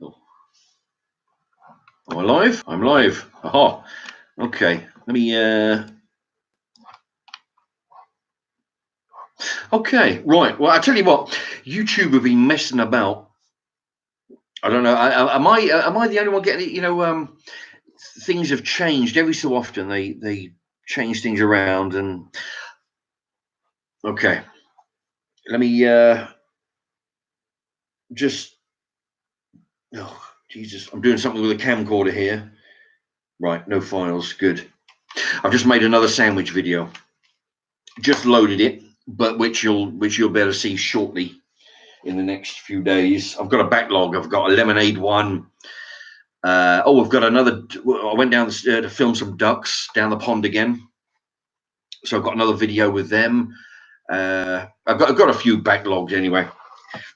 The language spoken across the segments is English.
Oh. Am I live? I'm live. Aha. Okay. Let me. Okay. Right. Well, I tell you what. YouTube have been messing about. I don't know. Am I the only one getting it? Things have changed every so often. They change things around, and okay. Let me just. Oh, Jesus! I'm doing something with a camcorder here. Right. No files. Good. I've just made another sandwich video. Just loaded it, but which you'll be able to see shortly in the next few days. I've got a backlog. I've got a lemonade one. I've got another. I went down to film some ducks down the pond again, so I've got another video with them. I've got a few backlogs anyway.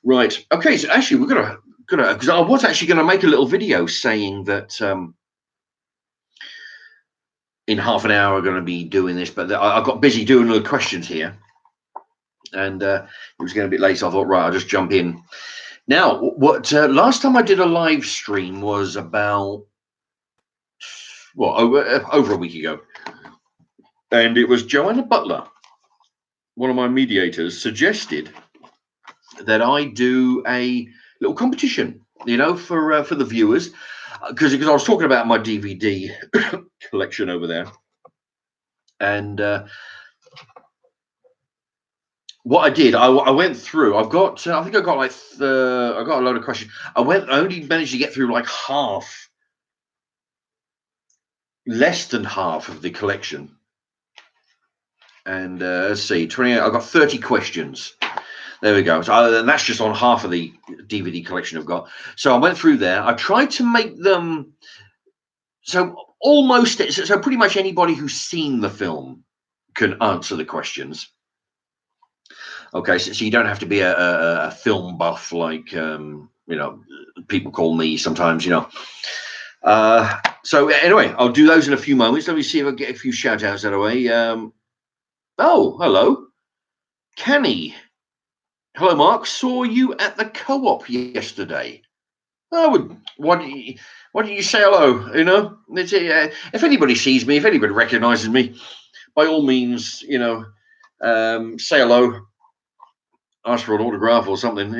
Right. Okay. So actually, we're gonna because I was actually gonna make a little video saying that in half an hour I'm gonna be doing this, but I got busy doing the questions here, and it was getting a bit late, so I thought, right, I'll just jump in. Now, what last time I did a live stream was about over a week ago, and it was Joanna Butler, one of my mediators, suggested that I do a little competition, for the viewers, because I was talking about my DVD collection over there, and what I did, I went through. I got a load of questions. I only managed to get through like less than half of the collection. And let's see, 28. I've got 30 questions. There we go. So, and that's just on half of the DVD collection I've got. So I went through there. I tried to make them so pretty much anybody who's seen the film can answer the questions. Okay, so you don't have to be a film buff like people call me sometimes. So anyway, I'll do those in a few moments. Let me see if I get a few shout outs out of the way. Oh, hello, Canny. Hello, Mark. Saw you at the co-op yesterday. Oh, why don't you say hello? If anybody sees me, if anybody recognizes me, by all means, say hello. Ask for an autograph or something.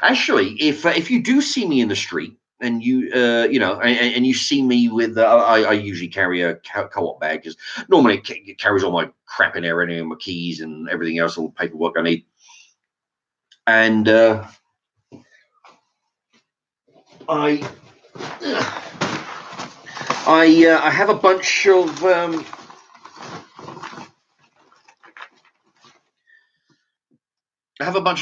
Actually, if you do see me in the street and and you see me with, I usually carry a co-op bag because normally it carries all my crap in there, and my keys and everything else, all the paperwork I need. And I have a bunch of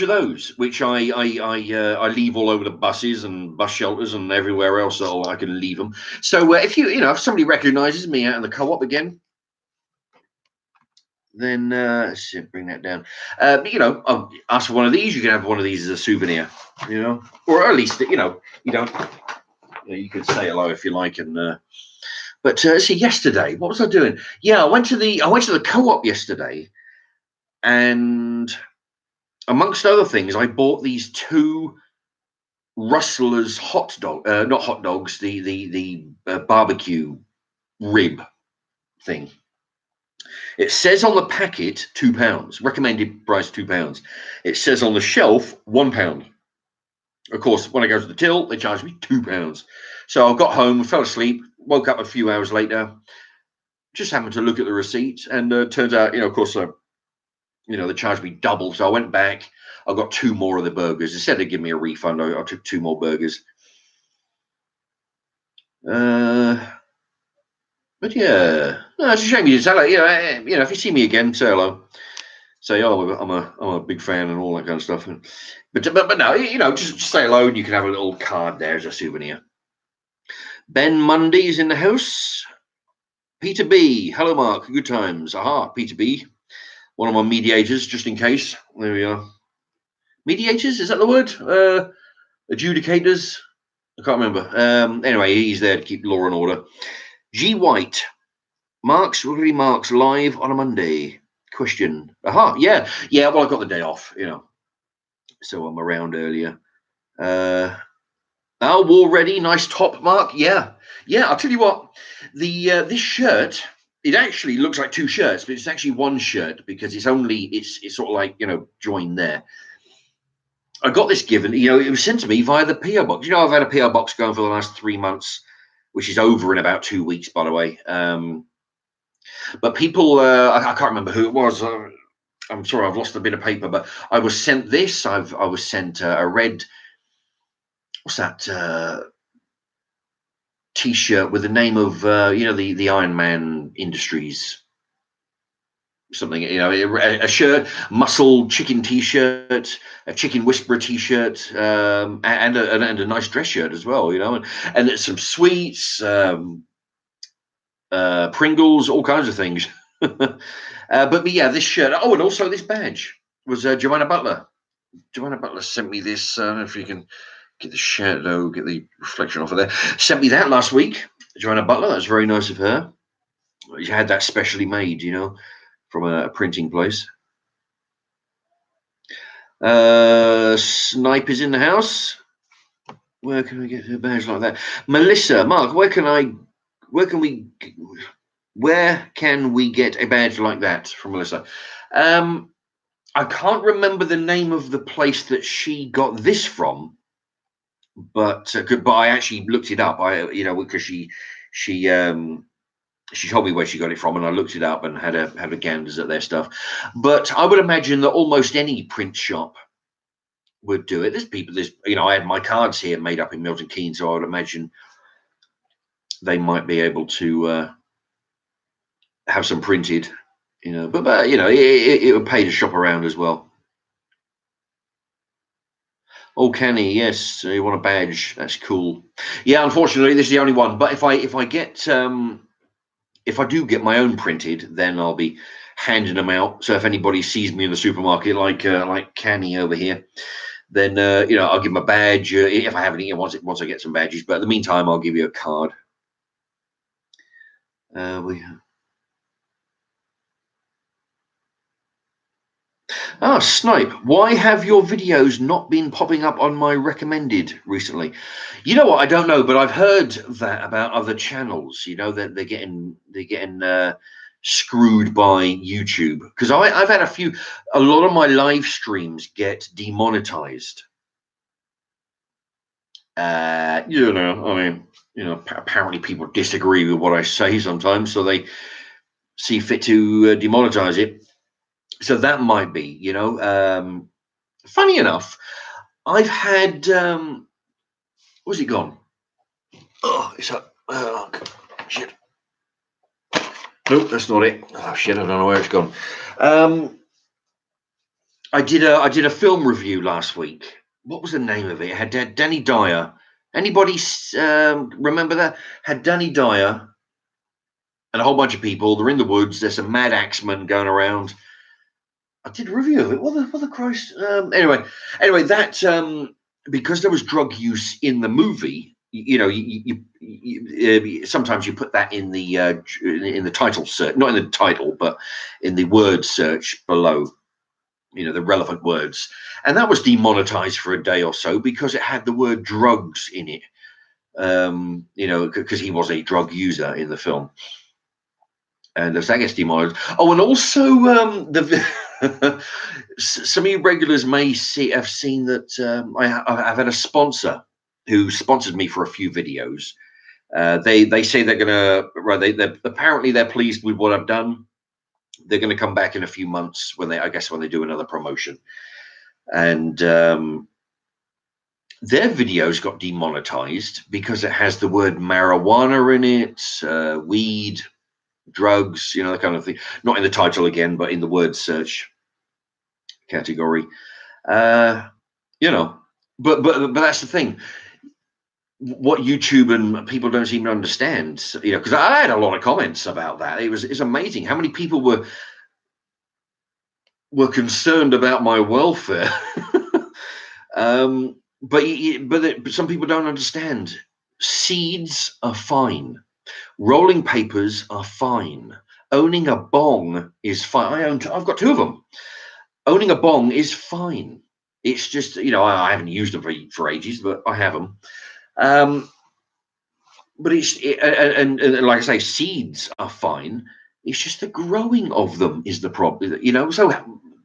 those, which I leave all over the buses and bus shelters and everywhere else that I can leave them. So if somebody recognizes me out in the co-op again, then let's see, bring that down. I'll ask for one of these. You can have one of these as a souvenir, or at least you don't. You could say hello if you like, and. But see, yesterday, what was I doing? Yeah, I went to the co-op yesterday, and amongst other things, I bought these two Rustler's not hot dogs, the barbecue rib thing. It says on the packet £2, recommended price £2. It says on the shelf £1. Of course, when I go to the till, they charge me £2. So I got home, fell asleep, woke up a few hours later, just happened to look at the receipt, and turns out, of course, they charged me double. So I went back. I got two more of the burgers. Instead of giving me a refund, I took two more burgers. But yeah, no, it's a shame you didn't say hello. If you see me again, say hello. Say, oh, I'm a big fan and all that kind of stuff. But no, just say hello, and you can have a little card there as a souvenir. Ben Mundy's in the house. Peter B. Hello, Mark. Good times. Aha, Peter B. One of my mediators, just in case. There we are. Mediators, is that the word? Adjudicators? I can't remember. Anyway, he's there to keep law and order. G. White. Mark's live on a Monday. Question. Aha, yeah. Well, I got the day off, so I'm around earlier. Oh, war ready, nice top, Mark. Yeah, I'll tell you what. This shirt, it actually looks like two shirts, but it's actually one shirt because it's sort of like joined there. I got this given. It was sent to me via the PO box. I've had a PO box going for the last 3 months, which is over in about 2 weeks, by the way. But people, I can't remember who it was. I'm sorry, I've lost a bit of paper, but I was sent this. I was sent a red. What's that? T-shirt with the name of the Iron Man Industries, something, a shirt, muscle chicken T-shirt, a chicken whisperer T-shirt, and a nice dress shirt as well, and some sweets, Pringles, all kinds of things. But yeah, this shirt. Oh, and also this badge was Joanna Butler. Joanna Butler sent me this. I don't know if you can get the shadow, get the reflection off of there. Sent me that last week. Joanna Butler. That's very nice of her. She had that specially made, from a printing place. Snipe is in the house. Where can we get a badge like that? Melissa, Mark, where can we get a badge like that from Melissa? I can't remember the name of the place that she got this from, but I actually looked it up. Because she told me where she got it from, and I looked it up and had a ganders at their stuff. But I would imagine that almost any print shop would do it. I had my cards here made up in Milton Keynes, so I would imagine they might be able to have some printed. But it would pay to shop around as well. Oh, Kenny, yes, you want a badge? That's cool. Yeah, unfortunately, this is the only one. But if I do get my own printed, then I'll be handing them out. So if anybody sees me in the supermarket, like Kenny over here, then I'll give them a badge if I have any once I get some badges. But in the meantime, I'll give you a card. Snipe, why have your videos not been popping up on my recommended recently? You know what? I don't know, but I've heard that about other channels. That they're getting screwed by YouTube, because I've had a lot of my live streams get demonetized. Apparently people disagree with what I say sometimes, so they see fit to demonetize it. So that might be, funny enough, I've had, where's it gone? Oh, it's up. Oh, shit. Nope, that's not it. Oh, shit, I don't know where it's gone. I did a film review last week. What was the name of it? It had Danny Dyer. Anybody remember that? Had Danny Dyer and a whole bunch of people. They're in the woods. There's some mad axemen going around. I did a review of it. What the Christ? Anyway, that because there was drug use in the movie, sometimes you put that in the title search, not in the title, but in the word search below, the relevant words, and that was demonetized for a day or so because it had the word drugs in it. Because he was a drug user in the film. And that gets demonetized. Oh, and also some of you regulars may have seen that I've had a sponsor who sponsored me for a few videos. They say they're gonna apparently they're pleased with what I've done. They're going to come back in a few months when they do another promotion, and their videos got demonetized because it has the word marijuana in it, weed, drugs, that kind of thing. Not in the title again, but in the word search category. But that's the thing. What YouTube and people don't seem to understand, because I had a lot of comments about that. It's amazing how many people were concerned about my welfare. But some people don't understand. Seeds are fine. Rolling papers are fine. Owning a bong is fine. I've got two of them. Owning a bong is fine. It's just, you know, I haven't used them for ages, but I have them. But and like I say, seeds are fine. It's just the growing of them is the problem, you know. So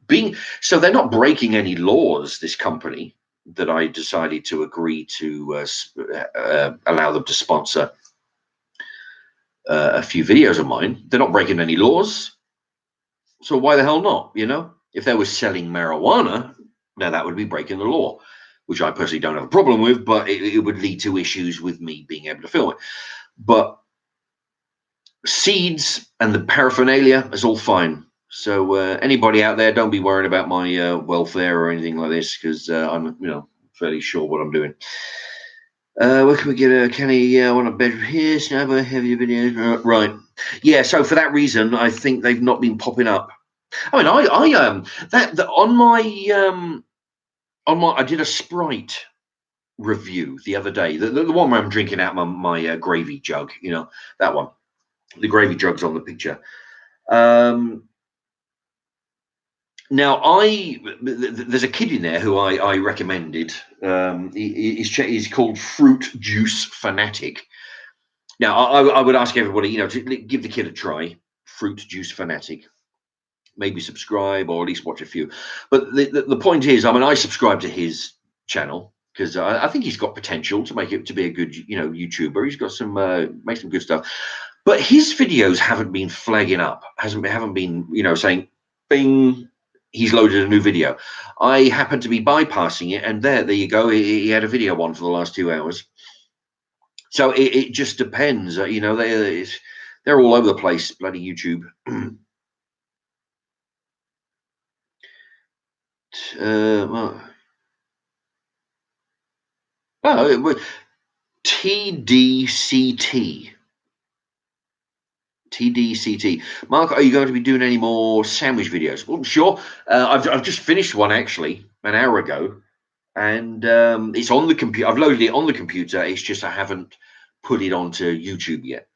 they're not breaking any laws. This company that I decided to agree to allow them to sponsor a few videos of mine. They're not breaking any laws. So why the hell not? You know, if they were selling marijuana, now that would be breaking the law, which I personally don't have a problem with, but it would lead to issues with me being able to film it. But seeds and the paraphernalia is all fine. So anybody out there, don't be worried about my welfare or anything like this, because I'm, you know, fairly sure what I'm doing. Where can we get a Kenny? I want a bedroom here. Snapper, heavier videos. Right. Yeah. So for that reason, I think they've not been popping up. I mean, on my I did a Sprite review the other day. The one where I'm drinking out my gravy jug. You know, that one. The gravy jug's on the picture. Now, there's a kid in there who I recommended. He's called Fruit Juice Fanatic. Now, I would ask everybody, you know, to give the kid a try. Fruit Juice Fanatic. Maybe subscribe or at least watch a few. But the point is, I mean, I subscribe to his channel because I think he's got potential to make it to be a good, you know, YouTuber. He's got some make some good stuff. But his videos haven't been flagging up. Haven't been, you know, saying, "Bing." He's loaded a new video. I happen to be bypassing it, and there you go. He had a video on for the last 2 hours. So it just depends. You know, they're all over the place. Bloody YouTube. Well, oh, TDCT. TDCT. Mark, are you going to be doing any more sandwich videos? Well, sure. I've just finished one actually an hour ago, and it's on the computer. I've loaded it on the computer. It's just I haven't put it onto YouTube yet,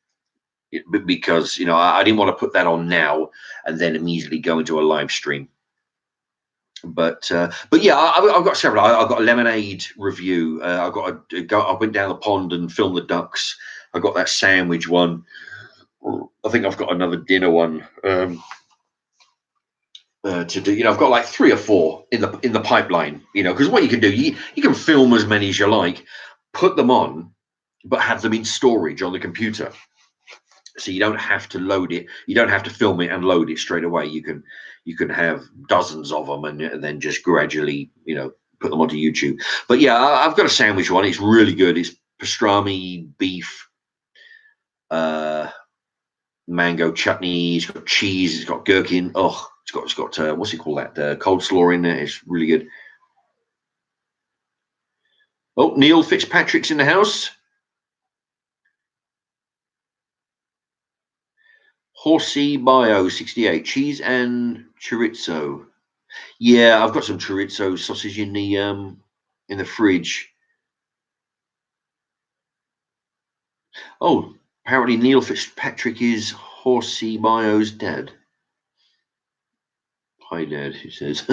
because you know I didn't want to put that on now and then immediately go into a live stream. But yeah, I've got several. I've got a lemonade review. I've got I went down the pond and filmed the ducks. I got that sandwich one. I think I've got another dinner one to do. You know, I've got like 3 or 4 in the pipeline. You know, because what you can do, you can film as many as you like, put them on, but have them in storage on the computer. So you don't have to load it. You don't have to film it and load it straight away. You can have dozens of them and then just gradually, you know, put them onto YouTube. But yeah, I've got a sandwich one. It's really good. It's pastrami, beef, mango chutney. It's got cheese. It's got gherkin. Oh, it's got what's it called, that coleslaw in there. It's really good. Oh, Neil Fitzpatrick's in the house. Horsey Bio 68, cheese and chorizo. Yeah, I've got some chorizo sausage in the fridge. Oh, apparently Neil Fitzpatrick is Horsey Bio's dad. Hi, Dad, he says.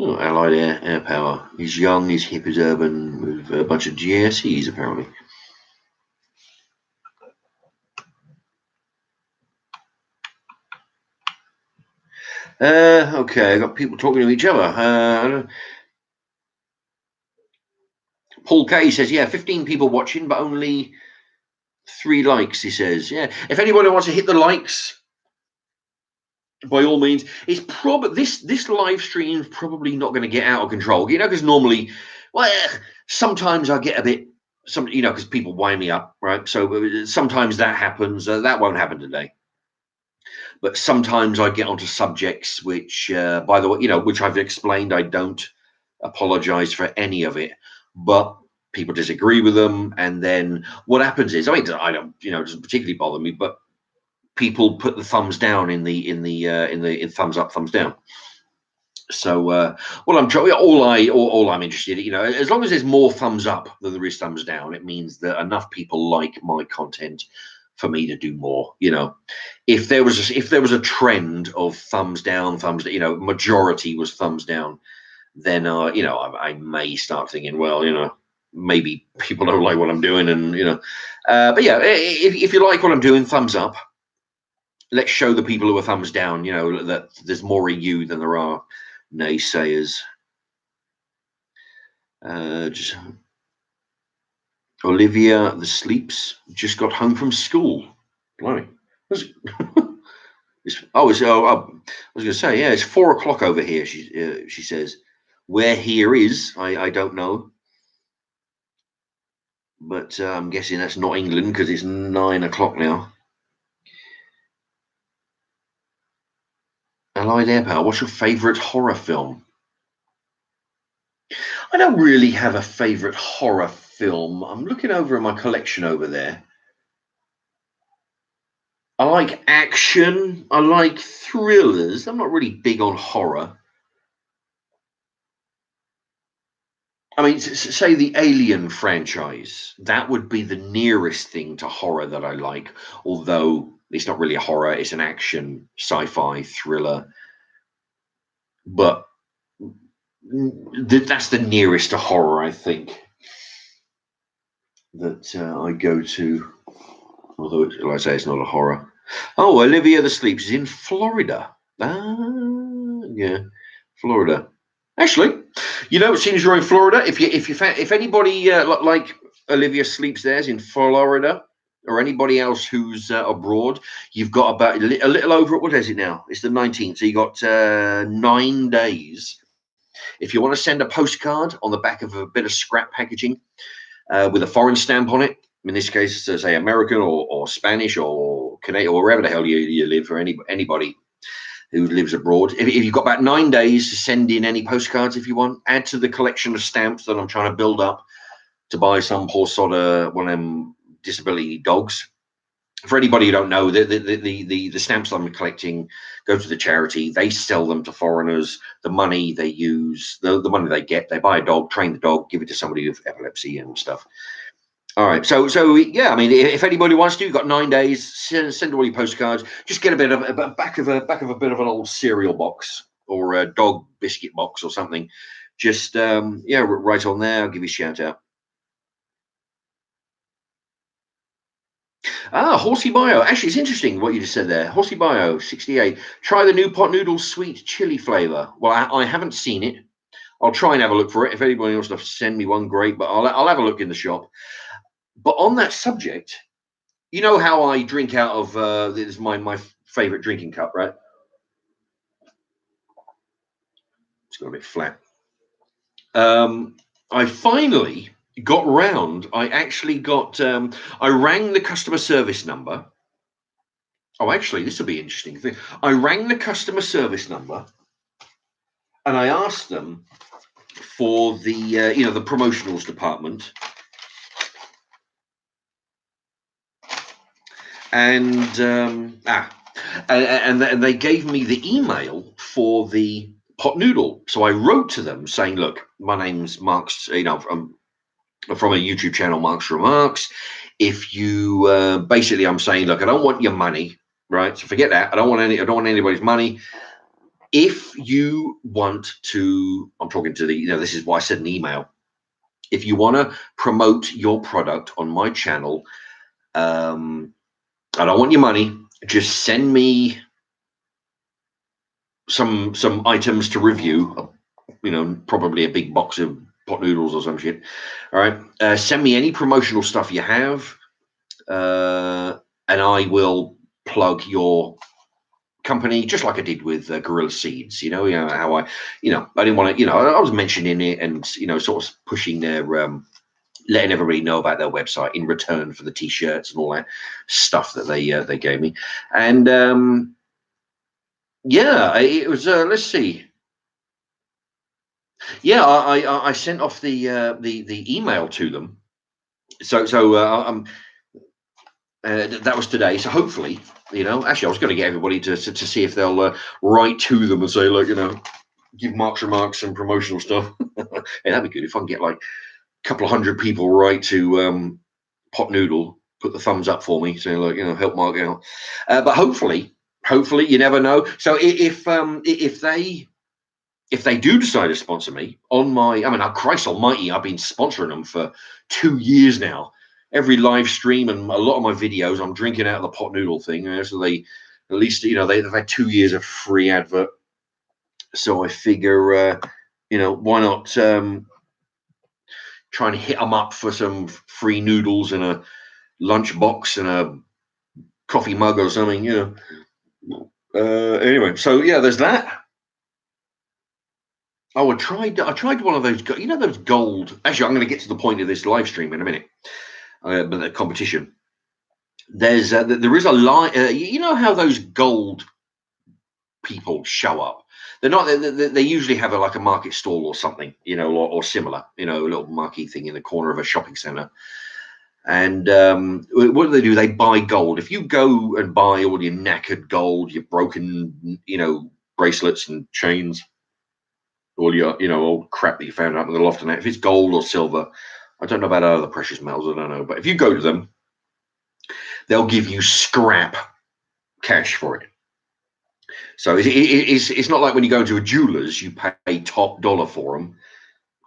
Oh, Allied Air Power. He's young, he's hip, he's urban, with a bunch of GSEs, apparently. Okay, I got people talking to each other. Paul K says, yeah, 15 people watching, but only 3 likes, he says. Yeah, if anybody wants to hit the likes, by all means. It's probably this live stream is probably not going to get out of control, you know, because normally, well, sometimes I get a bit, you know, because people wind me up, right? So sometimes that happens. That won't happen today. But sometimes I get onto subjects which, by the way, you know, which I've explained. I don't apologize for any of it, but people disagree with them, and then what happens is, I mean, I don't, you know, it doesn't particularly bother me, but people put the thumbs down in thumbs up, thumbs down. So what I'm trying, all I'm interested in, you know, as long as there's more thumbs up than there is thumbs down, it means that enough people like my content for me to do more. If there was a trend of thumbs down, majority was thumbs down, then I may start thinking, well, maybe people don't like what I'm doing, and but yeah, if you like what I'm doing, thumbs up. Let's show the people who are thumbs down, that there's more of you than there are naysayers. Olivia the Sleeps just got home from school. Blimey. I was going to say, yeah, it's 4 o'clock over here. She says, where here is, I don't know, but I'm guessing that's not England because it's 9 o'clock now. Allied Air Power, what's your favourite horror film? I don't really have a favourite horror film. I'm looking over in my collection over there. I like action. I like thrillers. I'm not really big on horror. I mean, say the Alien franchise. That would be the nearest thing to horror that I like, although it's not really a horror. It's an action, sci-fi thriller. But that's the nearest to horror, I think, that I go to. Although, like I say, it's not a horror. Oh, Olivia the Sleeps is in Florida. Yeah, Florida. Actually, since you're in Florida, if anybody like Olivia Sleeps there's in Florida, or anybody else who's abroad, you've got about a little over. What is it now? It's the 19th, so you got 9 days. If you want to send a postcard on the back of a bit of scrap packaging with a foreign stamp on it, in this case, say American or Spanish or Canadian or wherever the hell you live, for anybody who lives abroad. If you've got about 9 days to send in any postcards, if you want, add to the collection of stamps that I'm trying to build up to buy some poor sod one of them disability dogs. For anybody who don't know, the stamps I'm collecting go to the charity. They sell them to foreigners. The money they use, the money they get, they buy a dog, train the dog, give it to somebody with epilepsy and stuff. All right, so yeah, I mean, if anybody wants to, you've got 9 days. Send all your postcards. Just get a bit of a back of a bit of an old cereal box or a dog biscuit box or something. Just right on there. I'll give you a shout out. Horsey Bio. Actually, it's interesting what you just said there. Horsey Bio 68. Try the new pot noodle sweet chili flavor. Well, I haven't seen it. I'll try and have a look for it. If anybody wants to send me one, great. But I'll have a look in the shop. But on that subject, you know how I drink out of this is my favorite drinking cup, right? It's got a bit flat. I finally got round. I actually got. I rang the customer service number. Oh, actually, this will be interesting. I rang the customer service number, and I asked them for the the promotionals department. And and they gave me the email for the pot noodle. So I wrote to them saying, look, my name's Mark's, from a YouTube channel, Mark's Remarks. If you basically, I'm saying, look, I don't want your money, right? So forget that. I don't want anybody's money. If you want to, I'm talking to this is why I said an email. If you want to promote your product on my channel, I don't want your money. Just send me some items to review. Probably a big box of pot noodles or some shit. All right. Send me any promotional stuff you have, and I will plug your company just like I did with Gorilla Seeds. How I didn't want to. I was mentioning it and sort of pushing their. Letting everybody know about their website in return for the t-shirts and all that stuff that they gave me. And it was let's see. Yeah, I sent off the email to them. So that was today. So hopefully, actually I was going to get everybody to see if they'll write to them and say, look, give Mark's Remarks some promotional stuff. Hey, that'd be good if I can get like couple of hundred people write to pot noodle put the thumbs up for me, saying, look, help Mark out. But hopefully, you never know. So if they do decide to sponsor me on my, Christ almighty, I've been sponsoring them for 2 years now. Every live stream and a lot of my videos, I'm drinking out of the pot noodle thing. So they, at least, they've had 2 years of free advert. So I figure, why not try and hit them up for some free noodles and a lunchbox and a coffee mug or something, anyway, so yeah, there's that. Oh, I tried one of those, those gold. Actually, I'm going to get to the point of this live stream in a minute. But the competition, there is a line. You know how those gold people show up? They're not. They usually have like a market stall or something, or similar, a little marquee thing in the corner of a shopping center. And what do? They buy gold. If you go and buy all your knackered gold, your broken, bracelets and chains, all your, old crap that you found out in the loft, and that, if it's gold or silver, I don't know about other precious metals, I don't know. But if you go to them, they'll give you scrap cash for it. So it's not like when you go to a jeweler's, you pay top dollar for them.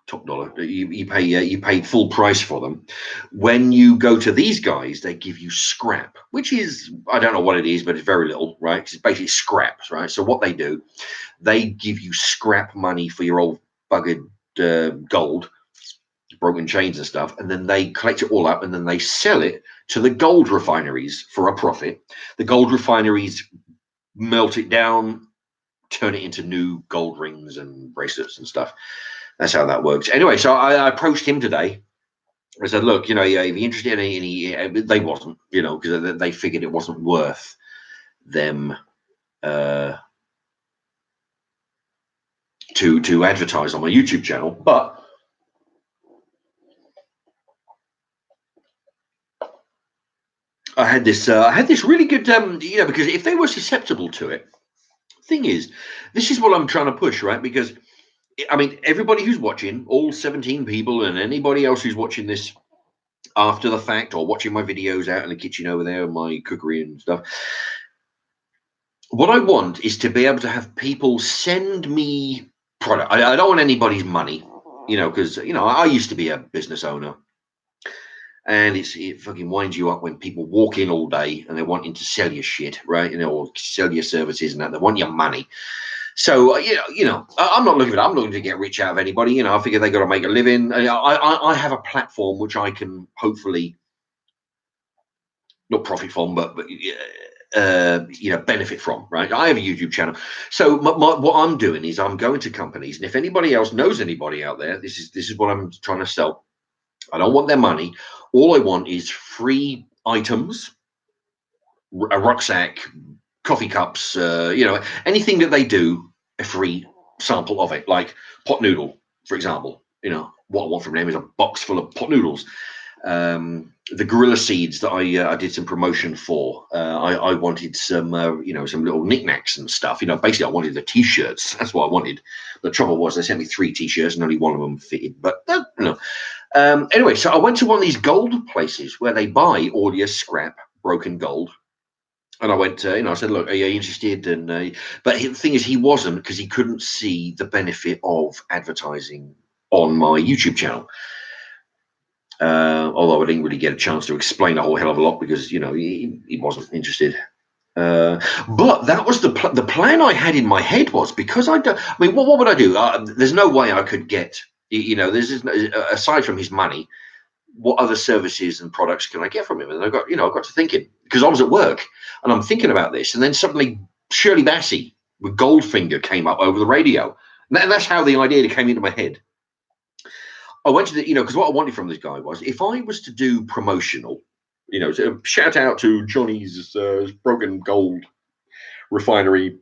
Top dollar, you pay full price for them. When you go to these guys, they give you scrap, which is, I don't know what it is, but it's very little, right? It's basically scraps, right? So what they do, they give you scrap money for your old buggered gold, broken chains and stuff, and then they collect it all up and then they sell it to the gold refineries for a profit. The gold refineries melt it down, turn it into new gold rings and bracelets and stuff. That's how that works. Anyway, so I approached him today. I said, look, if you're interested in any, they wasn't, because they figured it wasn't worth them to advertise on my YouTube channel. But I had this really good, because if they were susceptible to it, thing is, this is what I'm trying to push, right? Because everybody who's watching, all 17 people and anybody else who's watching this after the fact or watching my videos out in the kitchen over there, my cookery and stuff, what I want is to be able to have people send me product. I don't want anybody's money, because, I used to be a business owner. And it fucking winds you up when people walk in all day and they're wanting to sell you shit, right? Or sell your services and that. They want your money. So, I'm not looking for that. I'm looking to get rich out of anybody. I figure they got to make a living. I have a platform which I can hopefully not profit from, but benefit from, right? I have a YouTube channel. So what I'm doing is I'm going to companies, and if anybody else knows anybody out there, this is what I'm trying to sell. I don't want their money. All I want is free items, a rucksack, coffee cups, anything that they do, a free sample of it, like pot noodle, for example. What I want from them is a box full of pot noodles. The gorilla seeds that I did some promotion for. I wanted some, some little knickknacks and stuff. Basically I wanted the t-shirts. That's what I wanted. The trouble was they sent me 3 t-shirts and only one of them fitted. But anyway, so I went to one of these gold places where they buy all your scrap broken gold. And I went, I said, look, are you interested? And but the thing is, he wasn't, because he couldn't see the benefit of advertising on my YouTube channel. Although I didn't really get a chance to explain a whole hell of a lot because, he wasn't interested. But that was the plan I had in my head was, because what would I do? There's no way I could get, aside from his money, what other services and products can I get from him? And I got to thinking, because I was at work and I'm thinking about this, and then suddenly Shirley Bassey with Goldfinger came up over the radio, and that's how the idea came into my head. I went to because what I wanted from this guy was, if I was to do promotional, so shout out to Johnny's broken gold refinery,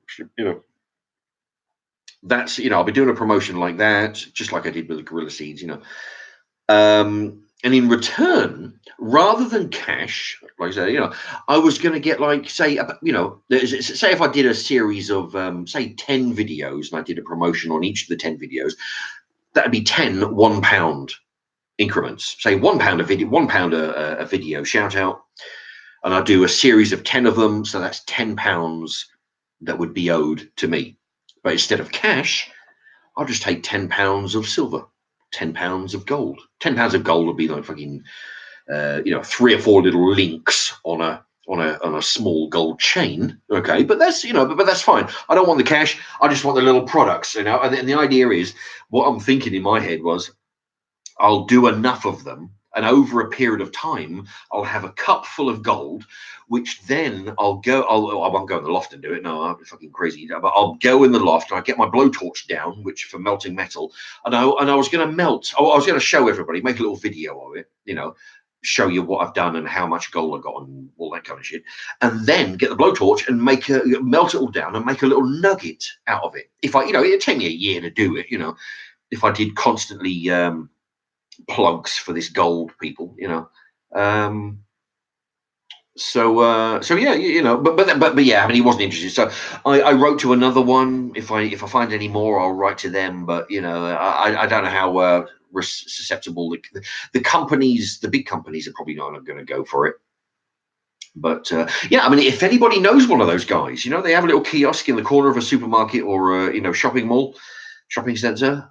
that's I'll be doing a promotion like that, just like I did with the gorilla seeds, and in return, rather than cash, like I say, I was going to get, like, say, say if I did a series of, say, 10 videos and I did a promotion on each of the 10 videos, that'd be £1 increments. Say £1 a video, £1 a video shout out, and I do a series of 10 of them. So that's £10 that would be owed to me. But instead of cash, I'll just take £10 of silver, £10 of gold. £10 of gold would be like fucking, 3 or 4 little links on a small gold chain. Okay, but that's but that's fine. I don't want the cash. I just want the little products. And the idea is, what I'm thinking in my head was, I'll do enough of them, and over a period of time, I'll have a cup full of gold, which then I won't go in the loft and do it. No, I'm fucking crazy. But I'll go in the loft and I get my blowtorch down, which for melting metal, and I was going to melt. I was going to show everybody, make a little video of it, show you what I've done and how much gold I got and all that kind of shit, and then get the blowtorch and melt it all down and make a little nugget out of it. If it'd take me a year to do it. If I did constantly. Plugs for this gold, people, so yeah, but yeah, I mean, he wasn't interested. So I wrote to another one. If I find any more, I'll write to them. But I don't know how susceptible the companies, the big companies, are probably not going to go for it. But yeah, I mean, if anybody knows one of those guys, they have a little kiosk in the corner of a supermarket or shopping mall, shopping center.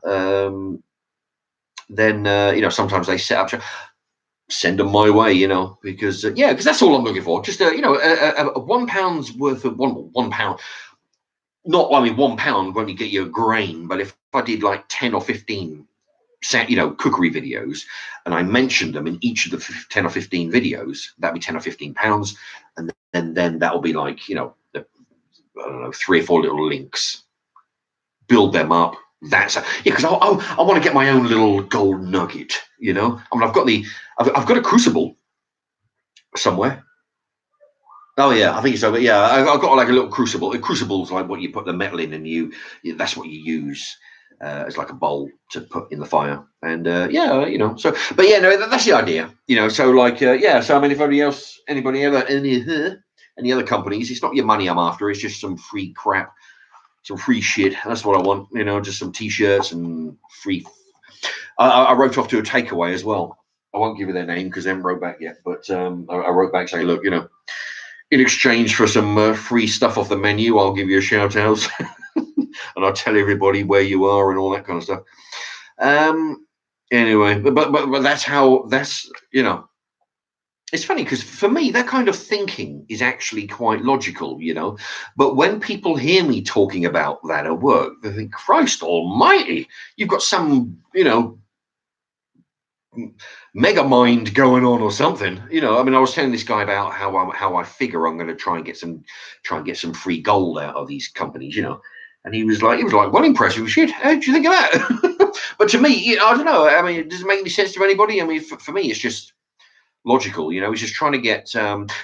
Then sometimes they set up, send them my way, because that's all I'm looking for. Just a £1 worth of one pound. Not, I mean, £1 won't get you a grain, but if I did like 10 or 15 cookery videos, and I mentioned them in each of the 10 or 15 videos, that'd be 10 or 15 pounds, and then that'll be like I don't know, 3 or 4 little links. Build them up. Because I want to get my own little gold nugget. I mean, I've got a crucible somewhere. Oh yeah, I think so. But yeah, I've got like a little crucible. A crucible's like what you put the metal in, and that's what you use as like a bowl to put in the fire. And so. But yeah, no, that's the idea. So like So I mean, if anybody ever any other companies, it's not your money I'm after. It's just some free crap. Some free shit. That's what I want, just some t-shirts and free. I wrote off to a takeaway as well. I won't give you their name because they haven't wrote back yet. But I wrote back saying, look, in exchange for some free stuff off the menu, I'll give you a shout out, and I'll tell everybody where you are and all that kind of stuff. Anyway, but that's it's funny because for me, that kind of thinking is actually quite logical, But when people hear me talking about that at work, they think, Christ almighty, you've got some, mega mind going on or something. I mean, I was telling this guy about how I figure I'm going to try and get some free gold out of these companies, And he was like, well, impressive shit. How do you think of that? But to me, I don't know. I mean, does it make any sense to anybody? I mean, for me, it's just logical, he's just trying to get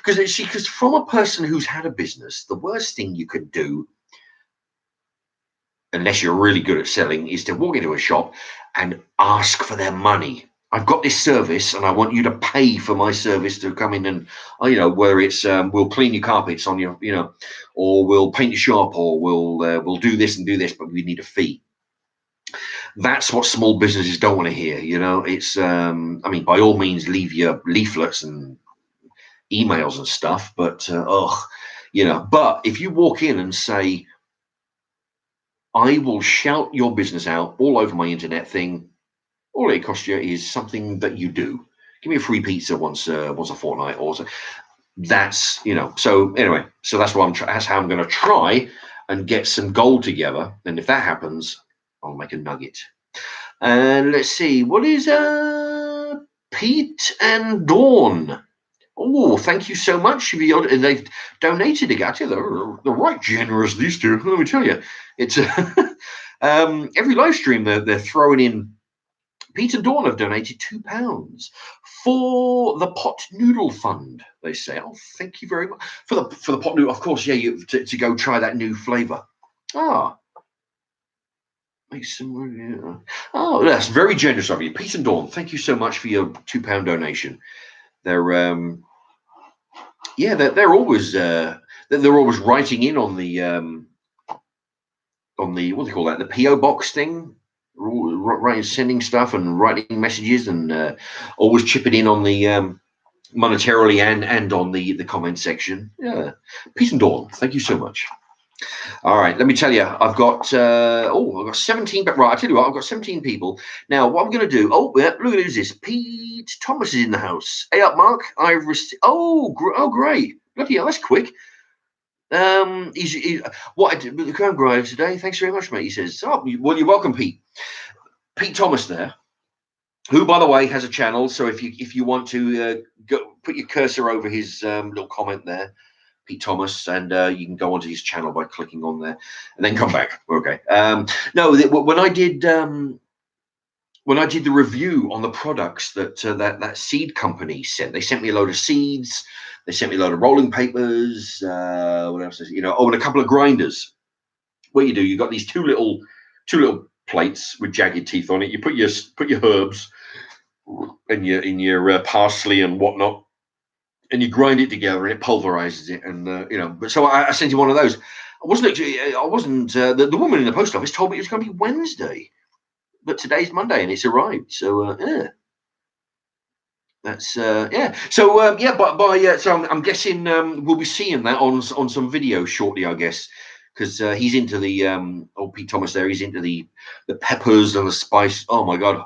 because from a person who's had a business, the worst thing you could do, unless you're really good at selling, is to walk into a shop and ask for their money. I've got this service and I want you to pay for my service to come in and whether it's we'll clean your carpets on your or we'll paint your shop, or we'll do this and do this, but we need a fee. That's what small businesses don't want to hear. It's I mean, by all means, leave your leaflets and emails and stuff, but but if you walk in and say, I will shout your business out all over my internet thing, all it costs you is something that you do. Give me a free pizza once a fortnight, or so. That's so anyway, so that's what that's how I'm going to try and get some gold together, and if that happens, I'll make a nugget. And let's see, what is Pete and Dawn? Oh, thank you so much. They've donated again. They're right generous, these two. Let me tell you, it's every live stream they're throwing in. Pete and Dawn have donated £2 for the pot noodle fund. They say, "Oh, thank you very much for the pot noodle." Of course, yeah, to go try that new flavour. Oh, that's very generous of you, Pete and Dawn. Thank you so much for your £2 donation. They're they're always writing in on the what do you call that, the PO box thing. writing, sending stuff and writing messages, and always chipping in on the monetarily and on the comment section. Yeah, peace and dawn. Thank you so much. All right, let me tell you, I've got I've got 17. But right, I tell you what, I've got 17 people now. What I'm going to do? Oh, yeah, look at who's this. Pete Thomas is in the house. Hey up, Mark. I've received. Oh, great. Bloody hell, that's quick. What I did with the Crown Grove today. Thanks very much, mate. He says, "Oh, well, you're welcome, Pete." Pete Thomas there, who, by the way, has a channel. So if you want to go put your cursor over his little comment there, Pete Thomas, and you can go onto his channel by clicking on there, and then come back. Okay. No, when I did the review on the products that that seed company sent, they sent me a load of seeds. They sent me a load of rolling papers. What else? And a couple of grinders. What you do, you got these two little plates with jagged teeth on it. You put your herbs and your parsley and whatnot, and you grind it together, and it pulverizes it. And but so I sent him one of those. I wasn't the woman in the post office told me it was going to be Wednesday, but today's Monday and it's arrived. So yeah. That's yeah. So yeah, but so I'm guessing we'll be seeing that on some video shortly, I guess, because he's into the old Pete Thomas there. He's into the peppers and the spice. Oh my God,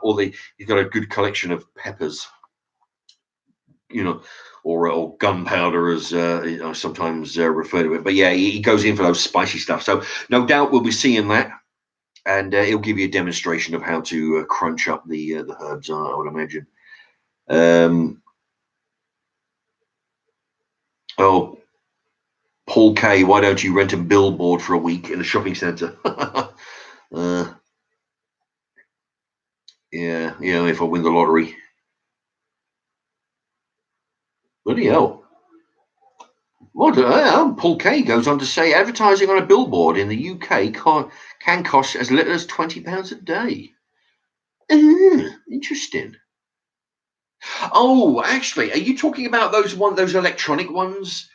he's got a good collection of peppers, or gunpowder as I sometimes refer to it. But yeah, he goes in for those spicy stuff. So no doubt we'll be seeing that, and he'll give you a demonstration of how to crunch up the herbs. I would imagine. Oh, Paul K, why don't you rent a billboard for a week in a shopping centre? Yeah, if I win the lottery. Bloody hell. Paul K goes on to say advertising on a billboard in the UK can cost as little as £20 a day. Interesting. Oh, actually, are you talking about those electronic ones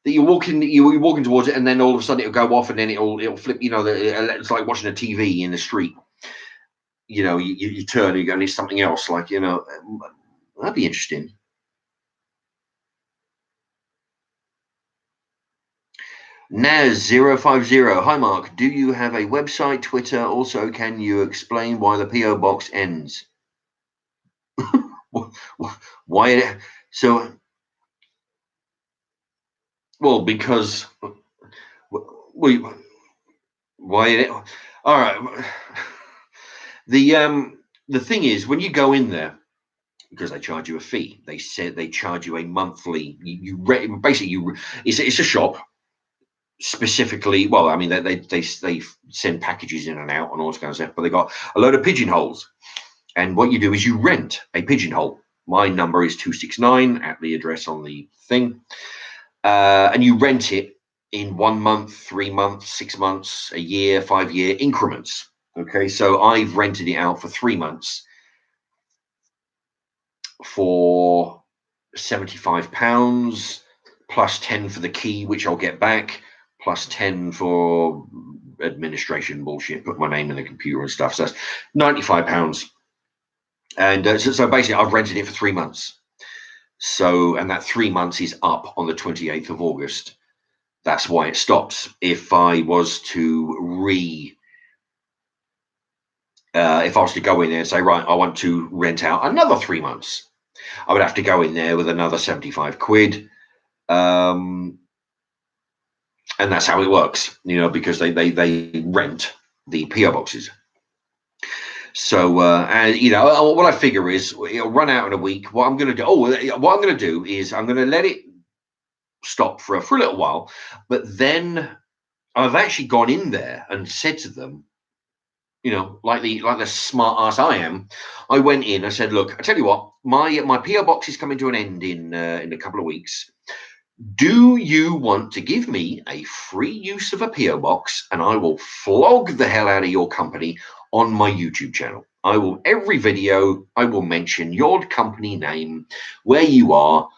that you're walking towards it, and then all of a sudden it'll go off, and then it'll flip? It's like watching a TV in the street. You turn and you go, and it's something else. That'd be interesting. Naz050. Hi, Mark. Do you have a website, Twitter? Also, can you explain why the PO box ends? Why? So, well, because why? All right. The thing is, when you go in there, because they charge you a fee, they said they charge you a monthly. It's a shop. Specifically, well, I mean, they send packages in and out and all this kind of stuff, but they got a load of pigeonholes, and what you do is you rent a pigeonhole. My number is 269 at the address on the thing, and you rent it in 1 month, 3 months, 6 months, a year, 5-year increments. Okay, so I've rented it out for 3 months for £75 plus 10 for the key, which I'll get back, plus 10 for administration bullshit, put my name in the computer and stuff. So that's £95. And so basically I've rented it for 3 months. So, and that 3 months is up on the 28th of August. That's why it stops. If I was to if I was to go in there and say, right, I want to rent out another 3 months, I would have to go in there with another 75 quid. And that's how it works, because they rent the PO boxes. So, and what I figure is it'll run out in a week. What I'm going to do is I'm going to let it stop for a little while, but then I've actually gone in there and said to them, like the smart ass I am, I went in. I said, look, I tell you what, my PO box is coming to an end in a couple of weeks. Do you want to give me a free use of a PO box, and I will flog the hell out of your company on my YouTube channel? Every video I will mention your company name, where you are.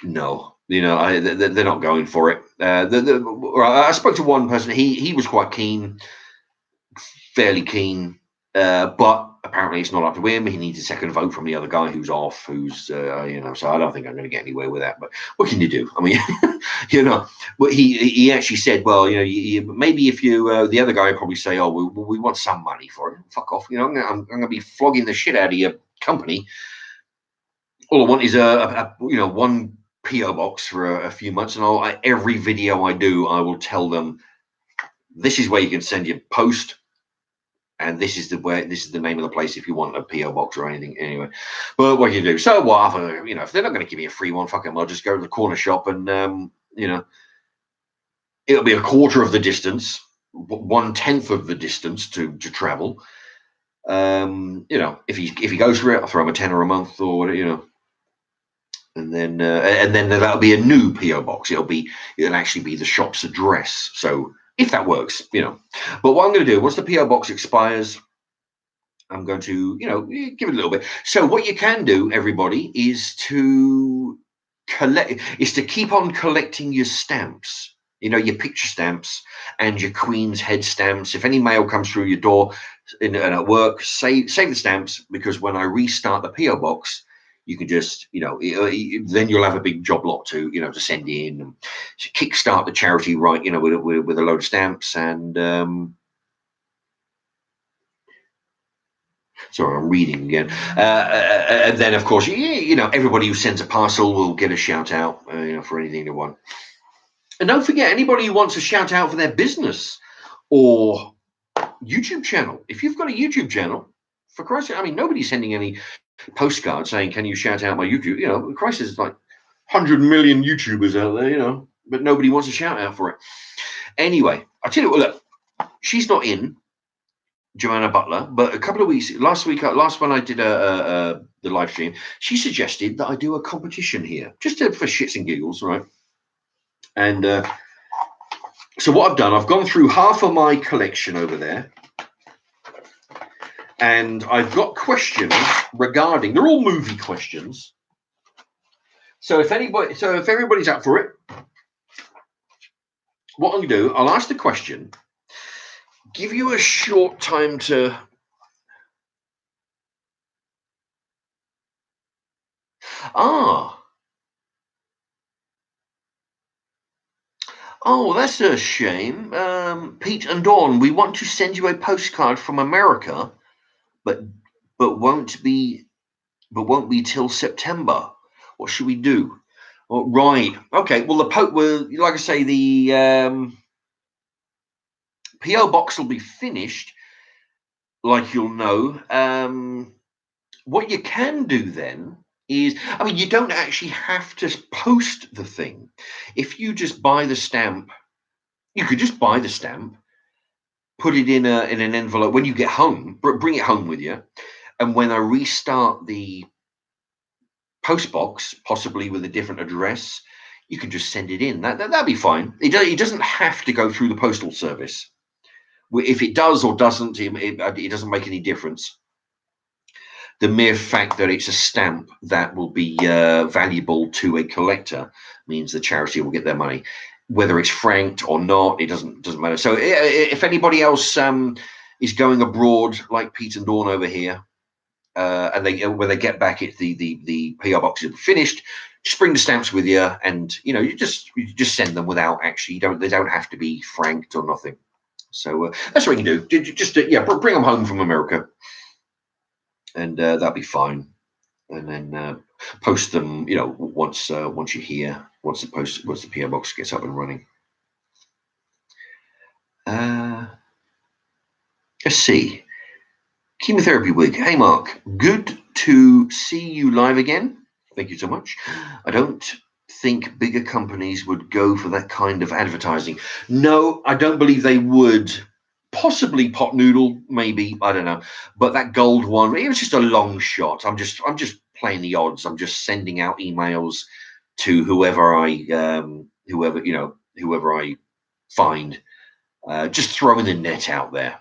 No, they're not going for it. I spoke to one person. He was quite keen. fairly keen, but apparently it's not up to him. He needs a second vote from the other guy who's off, who's so I don't think I'm going to get anywhere with that. But what can you do? I mean, but he actually said, well, maybe if you the other guy would probably say, oh, we want some money for it. Fuck off, I'm going to be flogging the shit out of your company. All I want is one PO box for a few months, and every video I do, I will tell them this is where you can send your post. And this is the name of the place if you want a PO box or anything. Anyway, but what can you do? So what? If they're not going to give me a free one, fuck them. I'll just go to the corner shop and it'll be a quarter of the distance, 1/10 of the distance to travel. If he goes for it, I'll throw him a tenner a month or whatever, and then that'll be a new PO box. It'll actually be the shop's address. So if that works, But what I'm going to do, once the PO box expires, I'm going to, give it a little bit. So what you can do, everybody, is to keep on collecting your stamps. Your picture stamps and your Queen's Head stamps. If any mail comes through your door and at work, save the stamps, because when I restart the PO box, you can just, then you'll have a big job lot to send in and to kickstart the charity, right? With a load of stamps and. Sorry, I'm reading again. And then, of course, everybody who sends a parcel will get a shout out, for anything they want. And don't forget, anybody who wants a shout out for their business or YouTube channel. If you've got a YouTube channel, for Christ's sake, nobody's sending any postcards saying, "Can you shout out my YouTube?" Christ, there's like 100 million YouTubers out there, but nobody wants a shout out for it. Anyway, I tell you what, look, she's not in, Joanna Butler, but a couple of weeks, last when I did the live stream, she suggested that I do a competition here, just for shits and giggles, right? And so what I've done, I've gone through half of my collection over there, and I've got questions regarding, they're all movie questions. So if everybody's up for it, what I'm going to do, I'll ask the question, give you a short time to Oh, that's a shame. Pete and Dawn, we want to send you a postcard from America, but won't be till September. What should we do? Oh, right. Okay. Well, like I say, the PO box will be finished, like you'll know. What you can do then is, you don't actually have to post the thing. If you just buy the stamp, you could just buy the stamp, put it in an envelope when you get home, bring it home with you, and when I restart the post box, possibly with a different address, you can just send it in. That'd be fine. It doesn't have to go through the postal service. If it does or doesn't, it doesn't make any difference. The mere fact that it's a stamp that will be valuable to a collector means the charity will get their money, whether it's franked or not. It doesn't matter. So if anybody else is going abroad, like Pete and Dawn over here, and when they get back, the PO box is finished, just bring the stamps with you, and you just send them without actually. They don't have to be franked or nothing. So that's what you can do. Just bring them home from America. And that'll be fine. And then post them, once you're here, once the PO box gets up and running. Let's see. Chemotherapy Wig. Hey, Mark. Good to see you live again. Thank you so much. I don't think bigger companies would go for that kind of advertising. No, I don't believe they would. Possibly Pot Noodle, maybe, I don't know, but that gold one, it was just a long shot. I'm just playing the odds. I'm just sending out emails to whoever I find, just throwing the net out there,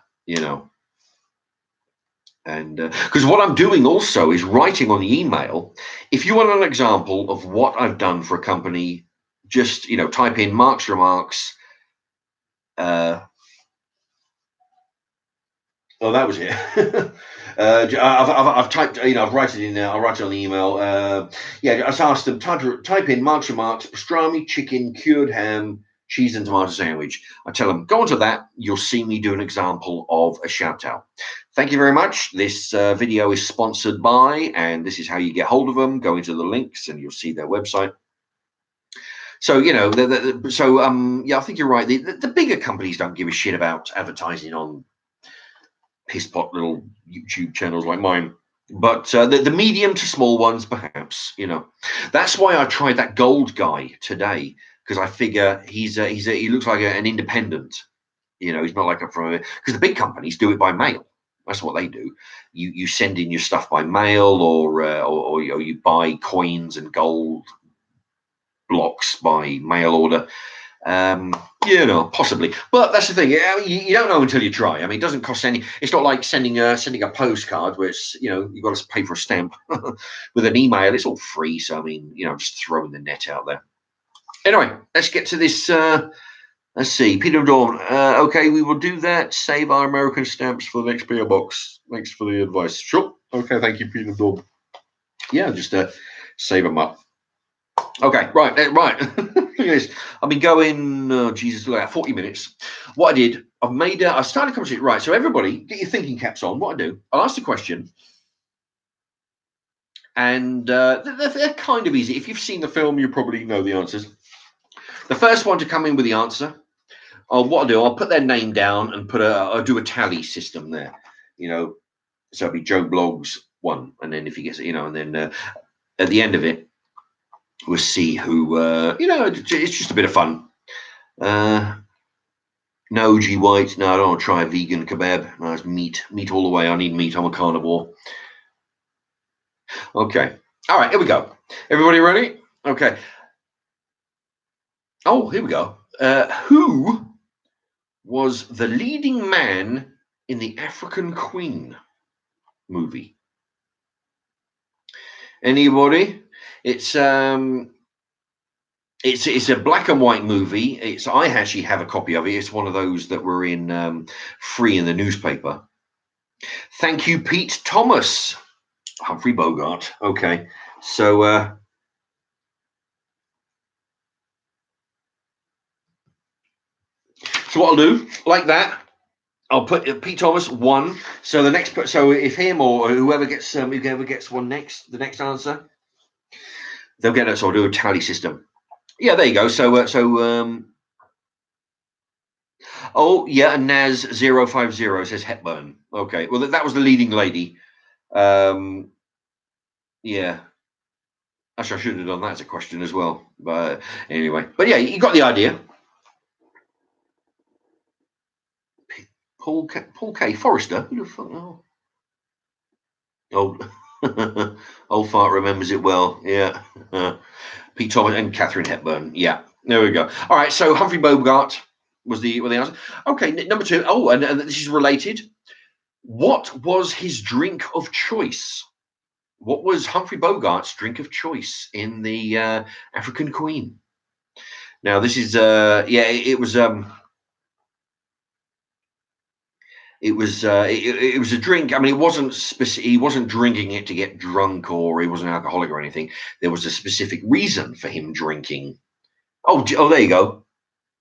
and because what I'm doing also is writing on the email. If you want an example of what I've done for a company, just type in Mark's Remarks. Oh, that was it. I've typed, I've written it in there. I'll write it on the email. Yeah, I just asked them type in Marks and Marks pastrami chicken cured ham cheese and tomato sandwich. I tell them go onto that. You'll see me do an example of a shout out. Thank you very much. This video is sponsored by, and this is how you get hold of them. Go into the links and you'll see their website. So yeah, I think you're right. The bigger companies don't give a shit about advertising on piss pot little YouTube channels like mine. But the medium to small ones, perhaps, that's why I tried that gold guy today, because I figure he looks like an independent. He's not like because the big companies do it by mail. That's what they do. You send in your stuff by mail, or you buy coins and gold blocks by mail order. Possibly, but that's the thing. You don't know until you try. I mean, it doesn't cost any. It's not like sending a postcard where it's you've got to pay for a stamp. With an email, it's all free. So I mean, just throwing the net out there. Anyway, let's get to this. Let's see, Peter Dawn. Okay, we will do that. Save our American stamps for the next PO box. Thanks for the advice. Sure. Okay, thank you, Peter Dawn. Yeah, just save them up. Okay, right. Look at this. I've been going, Jesus, look at 40 minutes. What I did, I started a conversation. Right, so everybody, get your thinking caps on. What I do, I'll ask the question. And they're kind of easy. If you've seen the film, you probably know the answers. The first one to come in with the answer, what I'll do, I'll put their name down and I'll do a tally system there. So it'll be Joe Blogs 1. And then if he gets it, and then at the end of it, we'll see who, it's just a bit of fun. No, G White. No, I don't want to try a vegan kebab. No, it's meat all the way. I need meat. I'm a carnivore. Okay. All right, here we go. Everybody ready? Okay. Oh, here we go. Who was the leading man in the African Queen movie? Anybody? It's a black and white movie. I actually have a copy of it. It's one of those that were in free in the newspaper. Thank you, Pete Thomas. Humphrey Bogart. Okay, so what I'll do, like that, I'll put Pete Thomas 1. So the next, so if him or whoever gets one next, the next answer, they'll get it. So I'll do a tally system. Yeah, there you go. Oh yeah, and Naz 050 says Hepburn. Okay, well that was the leading lady. Yeah, actually I should have done that as a question as well. But anyway, but yeah, you got the idea. Paul K. Forrester. Who the fuck? Oh, old fart remembers it well. Yeah, Pete Thomas and Katharine Hepburn. Yeah, there we go. All right, so Humphrey Bogart was the answer. Okay, number 2. Oh, and this is related. What was his drink of choice? What was Humphrey Bogart's drink of choice in the African Queen? Now this is it was a drink. I mean, it wasn't he wasn't drinking it to get drunk, or he wasn't alcoholic or anything. There was a specific reason for him drinking. Oh, there you go.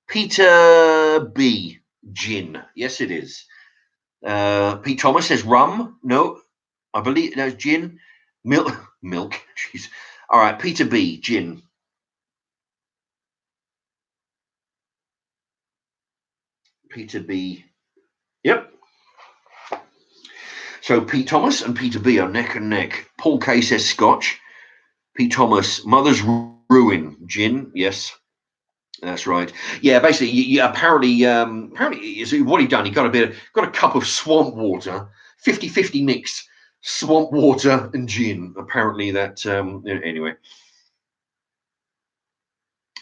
Peter B. Gin. Yes, it is. Pete Thomas says rum. No, I believe that's gin. Milk. Jeez. All right, Peter B. Gin. Peter B. Yep. So Pete Thomas and Peter B are neck and neck. Paul K says Scotch. Pete Thomas, Mother's Ruin gin. Yes, that's right. Yeah, basically, apparently, what he done, he got a cup of swamp water, 50-50 mixed swamp water and gin. Apparently, that anyway.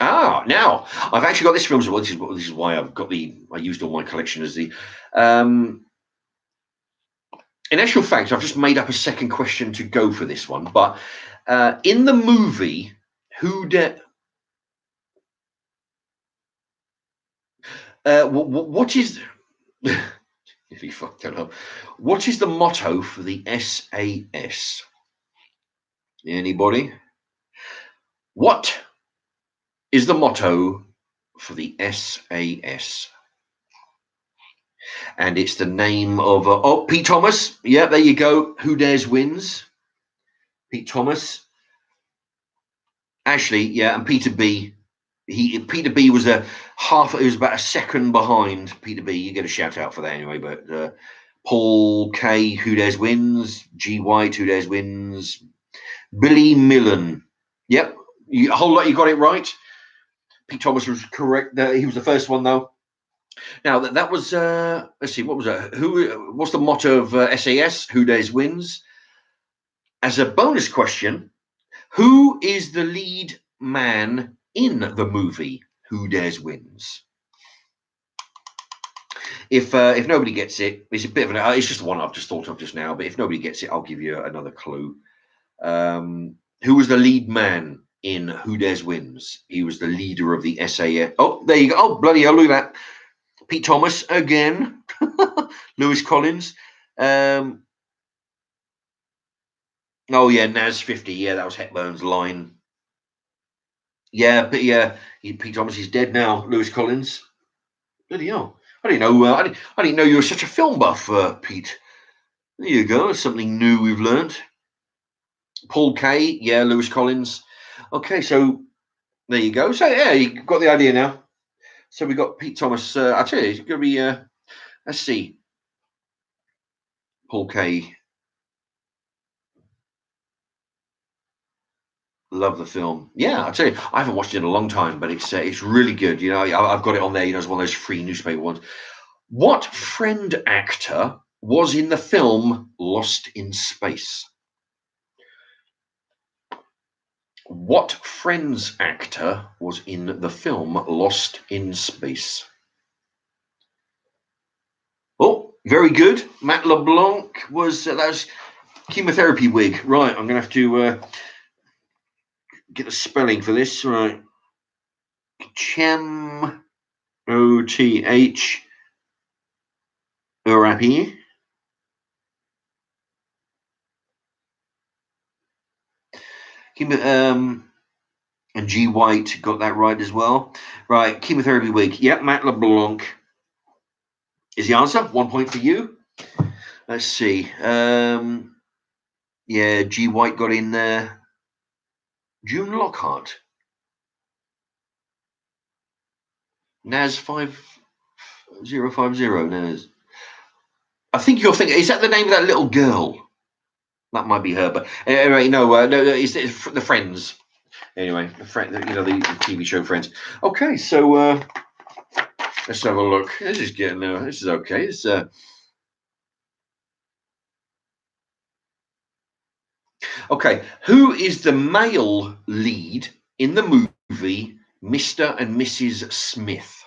Now I've actually got this film as well. This is why I used all my collection as the. In actual fact, I've just made up a second question to go for this one. But in the movie, what is if he fucked it up. What is the motto for the SAS? Anybody? What is the motto for the SAS? And it's the name of Pete Thomas. Yeah, there you go. Who Dares Wins. Pete Thomas. Actually, yeah, and Peter B. Peter B was it was about a second behind Peter B. You get a shout out for that anyway. But Paul K. Who Dares Wins. G. White. Who Dares Wins. Billy Millen. Yep, a whole lot. You got it right. Pete Thomas was correct. He was the first one though. Now that was let's see, what was that? What's the motto of SAS? Who Dares Wins. As a bonus question, who is the lead man in the movie Who Dares Wins? If nobody gets it, it's a bit of it's just the one I've just thought of just now. But if nobody gets it, I'll give you another clue. Who was the lead man in Who Dares Wins? He was the leader of the SAS. Oh, there you go. Oh, bloody hell, look at that. Pete Thomas again. Lewis Collins. Oh yeah, Naz 50. Yeah, that was Hepburn's line. Yeah, but yeah, Pete Thomas is dead now. Lewis Collins. Bloody hell. I didn't know. I didn't know you were such a film buff, Pete. There you go. Something new we've learned. Paul K. Yeah, Lewis Collins. Okay, so there you go. So yeah, you got the idea now. So we got Pete Thomas. I tell you, it's going to be. Let's see. Paul K. Love the film. Yeah, I tell you, I haven't watched it in a long time, but it's really good. You know, I've got it on there. You know, it's one of those free newspaper ones. What friend actor was in the film Lost in Space? What Friends actor was in the film Lost in Space? Oh, very good. Matt LeBlanc was that was chemotherapy wig. Right, I'm going to have to get a spelling for this. Right, Chem OTH therapy. And G White got that right as well. Right, chemotherapy wig. Yep, Matt LeBlanc is the answer. 1 point for you. Let's see. Yeah, G White got in there. June Lockhart. Naz 5050. Naz. I think you're thinking, is that the name of that little girl? That might be her, but anyway, no, it's the Friends. Anyway, the friend, you know, the TV show Friends. Okay, so let's have a look. This is getting this is okay. It's okay. Who is the male lead in the movie Mr. and Mrs. Smith?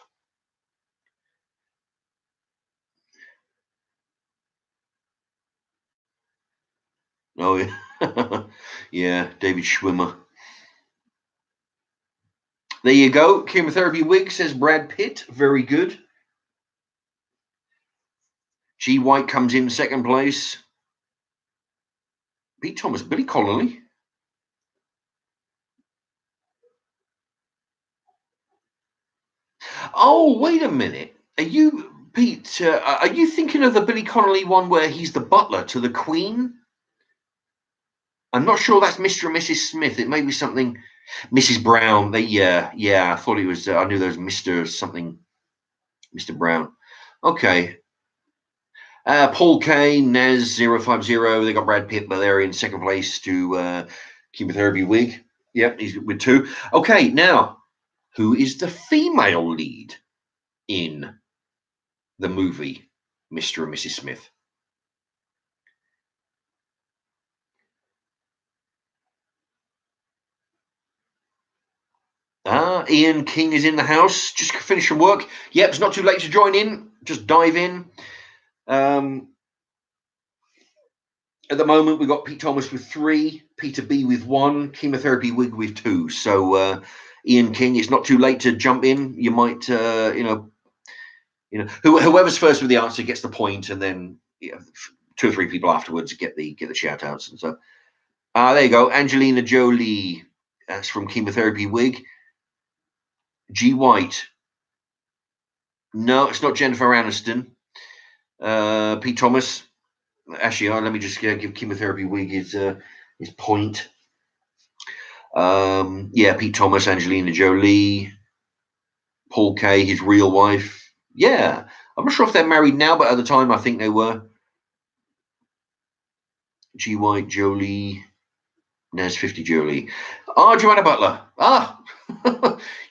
Oh yeah, yeah, David Schwimmer. There you go. Chemotherapy wig, says Brad Pitt. Very good. G White comes in second place. Pete Thomas, Billy Connolly. Oh, wait a minute. Are you, Pete, are you thinking of the Billy Connolly one where he's the butler to the Queen? I'm not sure that's Mr. and Mrs. Smith. It may be something, Mrs. Brown. Yeah, I thought it was, I knew there was Mr. something, Mr. Brown. Okay. Paul Kane, Naz 050. They got Brad Pitt, but they're in second place to chemotherapy wig. Yep, he's with 2. Okay, now, who is the female lead in the movie Mr. and Mrs. Smith? Ian King is in the house. Just finished from work. Yep, it's not too late to join in. Just dive in. At the moment, we've got Pete Thomas with 3, Peter B with 1, chemotherapy wig with 2. So Ian King, it's not too late to jump in. You might, Whoever's first with the answer gets the point, and then 2 or 3 people afterwards get the shout outs and stuff. There you go. Angelina Jolie. That's from Chemotherapy Wig. G. White. No, it's not Jennifer Aniston. Pete Thomas. Actually, let me just give Chemotherapy Wig his point. Pete Thomas, Angelina Jolie, Paul Kaye, his real wife. Yeah, I'm not sure if they're married now, but at the time I think they were. G. White, Jolie, Naz 50 Jolie. Joanna Butler.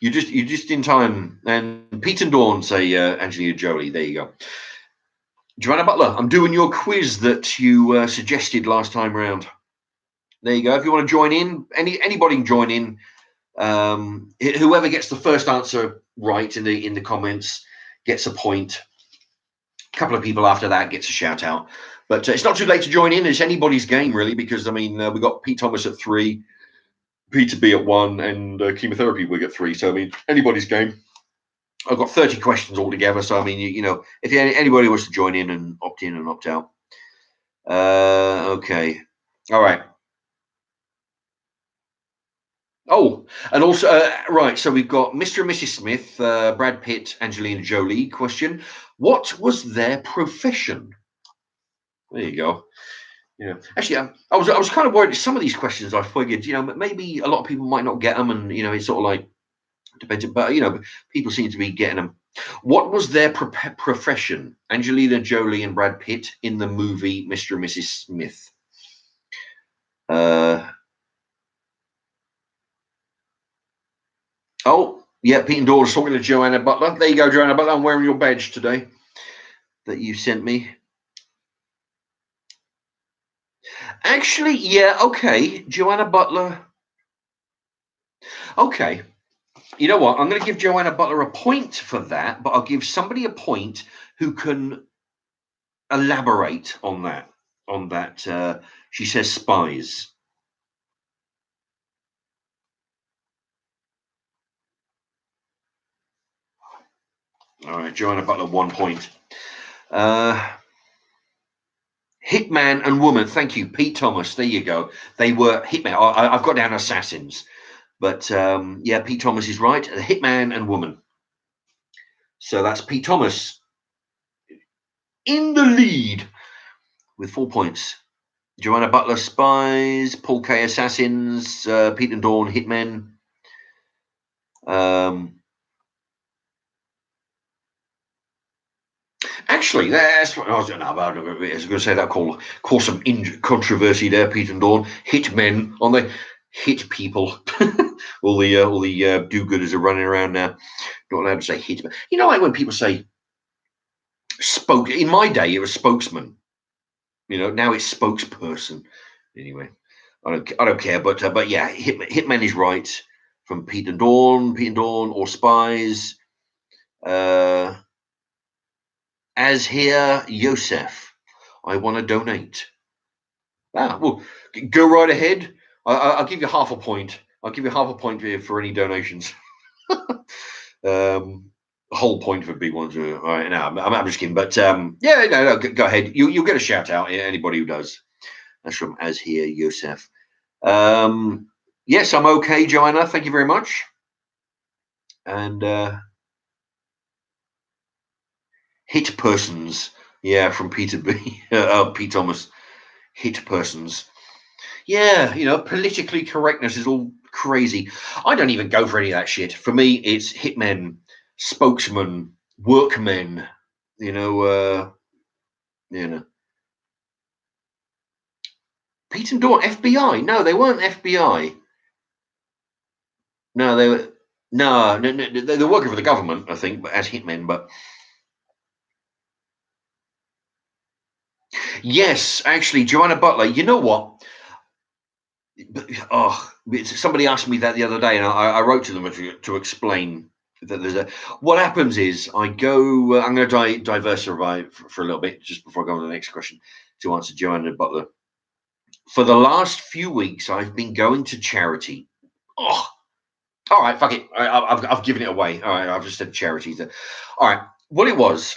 you're just in time. And Pete and Dawn say Angelina Jolie. There you go. Joanna Butler, I'm doing your quiz that you suggested last time around. There you go. If you want to join in, anybody can join in. Whoever gets the first answer right in the comments gets a point. A couple of people after that gets a shout out. But it's not too late to join in. It's anybody's game, really, because, I mean, we got Pete Thomas at 3, Peter B at 1, and Chemotherapy Wig at 3. So, I mean, anybody's game. I've got 30 questions altogether. So, I mean, if anybody wants to join in and opt in and opt out. Okay. All right. Oh, and also, right, so we've got Mr. and Mrs. Smith, Brad Pitt, Angelina Jolie. Question: what was their profession? There you go. Actually, I was kind of worried. Some of these questions, I figured, maybe a lot of people might not get them, and it's sort of like depends. But people seem to be getting them. What was their profession? Angelina Jolie and Brad Pitt in the movie Mr. and Mrs. Smith. Oh, yeah, Pete and Dawn's talking to Joanna Butler. There you go, Joanna Butler. I'm wearing your badge today that you sent me. Actually, yeah, okay. Joanna Butler. Okay. You know what? I'm going to give Joanna Butler a point for that, but I'll give somebody a point who can elaborate on that. She says spies. All right, Joanna Butler, 1 point. Hitman and woman. Thank you, Pete Thomas. There you go. They were hitman. I've got down assassins, but yeah, Pete Thomas is right. Hitman and woman. So that's Pete Thomas in the lead with 4 points. Joanna Butler, spies. Paul Kaye, assassins. Pete and Dawn, hitmen. Actually, that's what I was going to say. That cause some controversy there. Pete and Dawn, hitmen, on the hit people. all the do-gooders are running around now. Not allowed to say hitman. Like when people say spoke. In my day, it was spokesman. Now it's spokesperson. Anyway, I don't care. But yeah, hitman is right from Pete and Dawn, or spies. As here, Yosef, I want to donate. Well, go right ahead. I'll give you half a point. I'll give you half a point for any donations. Whole point for big ones. All right, no, I'm just kidding. But yeah, no, go ahead. You'll get a shout out. Anybody who does. That's from As here, Yosef. Yes, I'm okay, Joanna. Thank you very much. And hit persons. Yeah, from Peter B. Pete Thomas. Hit persons. Yeah, politically correctness is all crazy. I don't even go for any of that shit. For me, it's hitmen, spokesmen, workmen. Pete and Dawn, FBI. No, they weren't FBI. No, they were. No, they're working for the government, I think, but as hitmen. But yes, actually, Joanna Butler. You know what? Somebody asked me that the other day, and I wrote to them to explain that there's what happens is I go. I'm going to diversify for a little bit just before I go on to the next question to answer Joanna Butler. For the last few weeks, I've been going to charity. Oh, all right, fuck it. I've given it away. All right, I've just said charities. All right. what it was,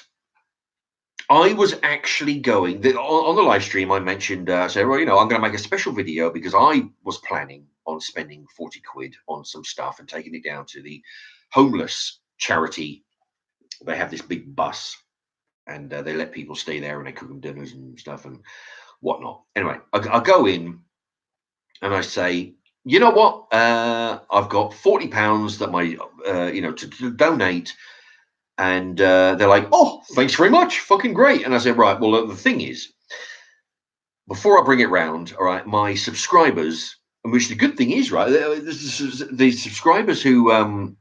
I was actually going on the live stream. I mentioned, I said, well, I'm going to make a special video because I was planning on spending 40 quid on some stuff and taking it down to the homeless charity. They have this big bus and they let people stay there and they cook them dinners and stuff and whatnot. Anyway, I go in and I say, you know what? I've got £40 that to donate. And they're like, oh, thanks very much. Fucking great. And I said, right, well, the thing is, before I bring it round, all right, my subscribers, and which the good thing is, right, the subscribers who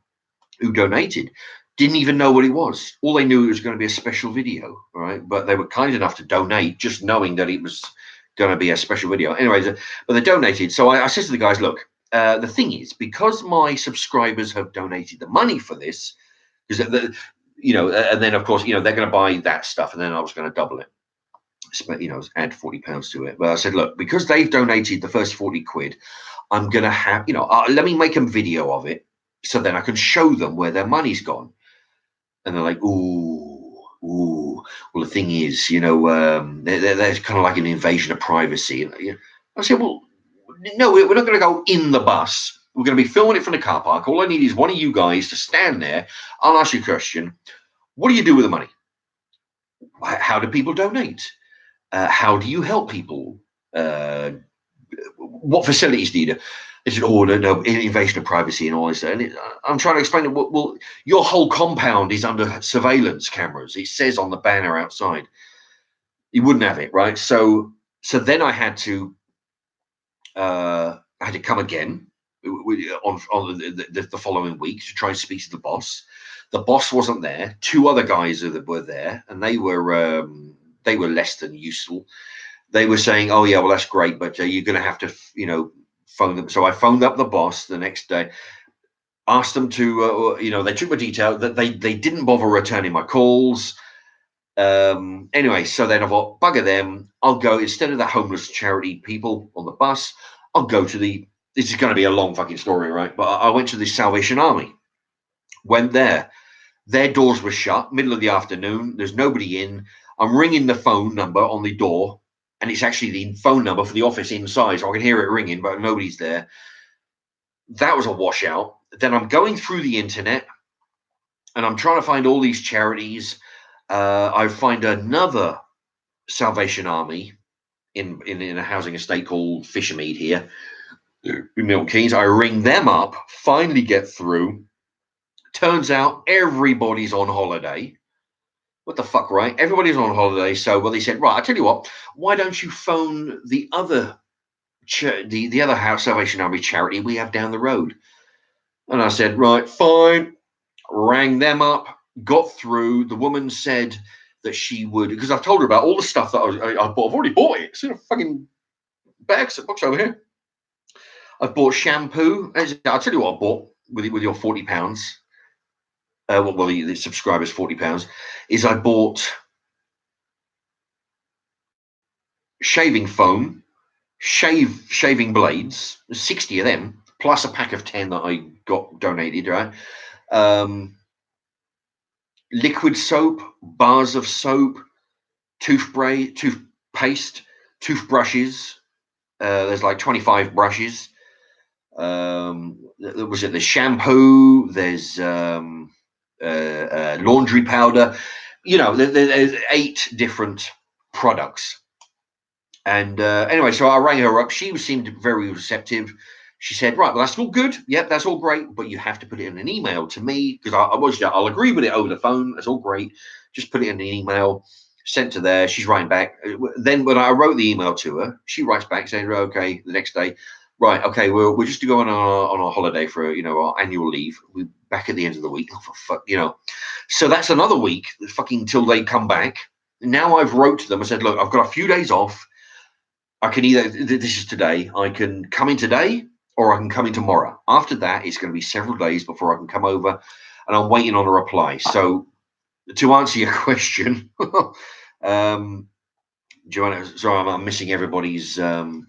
donated didn't even know what it was. All they knew it was going to be a special video, all right? But they were kind enough to donate just knowing that it was going to be a special video. Anyways, but they donated. So I said to the guys, look, the thing is, because my subscribers have donated the money for this, because and then of course, they're going to buy that stuff, and then I was going to double it, add £40 to it. But I said, look, because they've donated the first 40 quid, I'm going to have, let me make a video of it, so then I can show them where their money's gone. And they're like, ooh. Well, the thing is, there's kind of like an invasion of privacy. And I said, well, no, we're not going to go in the bus. We're going to be filming it from the car park. All I need is one of you guys to stand there. I'll ask you a question. What do you do with the money? How do people donate? How do you help people? What facilities do you do? They said, oh, no, invasion of privacy and all this. And I'm trying to explain it. Well, your whole compound is under surveillance cameras. It says on the banner outside. You wouldn't have it, right? So then I had to come again on the following week to try and speak to the boss. The boss wasn't there. Two other guys were there, and they were less than useful. They were saying, "Oh yeah, well that's great, but you're going to have to, phone them." So I phoned up the boss the next day, asked them to, they took my detail. That they didn't bother returning my calls. Anyway, so then I thought, bugger them. I'll go instead of the homeless charity people on the bus. I'll go to this is going to be a long fucking story, right? But I went to the Salvation Army. Went there. Their doors were shut, middle of the afternoon. There's nobody in. I'm ringing the phone number on the door, and it's actually the phone number for the office inside, so I can hear it ringing, but nobody's there. That was a washout. Then I'm going through the internet, and I'm trying to find all these charities. I find another Salvation Army in a housing estate called Fishermead here in Milton Keynes. I ring them up, finally get through. Turns out everybody's on holiday. What the fuck, right? Everybody's on holiday. So, well, they said, right, I tell you what, why don't you phone the other the other House Salvation Army charity we have down the road? And I said, right, fine. Rang them up, got through. The woman said that she would, because I told her about all the stuff that I bought. I've already bought it. It's in a fucking box over here. I've bought shampoo. I'll tell you what I bought with your £40. Well, the subscribers £40 is I bought shaving foam, shaving blades, 60 of them, plus a pack of 10 that I got donated, right? Liquid soap, bars of soap, toothpaste, toothbrushes. There's like 25 brushes. Was it the shampoo? There's laundry powder. There's 8 different products. And anyway, so I rang her up. She seemed very receptive. She said, right, well, that's all good. Yep, that's all great. But you have to put it in an email to me because I'll agree with it over the phone. That's all great. Just put it in an email, sent to there. She's writing back. Then when I wrote the email to her, she writes back saying, okay, the next day, right, okay, we're just going on a holiday for, our annual leave. We're back at the end of the week. Oh, for fuck, So that's another week, fucking till they come back. Now I've wrote to them. I said, look, I've got a few days off. I can either, this is today, I can come in today or I can come in tomorrow. After that, it's going to be several days before I can come over, and I'm waiting on a reply. So to answer your question, Joanna, sorry, I'm missing everybody's, so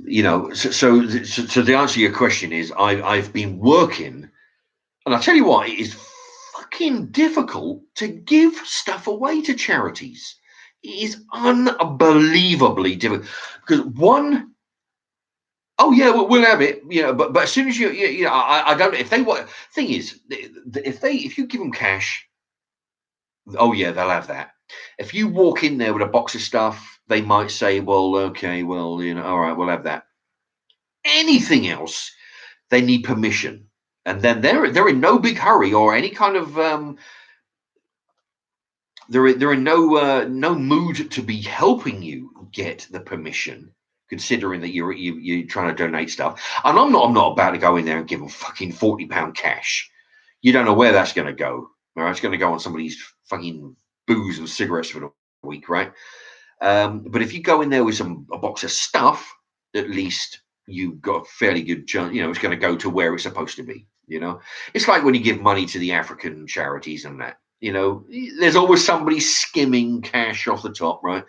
to answer your question is I've been working, and I'll tell you what, it is fucking difficult to give stuff away to charities. It is unbelievably difficult because one, oh yeah, we'll have it, but as soon as I don't. If they want, thing is, if you give them cash, oh yeah, they'll have that. If you walk in there with a box of stuff, they might say, well, okay, well, all right, we'll have that. Anything else, they need permission, and then they're in no big hurry or any kind of they're in no mood to be helping you get the permission, considering that you're trying to donate stuff. And I'm not about to go in there and give them fucking £40 cash. You don't know where that's going to go. Right? It's going to go on somebody's fucking booze and cigarettes for the week, right? But if you go in there with a box of stuff, at least you've got a fairly good chance. It's going to go to where it's supposed to be. It's like when you give money to the African charities and that. There's always somebody skimming cash off the top, right?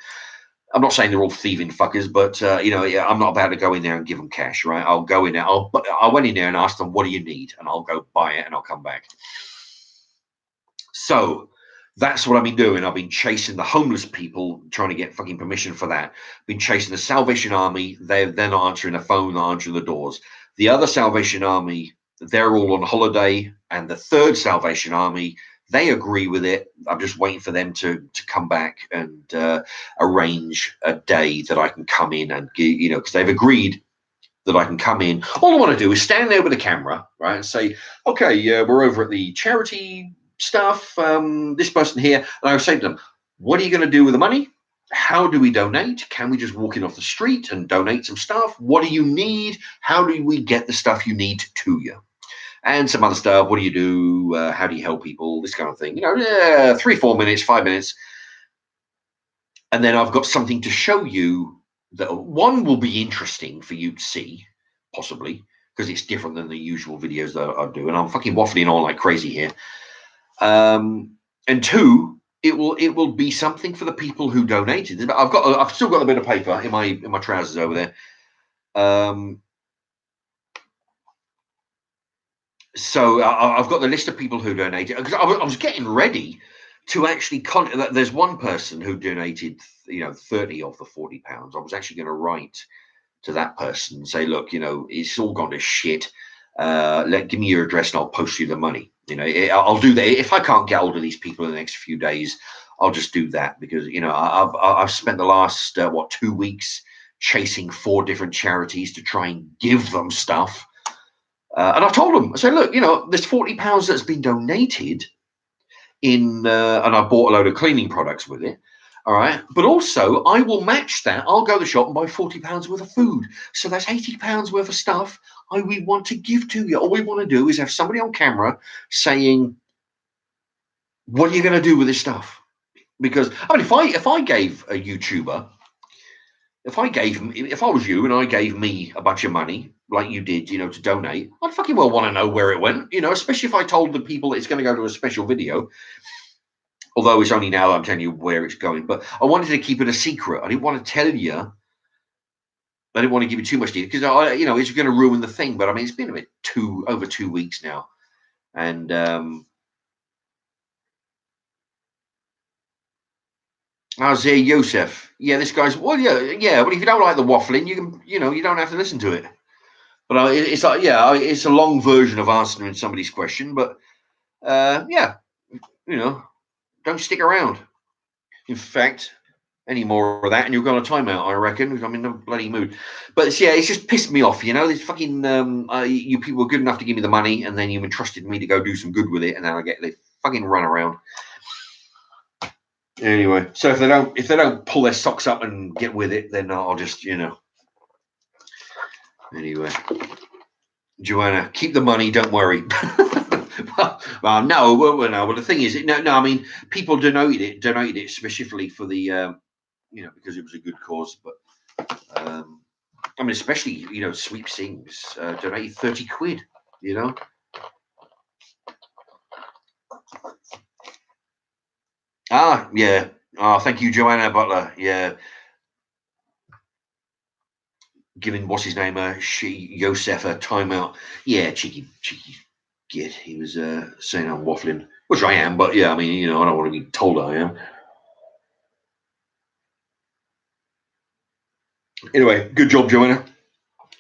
I'm not saying they're all thieving fuckers, but I'm not about to go in there and give them cash, right? I'll go in there. I went in there and asked them, "What do you need?" And I'll go buy it and I'll come back. So that's what I've been doing. I've been chasing the homeless people, trying to get fucking permission for that. Been chasing the Salvation Army. They're not answering the phone, not answering the doors. The other Salvation Army, they're all on holiday, and the third Salvation Army, they agree with it. I'm just waiting for them to come back and arrange a day that I can come in and because they've agreed that I can come in. All I want to do is stand there with a camera, right, and say, okay, we're over at the charity stuff, this person here, and I would say to them, what are you going to do with the money? How do we donate? Can we just walk in off the street and donate some stuff? What do you need? How do we get the stuff you need to you? And some other stuff. What do you do? How do you help people? This kind of thing. 3-4 minutes, 5 minutes. And then I've got something to show you that one will be interesting for you to see, possibly, because it's different than the usual videos that I do. And I'm fucking waffling on like crazy here. And two, it will be something for the people who donated. I've still got a bit of paper in my trousers over there. So I've got the list of people who donated, because I was getting ready to actually there's one person who donated 30 of the £40. I was actually going to write to that person and say, look, it's all gone to shit. Give me your address and I'll post you the money. I'll do that. If I can't get hold of these people in the next few days, I'll just do that, because I've spent the last 2 weeks chasing 4 different charities to try and give them stuff. And I've told them, I said, look, there's £40 that's been donated and I bought a load of cleaning products with it. All right. But also, I will match that. I'll go to the shop and buy £40 worth of food. So that's £80 worth of stuff we want to give to you. All we want to do is have somebody on camera saying, what are you going to do with this stuff? Because, if I gave a YouTuber, if I was you and I gave me a bunch of money, like you did, to donate, I'd fucking well want to know where it went, especially if I told the people it's going to go to a special video. Although it's only now that I'm telling you where it's going. But I wanted to keep it a secret. I didn't want to tell you. I didn't want to give you too much detail, because it's going to ruin the thing. But it's been over 2 weeks now, and how's Yosef? Yeah, this guy's Well, if you don't like the waffling, you can, you don't have to listen to it. But it's like, it's a long version of answering somebody's question. But don't stick around. In fact, any more of that, and you'll go on a timeout, I reckon, because I'm in a bloody mood. But it's just pissed me off, This fucking you people were good enough to give me the money, and then you entrusted me to go do some good with it, and then they fucking run around. Anyway, so if they don't pull their socks up and get with it, then I'll just Anyway, Joanna, keep the money, don't worry. No. Well, the thing is, no. People donated it specifically for the, because it was a good cause. But especially Sweep Sings donated 30 quid. Yeah. Thank you, Joanna Butler. Yeah. Giving what's his name, Yosef a timeout. Yeah, cheeky Git. He was saying I'm waffling, which I am, but yeah, I mean, I don't want to be told I am. Anyway, good job, Joanna.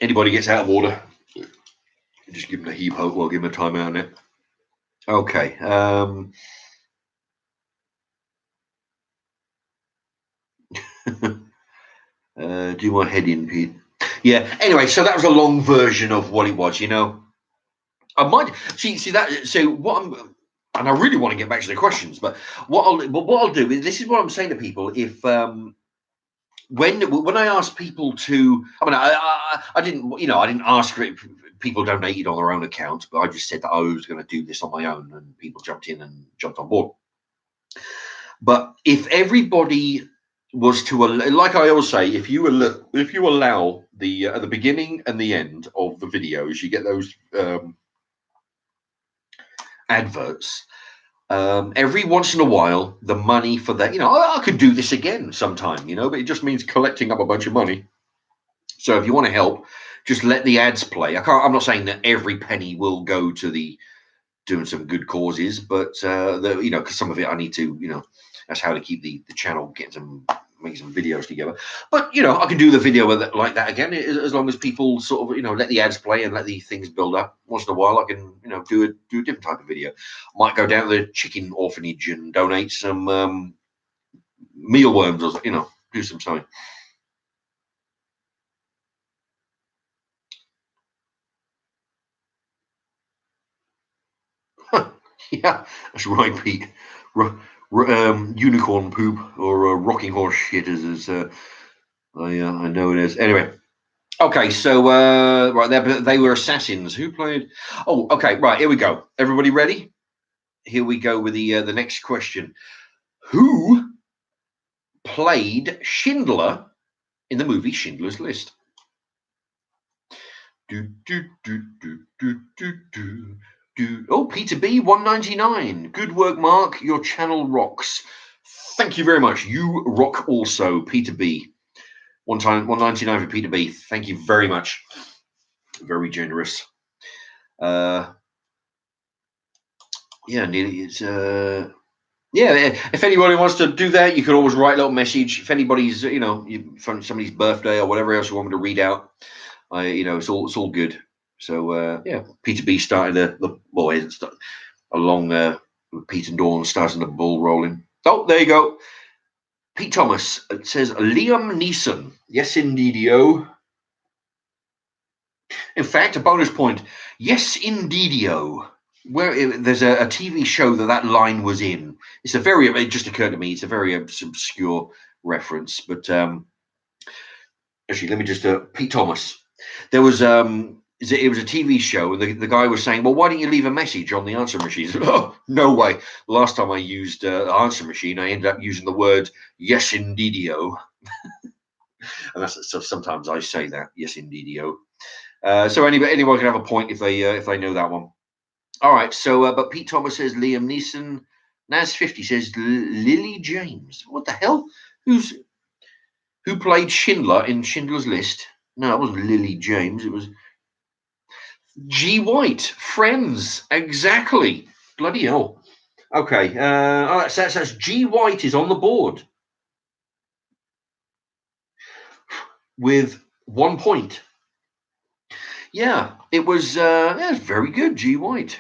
Anybody gets out of order, just give them a heap hope. We'll give them a timeout on it. Okay. Do my head in, Pete. Yeah. Anyway, so that was a long version of what it was. I might see that. So what I'm, and I really want to get back to the questions, but what I'll do is this is what I'm saying to people. If when I ask people to, I mean, I didn't, I didn't ask for it. People donated on their own account, but I just said that I was going to do this on my own, and people jumped in and jumped on board. But if everybody was to, like I always say, if you allow the at the beginning and the end of the videos, you get those adverts. Every once in a while, the money for that, I could do this again sometime, but it just means collecting up a bunch of money. So if you want to help, just let the ads play. I'm not saying that every penny will go to the doing some good causes, but because some of it I need to, that's how to keep the channel making some videos together. But I can do the video like that again, as long as people sort of let the ads play and let the things build up. Once in a while, I can do a different type of video. Might go down to the chicken orphanage and donate some mealworms, or do some something. Yeah, that's right, Pete. Unicorn poop or rocking horse shit is I know it is. Anyway, okay, so right, they were assassins. Who played? Oh, okay, right. Here we go. Everybody ready? Here we go with the next question. Who played Schindler in the movie Schindler's List? Oh, Peter B, 199. Good work, Mark. Your channel rocks. Thank you very much. You rock also, Peter B. 199 for Peter B. Thank you very much. Very generous. Yeah, nearly. It's yeah. If anybody wants to do that, you can always write a little message. If anybody's, from somebody's birthday or whatever else you want me to read out, it's all good. So yeah, Peter B started along Pete and Dawn starting the ball rolling. Oh, there you go. Pete Thomas, it says Liam Neeson. Yes, indeedio. In fact, a bonus point. Yes, indeedio. Where there's a TV show that line was in. It just occurred to me. It's a very obscure reference, but actually, let me just Pete Thomas. There was it was a TV show, and the guy was saying, "Well, why don't you leave a message on the answer machine?" Said, oh, no way! The last time I used the answer machine, I ended up using the word "yes, indeedio," and so sometimes I say that "yes, indeedio." So anyone can have a point if they know that one. All right. So, but Pete Thomas says Liam Neeson. Naz50 says Lily James. What the hell? Who played Schindler in Schindler's List? No, it wasn't Lily James. It was G. White. Friends. Exactly. Bloody hell. Okay. All right. So that's G. White is on the board with 1 point. Yeah, it was. Very good. G. White.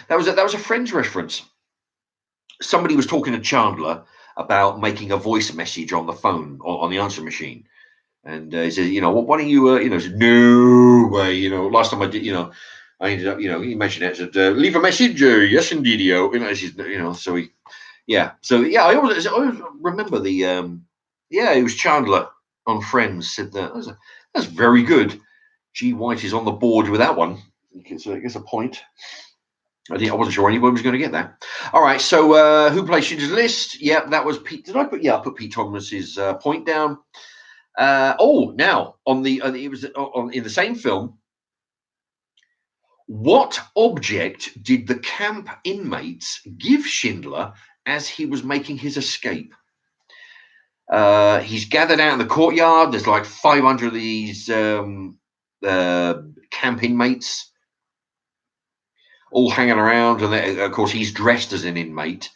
That was a Friends reference. Somebody was talking to Chandler about making a voice message on the phone on the answer machine, and he said, why don't you, said, no way, last time I did, I ended up, he mentioned it, said, leave a message, yes, indeed, so I always remember it was Chandler on Friends said that. That's very good. G. White is on the board with that one. I guess a point. I wasn't sure anybody was going to get that. All right, so who plays Schindler's List? Yeah, that was Pete. Did I put? Yeah, I put Pete Thomas's point down. Now on it was in the same film. What object did the camp inmates give Schindler as he was making his escape? He's gathered out in the courtyard. There's like 500 of these camp inmates. all hanging around, and then, of course he's dressed as an inmate,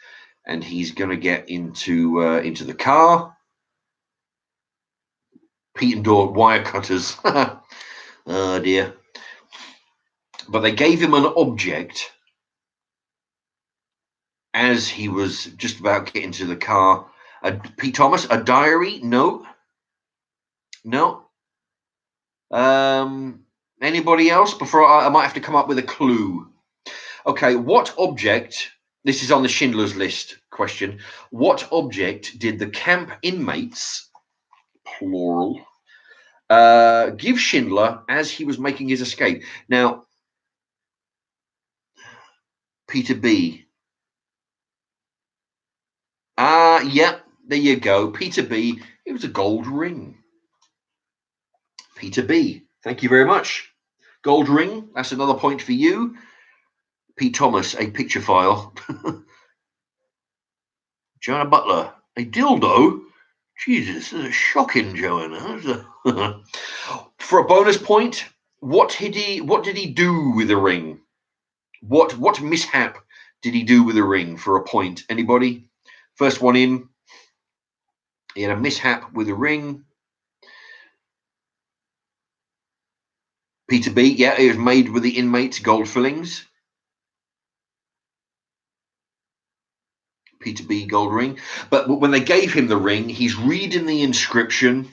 and he's going to get into the car. Pete and Dawn, wire cutters. Oh dear. But they gave him an object as he was just about getting to the car. Pete Thomas, a diary? No. No. Anybody else? Before I might have to come up with a clue. Okay, what object? This is on the Schindler's List question. What object did the camp inmates, plural, give Schindler as he was making his escape? Now, Peter B. Yeah, there you go. Peter B. It was a gold ring. Peter B. Thank you very much. Gold ring. That's another point for you. Pete Thomas, a picture file. Joanna Butler, a dildo. Jesus, this is shocking, Joanna. For a bonus point, what did he do with the ring? What mishap did he do with the ring for a point? Anybody? First one in. He had a mishap with the ring. Peter B. Yeah, it was made with the inmates' gold fillings. Peter B. gold ring. But when they gave him the ring, he's reading the inscription.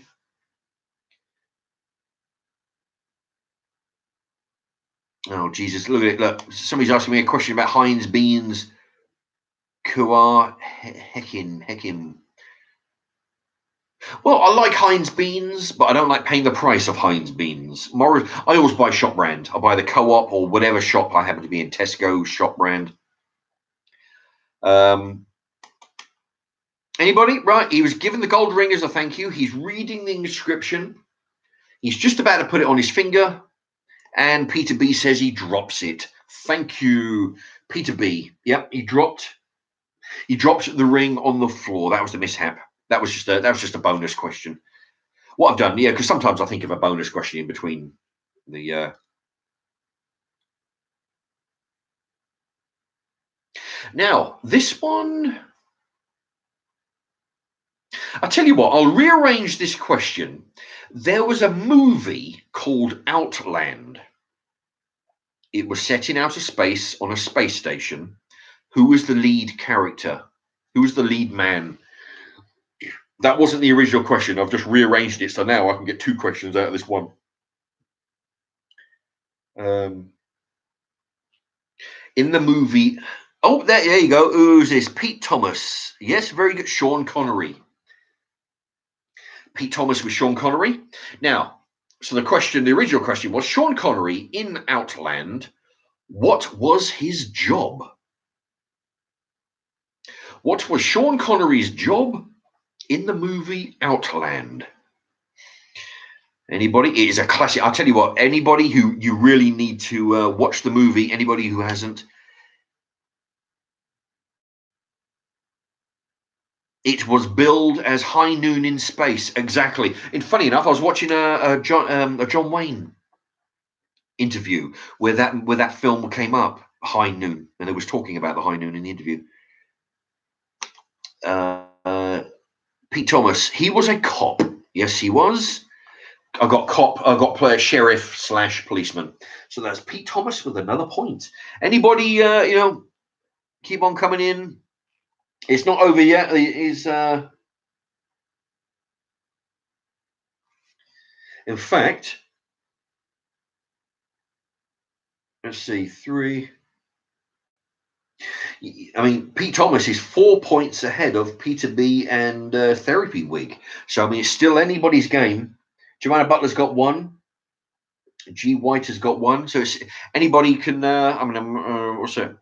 Oh, Jesus, look at it. Look, somebody's asking me a question about Heinz beans. Kuar Hekim. Well, I like Heinz beans, but I don't like paying the price of Heinz beans. I always buy shop brand. I buy the Co-op or whatever shop I happen to be in, Tesco shop brand. Anybody? Right, he was given the gold ring as a thank you. He's reading the inscription. He's just about to put it on his finger, and Peter B says he drops it. Thank you, Peter B. Yep, he dropped the ring on the floor. That was the mishap. That was just a bonus question. What I've done, yeah, because sometimes I think of a bonus question in between the. Now this one, I'll tell you what. I'll rearrange this question. There was a movie called Outland. It was set in outer space on a space station. Who was the lead character? Who was the lead man? That wasn't the original question. I've just rearranged it so now I can get two questions out of this one. In the movie, oh, there you go. Who's this? Pete Thomas. Yes, very good. Sean Connery. Pete Thomas with Sean Connery. Now, so the original question was Sean Connery in Outland. What was his job? What was Sean Connery's job in the movie Outland? Anybody? It is a classic. I'll tell you what, anybody who you really need to watch the movie, anybody who hasn't, it was billed as High Noon in Space. Exactly. And funny enough, I was watching a John Wayne interview where that film came up, High Noon, and it was talking about the High Noon in the interview. Pete Thomas, he was a cop. Yes, he was. I got player sheriff / policeman. So that's Pete Thomas with another point. Anybody, keep on coming in. It's not over yet. It is. In fact, let's see, 3. I mean, Pete Thomas is 4 points ahead of Peter B and Therapy Wig. So, I mean, it's still anybody's game. Joanna Butler's got 1. G. White has got 1. So it's anybody can. What's it?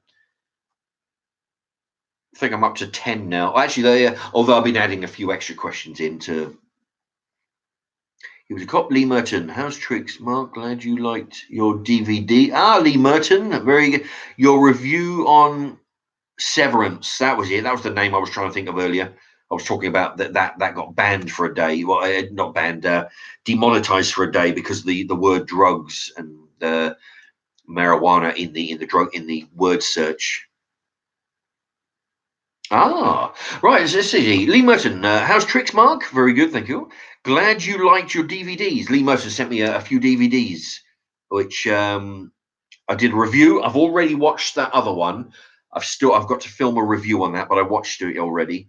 I think I'm up to 10 now. Actually, although I've been adding a few extra questions into. He was a cop, Lee Merton. How's tricks, Mark? Glad you liked your DVD. Lee Merton, very good. Your review on Severance. That was it. That was the name I was trying to think of earlier. I was talking about that got banned for a day. Well, not banned, demonetized for a day because the word drugs and marijuana in the word search. Ah, right. Let's see. Lee Merton, how's tricks, Mark? Very good, thank you. Glad you liked your DVDs. Lee Merton sent me a few DVDs, which I did a review. I've already watched that other one. I've got to film a review on that, but I watched it already.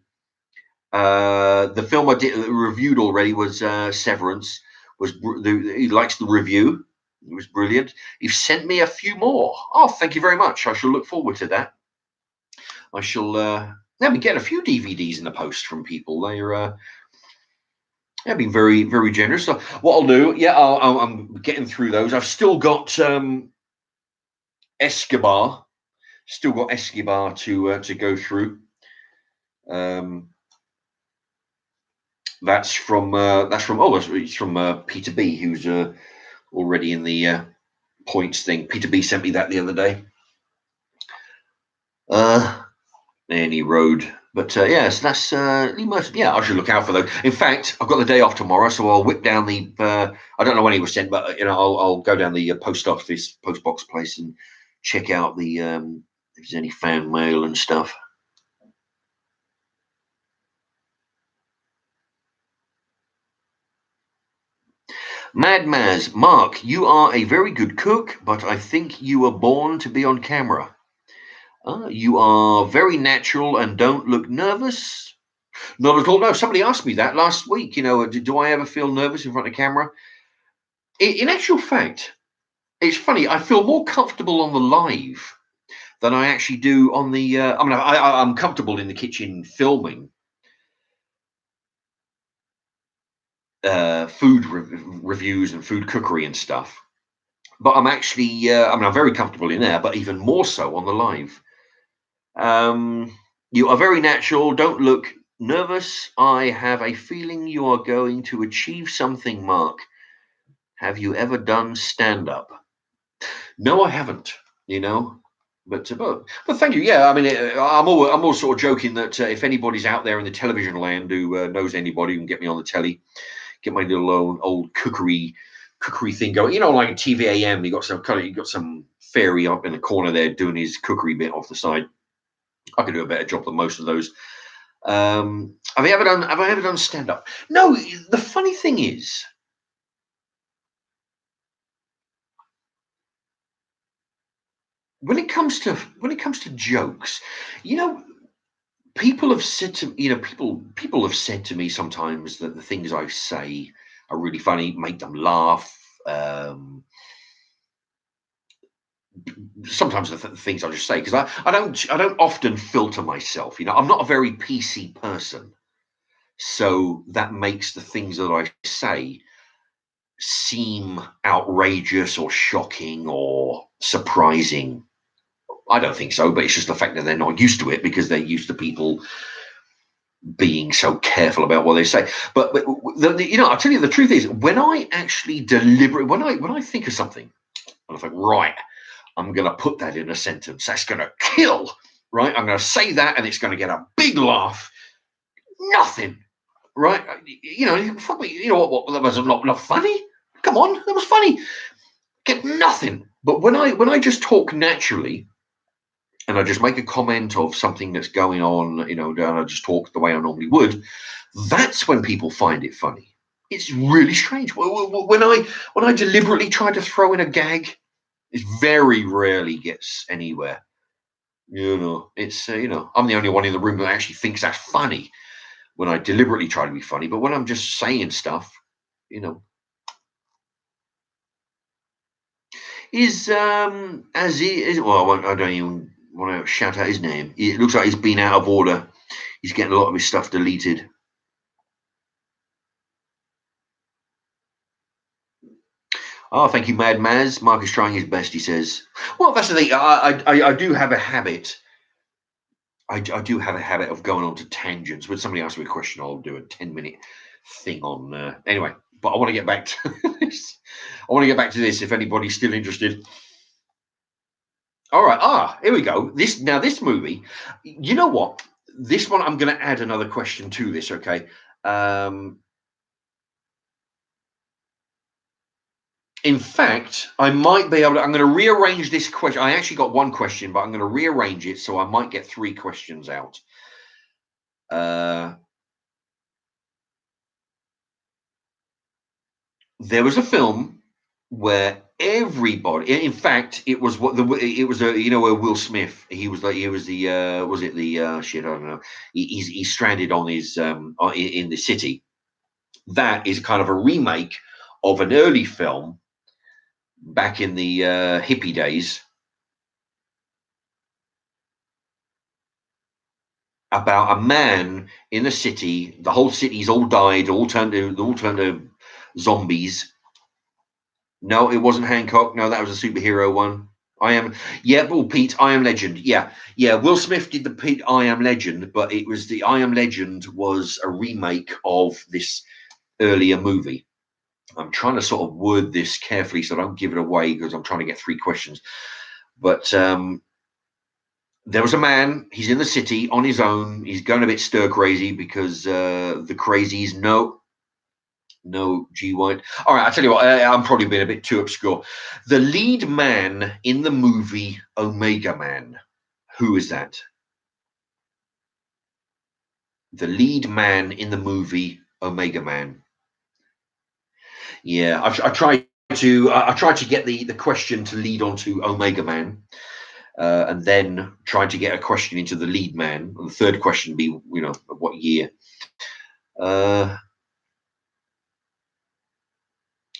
The film I reviewed already was Severance. He likes the review. It was brilliant. You've sent me a few more. Oh, thank you very much. I shall look forward to that. I shall. Let me get a few DVDs in the post from people. They've been very, very generous. So what I'll do, yeah, I'm getting through those. I've still got Escobar. Still got Escobar to go through. That's from it's from Peter B, who's already in the points thing. Peter B sent me that the other day. Any road, but yes, that's yeah. I should look out for those. In fact, I've got the day off tomorrow, so I'll whip down the. I don't know when he was sent, but I'll go down the post office post box place and check out the if there's any fan mail and stuff. Mad Maz, Mark, you are a very good cook, but I think you were born to be on camera. You are very natural and don't look nervous. Not at all. No, somebody asked me that last week. Do I ever feel nervous in front of camera? In actual fact, it's funny. I feel more comfortable on the live than I actually do on the. I'm comfortable in the kitchen filming food reviews and food cookery and stuff. But I'm actually, I'm very comfortable in there, but even more so on the live. You are very natural. Don't look nervous. I have a feeling you are going to achieve something, Mark. Have you ever done stand up? No, I haven't. But thank you. Yeah, I mean, I'm all sort of joking that if anybody's out there in the television land who knows anybody who can get me on the telly, get my little old cookery thing going. Like a TVAM, you got some fairy up in the corner there doing his cookery bit off the side. I could do a better job than most of those. Have I ever done stand up? No. The funny thing is, when it comes to jokes, people have said to people have said to me sometimes that the things I say are really funny, make them laugh. Sometimes the things I just say, because I don't often filter myself. I'm not a very PC person, so that makes the things that I say seem outrageous or shocking or surprising. I don't think so, but it's just the fact that they're not used to it because they're used to people being so careful about what they say. But I'll tell you, the truth is, when I actually when I think of something, and I think, right, I'm going to put that in a sentence that's going to kill, right? I'm going to say that, and it's going to get a big laugh. Nothing, right? Fuck me. You know what? That was not funny. Come on, that was funny. Get nothing. But when I just talk naturally, and I just make a comment of something that's going on, and I just talk the way I normally would, that's when people find it funny. It's really strange. When I deliberately try to throw in a gag, it very rarely gets anywhere. It's I'm the only one in the room that actually thinks that's funny when I deliberately try to be funny. But when I'm just saying stuff, is as he is. Well, I don't even want to shout out his name. It looks like he's been out of order. He's getting a lot of his stuff deleted. Oh, thank you, Mad Maz. Mark is trying his best, he says. Well, that's the thing. I do have a habit. I do have a habit of going on to tangents. When somebody asks me a question, I'll do a 10-minute thing on. Anyway, but I want to get back to this. I want to get back to this if anybody's still interested. All right. Here we go. This movie. You know what? This one, I'm going to add another question to this. Okay. In fact, I might be able to. I'm going to rearrange this question. I actually got one question, but I'm going to rearrange it so I might get 3 questions out. There was a film where everybody, in fact, it was where Will Smith, he was the was it the shit, I don't know, he's stranded on his in the city. That is kind of a remake of an early film back in the hippie days about a man in a city. The whole city's all died, all turned to zombies. No, it wasn't Hancock. No, that was a superhero one. I am, yeah, well, Pete, I Am Legend. Yeah, yeah. Will Smith did the Pete I Am Legend, but it was the I Am Legend was a remake of this earlier movie. I'm trying to sort of word this carefully so I don't give it away because I'm trying to get 3 questions. But there was a man. He's in the city on his own. He's going a bit stir crazy because the crazies know. No, G White. All right, I'll tell you what, I'm probably being a bit too obscure. The lead man in the movie Omega Man, who is that? The lead man in the movie Omega Man. Yeah, I tried to get the question to lead on to Omega Man, and then tried to get a question into the lead man. And the third question would be, what year?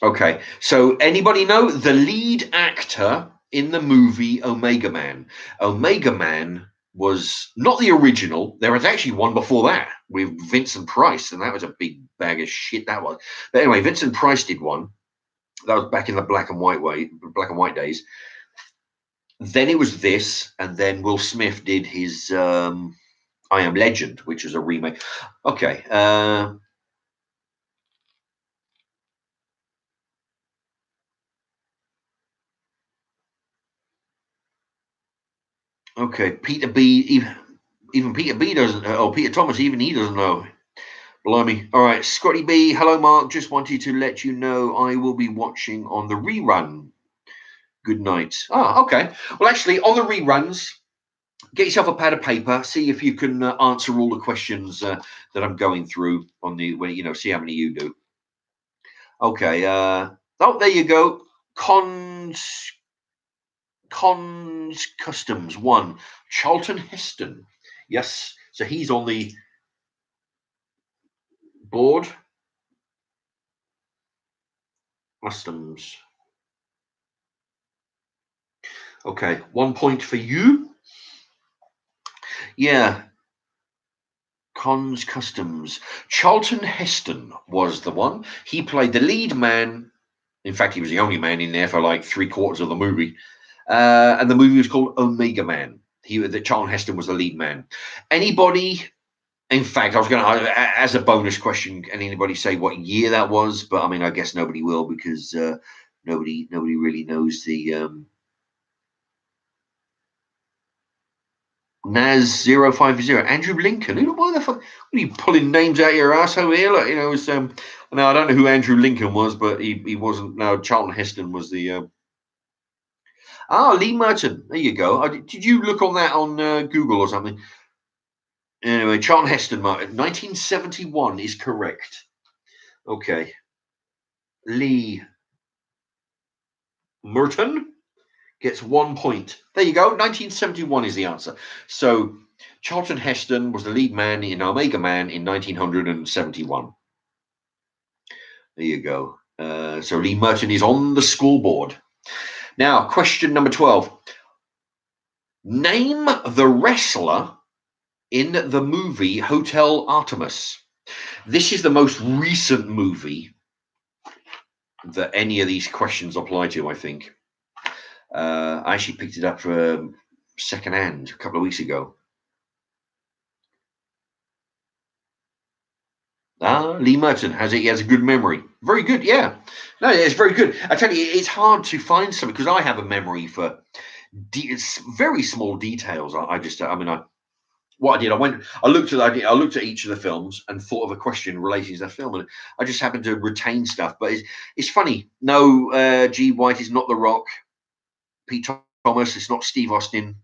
Okay, so anybody know the lead actor in the movie Omega Man? Omega Man was not the original. There was actually one before that with Vincent Price, and that was a big bag of shit. That was. But anyway, Vincent Price did one. That was back in the black and white days. Then it was this, and then Will Smith did his I Am Legend, which was a remake. Okay. Okay, Peter B. Even Peter B. doesn't. Oh, Peter Thomas. Even he doesn't know. Blimey. All right, Scotty B. Hello, Mark. Just wanted to let you know I will be watching on the rerun. Good night. Ah, okay. Well, actually, on the reruns, get yourself a pad of paper. See if you can answer all the questions that I'm going through on the. See how many you do. Okay. There you go. Cons Customs 1. Charlton Heston. Yes. So he's on the board. Customs. Okay. 1 point for you. Yeah. Customs. Charlton Heston was the one. He played the lead man. In fact, he was the only man in there for like 3/4 of the movie. And the movie was called Omega Man. Charlton Heston was the lead man. Anybody? In fact, I was going to, as a bonus question, can anybody say what year that was? But I mean, I guess nobody will because nobody really knows the Naz 050. Andrew Lincoln. Why the fuck? What are you pulling names out of your ass over here? Like, it's no, I don't know who Andrew Lincoln was, but he wasn't. No, Charlton Heston was the. Lee Merton. There you go. Did you look on that on Google or something? Anyway, Charlton Heston, Martin. 1971 is correct. Okay. Lee Merton gets 1 point. There you go. 1971 is the answer. So Charlton Heston was the lead man in Omega Man in 1971. There you go. So Lee Merton is on the scoreboard. Now, question number 12. Name the wrestler in the movie Hotel Artemis. This is the most recent movie that any of these questions apply to, I think. I actually picked it up for secondhand a couple of weeks ago. Lee Merton he has a good memory. Very good, yeah. No, it's very good. I tell you, it's hard to find something because I have a memory for very small details. what I did, I looked at each of the films and thought of a question relating to that film, and I just happened to retain stuff. But it's funny. No, G. White is not The Rock. Pete Thomas, it's not Steve Austin.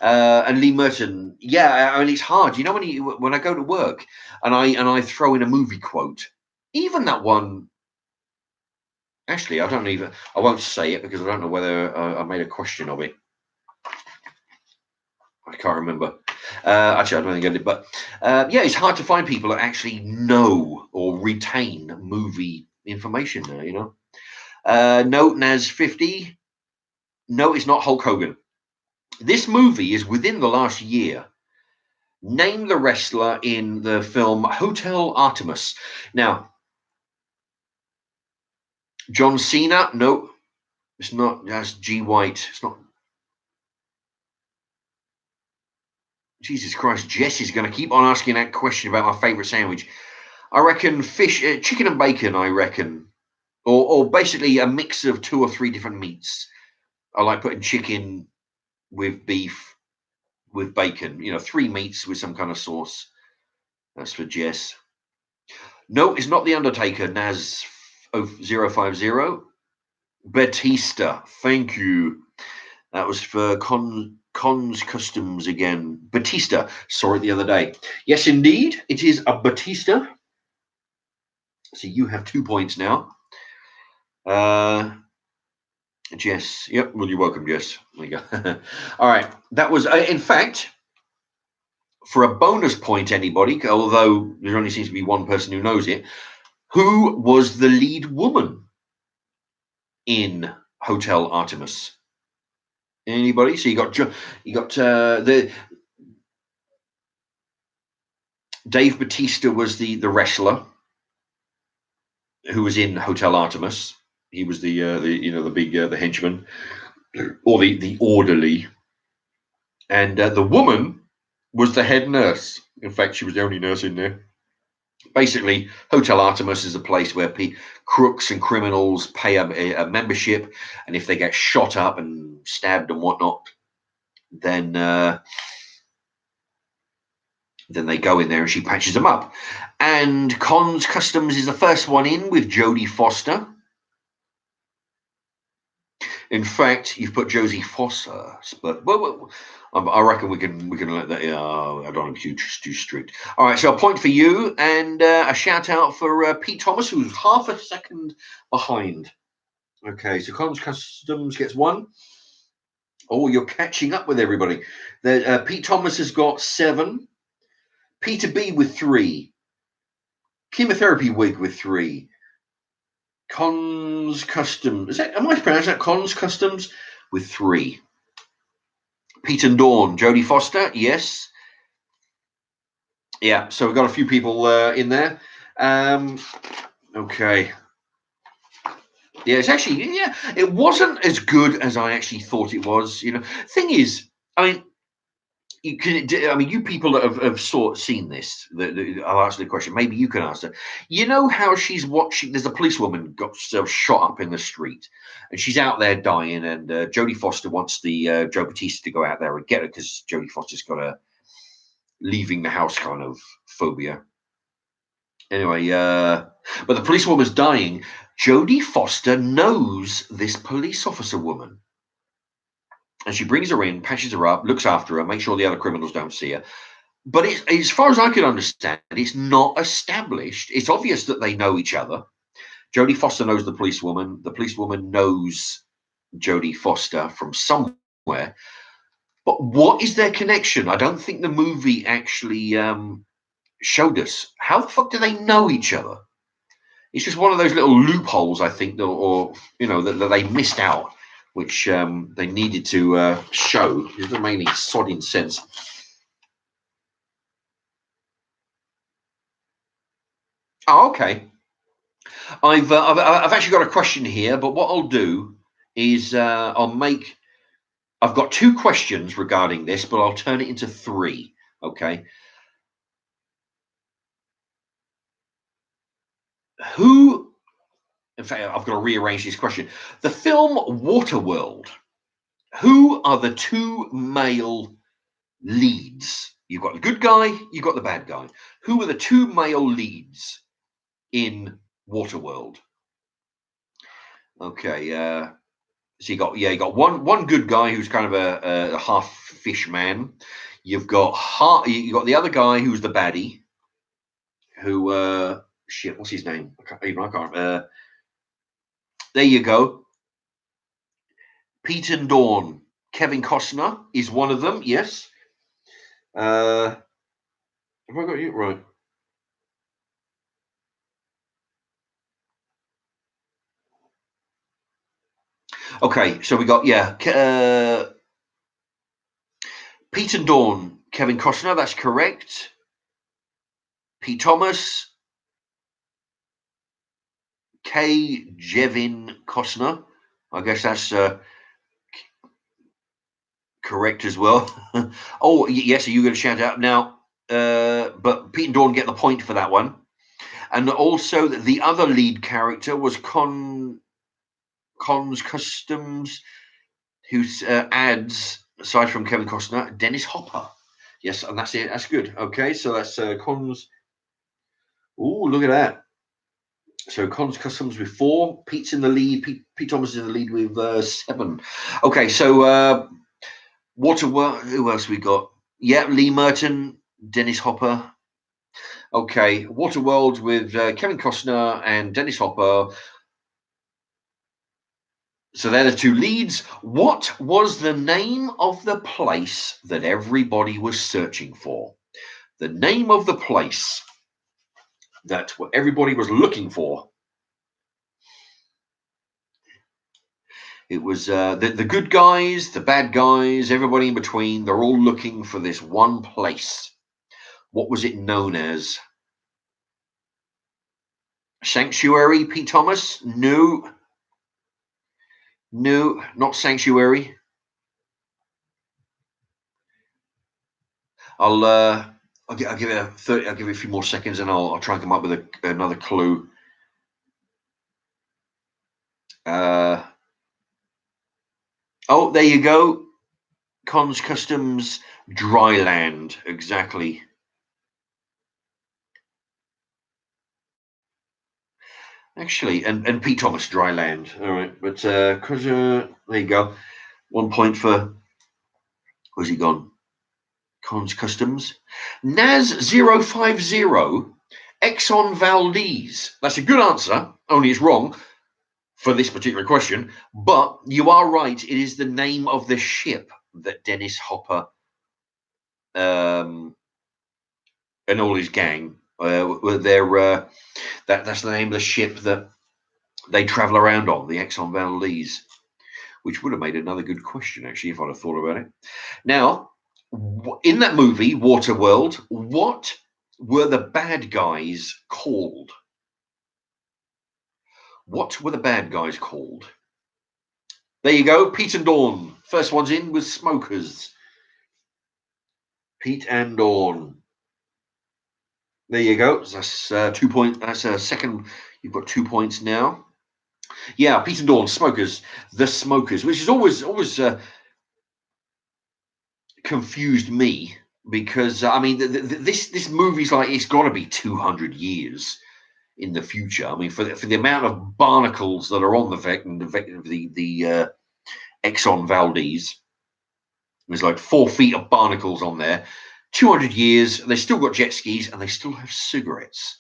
And Lee Merton. Yeah, I mean it's hard. You know when I go to work and I throw in a movie quote, even that one. Actually, I won't say it because I don't know whether I made a question of it. I can't remember. Actually, I don't think I did. But yeah, it's hard to find people that actually know or retain movie information now, you know. No, Naz50. No, it's not Hulk Hogan. This movie is within the last year. Name the wrestler in the film Hotel Artemis. Now, John Cena. No, it's not. That's G. White. It's not. Jesus Christ, Jess is going to keep on asking that question about my favorite sandwich. I reckon fish, chicken and bacon. I reckon, or basically a mix of 2 or 3 different meats. I like putting chicken with beef with bacon. You know, 3 meats with some kind of sauce. That's for Jess. No, it's not the Undertaker. Naz 050. Batista. Thank you. That was for Cons Customs again. Batista. Saw it the other day. Yes, indeed. It is a Batista. So you have 2 points now. Jess. Yep. Well, you're welcome, Jess. There you go. All right. That was, in fact, for a bonus point, anybody, although there only seems to be one person who knows it, who was the lead woman in Hotel Artemis? Anybody? So you got the Dave Batista was the wrestler who was in Hotel Artemis. He was the the henchman or the orderly, and the woman was the head nurse. In fact, she was the only nurse in there. Basically, Hotel Artemis is a place where crooks and criminals pay a membership, and if they get shot up and stabbed and whatnot, then they go in there and she patches them up. And Cons Customs is the first one in with Jodie Foster. In fact, you've put Josie Foster, but well, I reckon we can let that. I don't want to be too strict. All right, so a point for you and a shout out for Pete Thomas, who's half a second behind. Okay, so Cons Customs gets 1. Oh, you're catching up with everybody. Pete Thomas has got 7. Peter B with 3. Chemotherapy Wig with 3. Cons Customs. Am I pronouncing that Cons Customs with 3? Pete and Dawn. Jodie Foster. Yes. Yeah. So we've got a few people in there. Okay. Yeah, it's actually it wasn't as good as I actually thought it was. You know, thing is, I mean, you people that have seen this, I'll ask the question. Maybe you can answer. You know how she's watching? There's a policewoman got shot up in the street, and she's out there dying. And Jodie Foster wants the Joe Batista to go out there and get her because Jodie Foster's got a leaving the house kind of phobia. Anyway, but the policewoman's dying. Jodie Foster knows this police officer woman. And she brings her in, patches her up, looks after her, makes sure the other criminals don't see her. But as far as I can understand, it's not established. It's obvious that they know each other. Jodie Foster knows the policewoman. The policewoman knows Jodie Foster from somewhere. But what is their connection? I don't think the movie actually showed us. How the fuck do they know each other? It's just one of those little loopholes, I think, that they missed out, which they needed to show. It doesn't make any sodding sense. Oh, okay. I've actually got a question here, but what I'll do is I've got 2 questions regarding this, but I'll turn it into 3. Okay. In fact, I've got to rearrange this question. The film Waterworld. Who are the 2 male leads. You've got the good guy, you've got the bad guy. Who are the two male leads in Waterworld? Okay, so you got one good guy who's kind of a half fish man. You got the other guy who's the baddie. Who shit? What's his name? I can't. There you go. Pete and Dawn. Kevin Costner is one of them. Yes. Have I got you right? Okay, so we got Pete and Dawn, Kevin Costner. That's correct. Pete Thomas, Kevin Costner. I guess that's correct as well. Oh yes, you going to shout out now? But Pete and Dawn get the point for that one. And also the other lead character was Cons Customs, whose ads, aside from Kevin Costner, Dennis Hopper. Yes, and that's it. That's good. Okay, so that's Cons. Oh, look at that. So Cons Customs with 4. Pete's in the lead. Pete Thomas is in the lead with 7. Okay, so Waterworld. Who else we got? Yeah, Lee Merton, Dennis Hopper. Okay, Waterworld with Kevin Costner and Dennis Hopper. So they're the two leads. What was the name of the place that everybody was searching for? The name of the place that everybody was looking for. It was the good guys, the bad guys, everybody in between. They're all looking for this one place. What was it known as? Sanctuary, Pete Thomas? No. No, not Sanctuary. I'll give it I'll give it a few more seconds, and I'll try and come up with another clue. Oh, there you go. Cons Customs Dryland, exactly. Actually, and Pete Thomas Dryland. All right, but there you go. 1 point for. Where's he gone? Cons Customs. Naz050 Exxon Valdez. That's a good answer, only it's wrong for this particular question. But you are right. It is the name of the ship that Dennis Hopper and all his gang that's the name of the ship that they travel around on, the Exxon Valdez, which would have made another good question, actually, if I'd have thought about it. Now, in that movie, Waterworld, what were the bad guys called? What were the bad guys called? There you go, Pete and Dawn. First one's in with Smokers. Pete and Dawn. There you go. That's 2 points. That's a second. You've got 2 points now. Yeah, Pete and Dawn, Smokers, the Smokers, which has always confused me because I mean this movie's like it's got to be 200 years in the future. I mean for the amount of barnacles that are on the Exxon Valdez, there's like 4 feet of barnacles on there. 200 years, they still got jet skis and they still have cigarettes,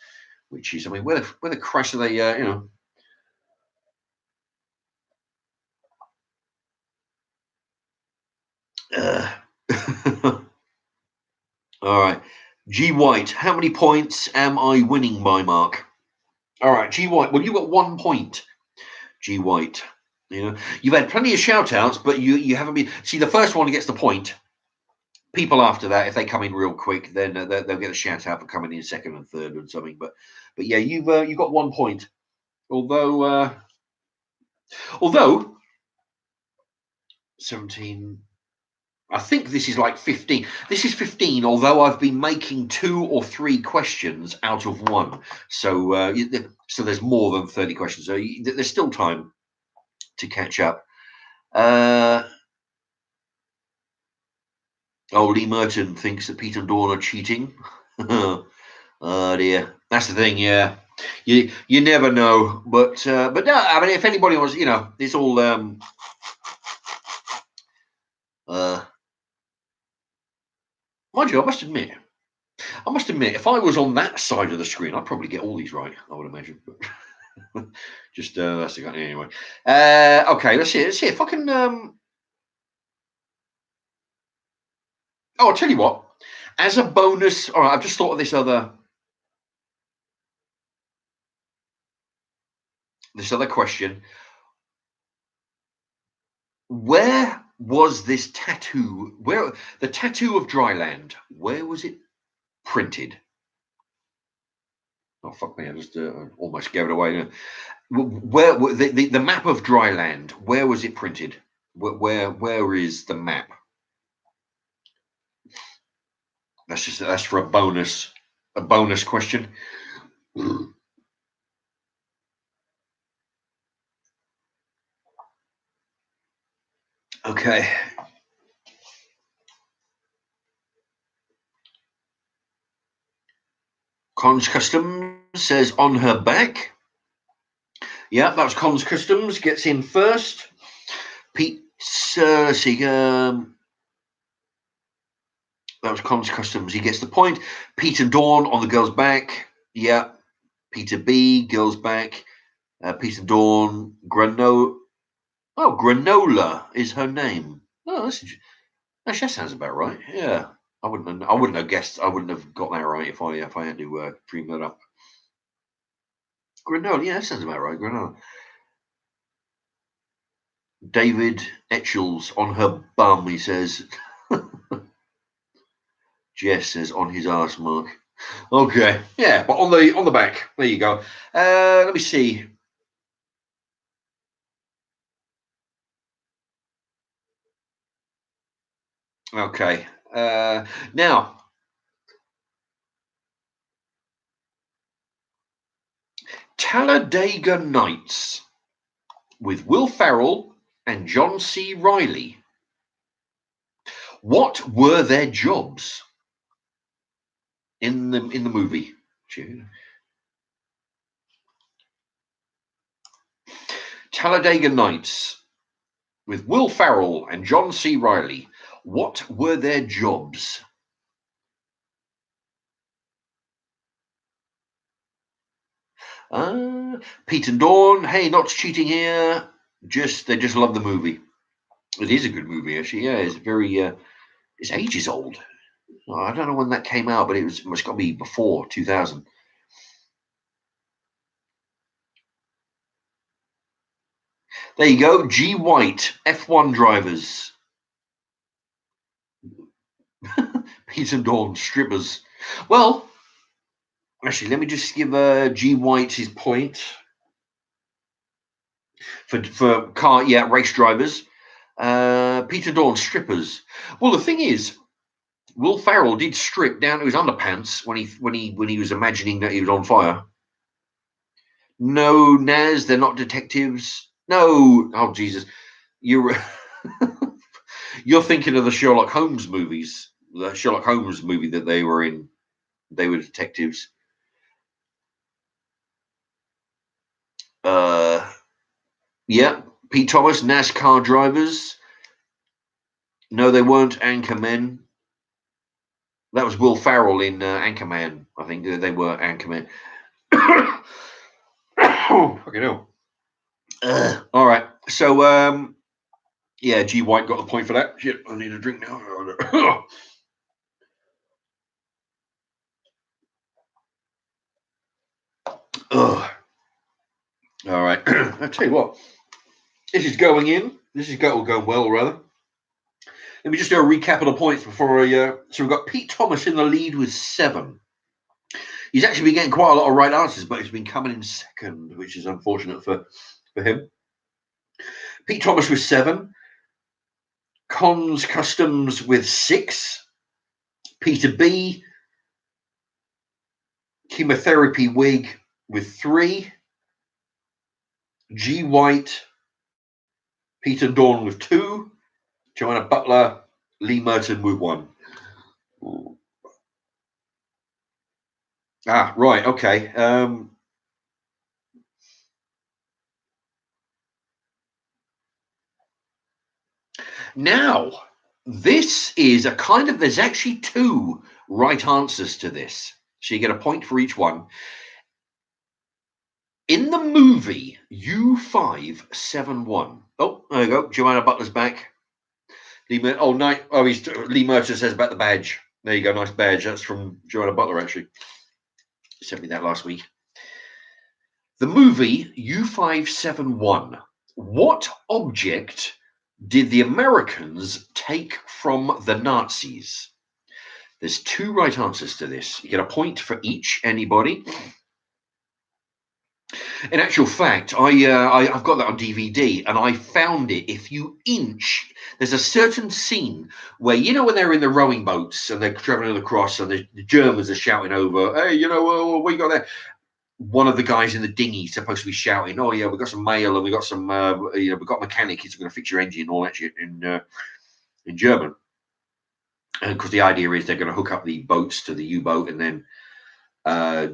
which is I mean where the Christ are they? All right. G White, how many points am I winning by, Mark? All right, G White. Well, you got 1 point, G White. You've had plenty of shout outs, but you haven't been. See, the first one gets the point. People after that, if they come in real quick, then they'll get a shout out for coming in second and third and something. But yeah, you've got 1 point. Although 17. I think this is like 15. This is 15, although I've been making 2 or 3 questions out of 1. So so there's more than 30 questions. So there's still time to catch up. Oh, Lee Merton thinks that Pete and Dawn are cheating. Oh dear, that's the thing. Yeah, you never know. But no, I mean, if anybody wants, it's all uh, mind you, I must admit, if I was on that side of the screen, I'd probably get all these right. I would imagine. But just that's the anyway. Okay, let's see. Let's see if I can. Oh, I'll tell you what. As a bonus, all right. I've just thought of this other question. Where was this tattoo? Where the tattoo of Dryland? Where was it printed? Oh fuck me! I just almost gave it away. Where the map of Dryland? Where was it printed? Where is the map? That's for a bonus question. Okay. Cons Customs says on her back. Yeah, that was Cons Customs. Gets in first. Pete, let's see. That was Cons Customs. He gets the point. Peter Dawn on the girl's back. Yeah. Peter B, girl's back. Peter Dawn, Granola. Oh, Granola is her name. Oh, actually, that sounds about right. Yeah. I wouldn't have guessed. I wouldn't have got that right if I had to dream that up. Granola, yeah, that sounds about right. Granola. David Etchells on her bum, he says. Jess says on his arse, Mark. Okay, yeah, but on the back. There you go. Let me see. Okay. Now, Talladega Nights with Will Ferrell and John C. Reilly. What were their jobs in the movie? Talladega Nights with Will Ferrell and John C. Reilly. What were their jobs? Pete and Dawn. Hey, not cheating here. They just love the movie. It is a good movie, actually. Yeah, it's very. It's ages old. I don't know when that came out, but it's got to be before 2000. There you go. G White, F1 drivers. Pete and Dawn, strippers. Well, actually, let me just give G White his point for race drivers. Peter Dawn, strippers. Well, the thing is, Will Ferrell did strip down to his underpants when he was imagining that he was on fire. No, Naz, they're not detectives. No, oh Jesus, you're you're thinking of the Sherlock Holmes movies. The Sherlock Holmes movie that they were in. They were detectives. Yeah, Pete Thomas, NASCAR drivers. No, they weren't anchormen. That was Will Ferrell in Anchorman. I think they were Anchormen. Oh, fucking hell. All right. So, yeah, G White got the point for that. Shit, I need a drink now. All right. I'll tell you what. This is going in. This is going well, rather. Let me just do a recap of the points before I. So we've got Pete Thomas in the lead with 7. He's actually been getting quite a lot of right answers, but he's been coming in second, which is unfortunate for him. Pete Thomas with 7. Cons Customs with 6. Peter B. Chemotherapy Wig with 3. G White. Peter Dawn with 2. Joanna Butler. Lee Merton with 1. Ah, right. Okay. Now, this is a kind of, there's actually two right answers to this. So you get a point for each one. In the movie U571. Oh, there you go. Joanna Butler's back. Lee Mercer says about the badge. There you go. Nice badge. That's from Joanna Butler, actually. Sent me that last week. The movie U571. What object did the Americans take from the Nazis? There's two right answers to this. You get a point for each, anybody. In actual fact, I've got that on DVD, and I found it. If you inch, there's a certain scene where, you know, when they're in the rowing boats and they're traveling across, and the Germans are shouting over, "Hey, you know, what you got there?" One of the guys in the dinghy is supposed to be shouting, "Oh yeah, we got some mail, and we got some, we got a mechanic who's going to fix your engine and all that shit," in German. And because the idea is they're going to hook up the boats to the U-boat and then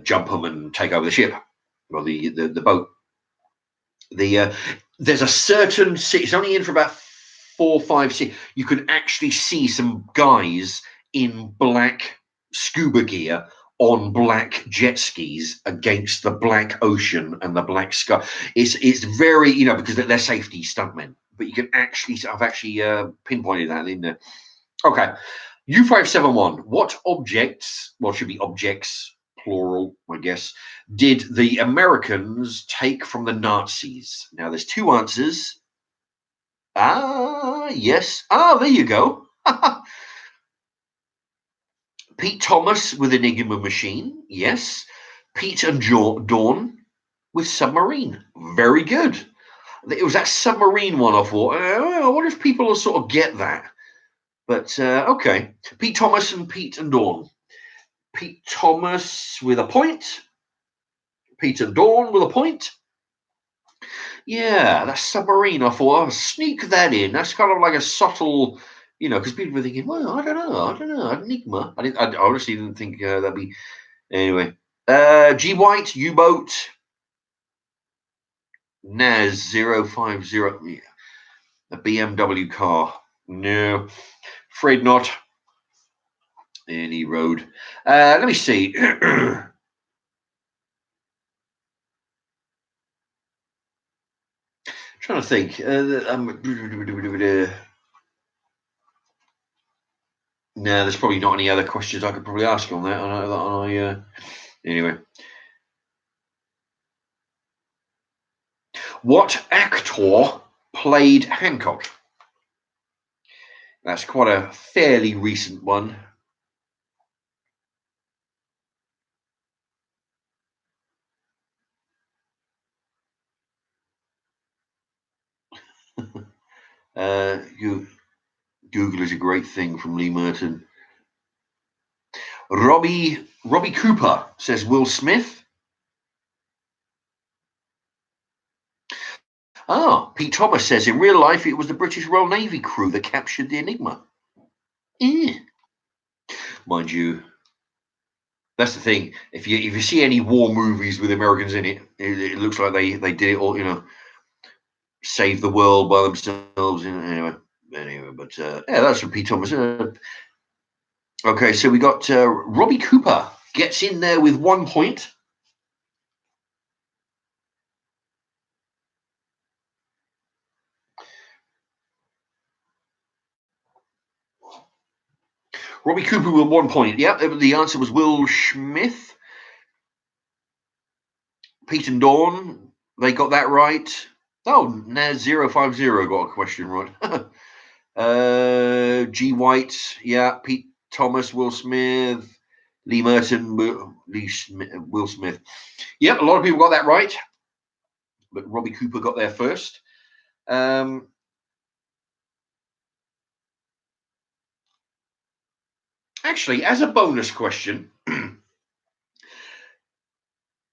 jump them and take over the ship or the boat. There's a certain, it's only in for about 4, 5, 6. You can actually see some guys in black scuba gear on black jet skis against the black ocean and the black sky. It's very, because they're safety stuntmen, but you can actually, I've actually pinpointed that in there. Okay, U571. What objects? Well, it should be objects, plural, I guess, did the Americans take from the Nazis? Now, there's two answers. Ah, yes. Ah, there you go. Pete Thomas with Enigma Machine. Yes. Pete and Dawn with Submarine. Very good. It was that submarine one I thought, I wonder if people will sort of get that. But okay. Pete Thomas and Pete and Dawn. Pete Thomas with a point. Pete and Dawn with a point. Yeah, that submarine. I thought I'll sneak that in. That's kind of like a subtle, because people were thinking, well, I don't know, Enigma. I honestly didn't think that'd be. Anyway, G White U-boat. Naz 050. Yeah. A BMW car. No, afraid not. Any road. Let me see. Trying to think. No, there's probably not any other questions I could probably ask on that. Anyway, what actor played Hancock? That's quite a fairly recent one. Google is a great thing from Lee Merton. Robbie Cooper says Will Smith. Pete Thomas says in real life it was the British Royal Navy crew that captured the Enigma. Mind you, that's the thing. If you see any war movies with Americans in it, it looks like they did it all, save the world by themselves. Anyway, but yeah, that's from Pete Thomas. Okay, so we got Robbie Cooper gets in there with 1 point. Robbie Cooper with 1 point. Yep, the answer was Will Smith. Pete and Dawn, they got that right. Oh, Naz 050 got a question right. G White, yeah. Pete Thomas, Will Smith, Lee Merton, Will Smith. Yep, a lot of people got that right, but Robbie Cooper got there first. Actually, as a bonus question,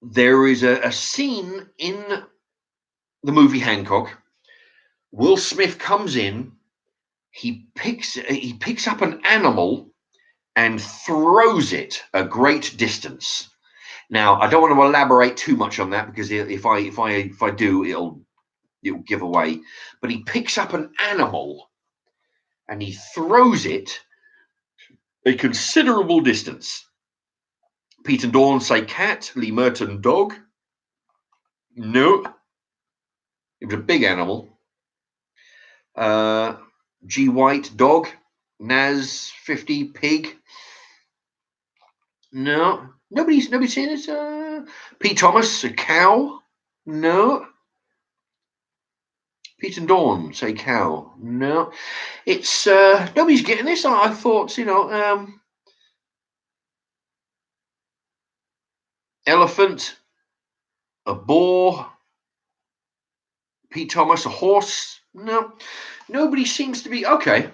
there is a scene in the movie Hancock. Will Smith comes in, he picks up an animal and throws it a great distance. Now, I don't want to elaborate too much on that because if I do, it'll give away. But he picks up an animal and he throws it a considerable distance. Pete and Dawn say cat. Lee Merton, dog. No, it was a big animal. G White, dog. Naz 50, pig. No, nobody's seen it. Pete Thomas, a cow. No. Pete and Dawn say cow. No, it's nobody's getting this. I thought, elephant, a boar. Pete Thomas, a horse. No, nobody seems to be okay.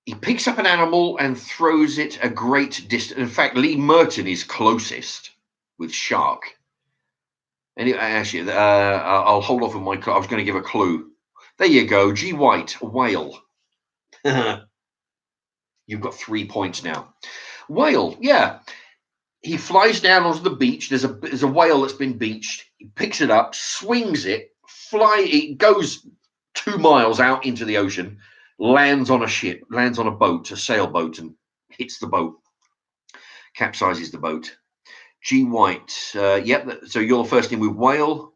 He picks up an animal and throws it a great distance. In fact, Lee Merton is closest with shark. Anyway, actually, I'll hold off on my. I was going to give a clue. There you go. G White, a whale. You've got 3 points now. Whale, yeah. He flies down onto the beach. There's a whale that's been beached. He picks it up, swings it, it goes 2 miles out into the ocean, lands on a ship, lands on a boat, a sailboat, and hits the boat, capsizes the boat. G White, yep. So you're first in with whale.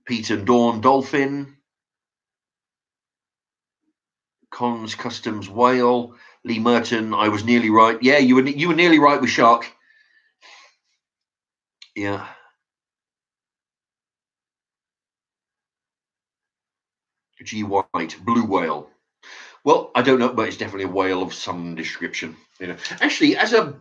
Pete and Dawn, dolphin. Cons Customs, whale. Lee Merton, I was nearly right. Yeah, you were nearly right with shark. Yeah. G White, blue whale. Well, I don't know, but it's definitely a whale of some description. Actually, as a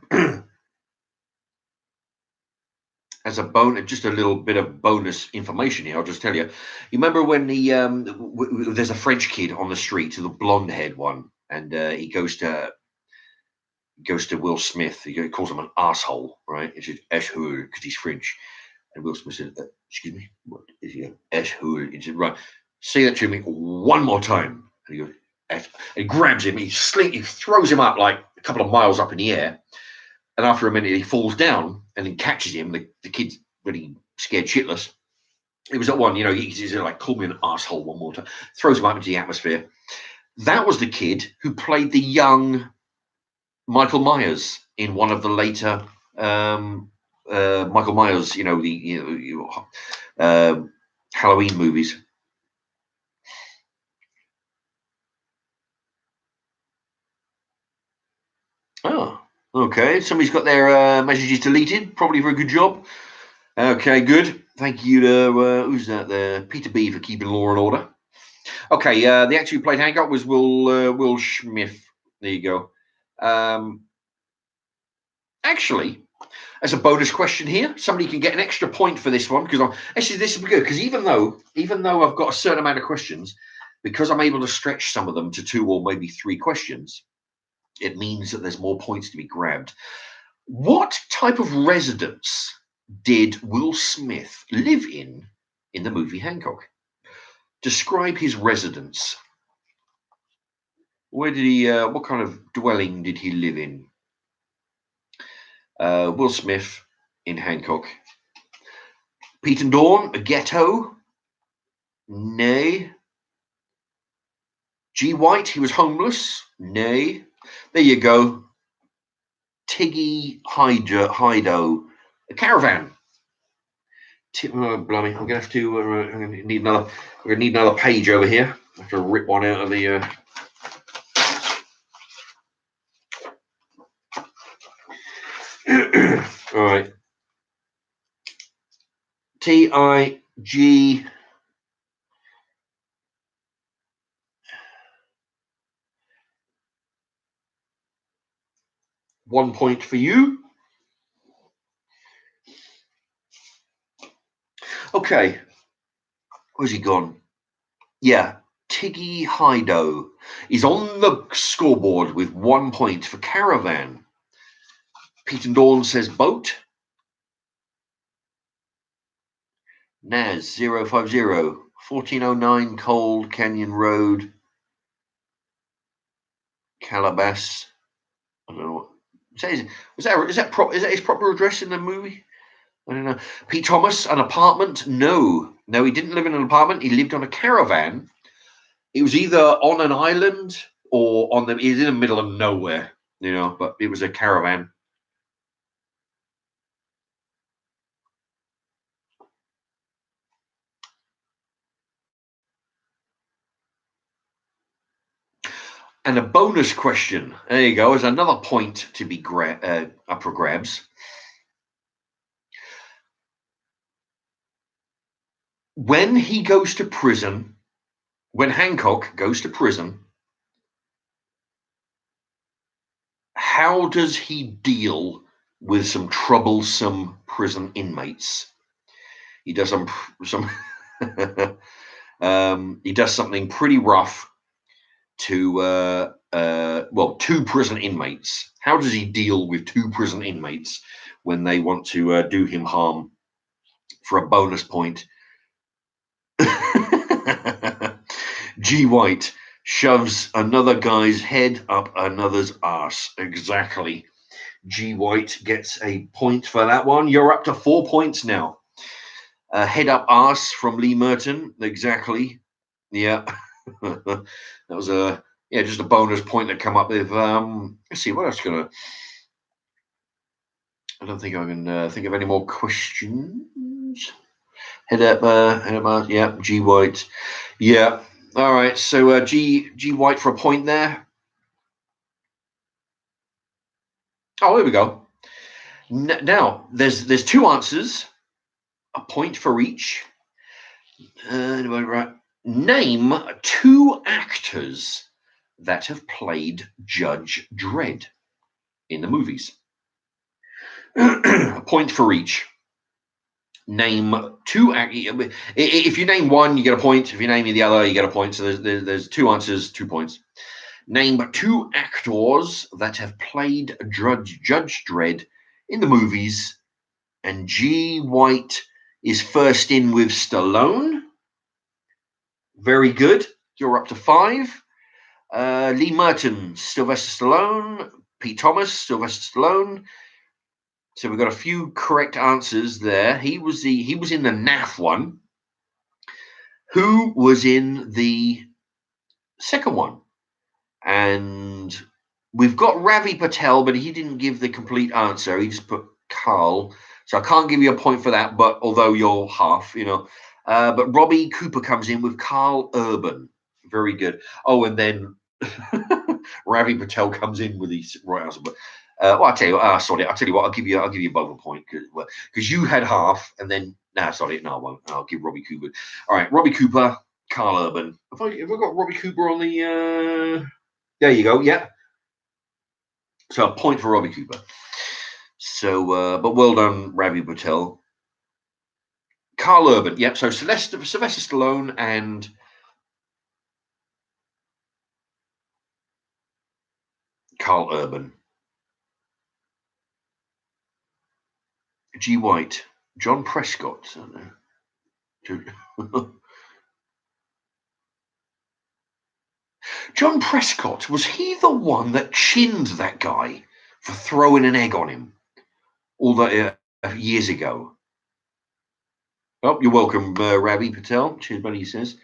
bonus, just a little bit of bonus information here. I'll just tell you. You remember when there's a French kid on the street, the blonde-haired one, and he goes to Will Smith. He calls him an asshole, right? It's just asshole because he's French. And Will Smith said, "Excuse me, what is he? Asshole?" He said, "Right, say that to me one more time." And he goes, and he grabs him. He throws him up like a couple of miles up in the air. And after a minute, he falls down and then catches him. The kid's really scared shitless. It was that one, he's like, "Call me an asshole one more time." Throws him up into the atmosphere. That was the kid who played the young Michael Myers in one of the later Michael Myers, Halloween movies. Oh, okay. Somebody's got their messages deleted, probably for a good job. Okay, good. Thank you to who's that there? Peter B for keeping law and order. Okay, the actor who played Hancock was Will Smith. There you go. Actually, as a bonus question here, somebody can get an extra point for this one because actually this is good because even though I've got a certain amount of questions, because I'm able to stretch some of them to 2 or maybe 3 questions, it means that there's more points to be grabbed. What type of residence did Will Smith live in the movie Hancock? Describe his residence. Where did he? What kind of dwelling did he live in? Will Smith in Hancock. Pete and Dawn, a ghetto. Nay. G White, he was homeless. Nay. There you go. Tiggy Hido, a caravan. Blimey, I'm gonna have to. I'm gonna need another page over here. I have to rip one out of the. All right. TIG. One point for you. Okay. Where's he gone? Yeah. Tiggy Hido is on the scoreboard with 1 point for caravan. Pete and Dawn says boat. Naz 050 1409 Cold Canyon Road. Calabas. I don't know what. Is that his proper address in the movie? I don't know. Pete Thomas, an apartment? No, he didn't live in an apartment. He lived on a caravan. It was either on an island or on the. He was in the middle of nowhere, but it was a caravan. And a bonus question. There you go. As another point to be up for grabs. When he goes to prison, when Hancock goes to prison, how does he deal with some troublesome prison inmates? He does he does something pretty rough to two prison inmates. How does he deal with two prison inmates when they want to do him harm? For a bonus point, G. White shoves another guy's head up another's arse. Exactly. G. White gets a point for that one. You're up to 4 points now. Head up arse from Lee Merton. Exactly. Yeah. That was just a bonus point that come up with. Let's see what else gonna. I don't think I can think of any more questions. Head up, yeah. G. White. Yeah. All right. So G. White for a point there. Oh, here we go. Now there's two answers, a point for each. Right. Name two actors that have played Judge Dredd in the movies. A point for each. Name two. If you name one, you get a point. If you name the other, you get a point. So there's two answers, 2 points. Name two actors that have played Judge Dredd in the movies. And G. White is first in with Stallone. Very good. You're up to 5. Lee Merton, Sylvester Stallone. Pete Thomas, Sylvester Stallone. So we've got a few correct answers there. He was in the NAF one. Who was in the second one? And we've got Ravi Patel, but he didn't give the complete answer. He just put Carl. So I can't give you a point for that, but although you're half, but Robbie Cooper comes in with Carl Urban. Very good. Oh, and then Ravi Patel comes in with his right answer. But I'll tell you. Sorry, I'll tell you what. I'll give you both a point because you had half, and then I won't. I'll give Robbie Cooper. All right, Robbie Cooper, Carl Urban. Have I got Robbie Cooper on the? There you go. Yeah. So a point for Robbie Cooper. So, but well done, Ravi Patel. Carl Urban. Yep. So Sylvester Stallone and Carl Urban. G. White, John Prescott. John Prescott, was he the one that chinned that guy for throwing an egg on him all that years ago? Oh, you're welcome, Ravi Patel. Cheers, buddy, he says.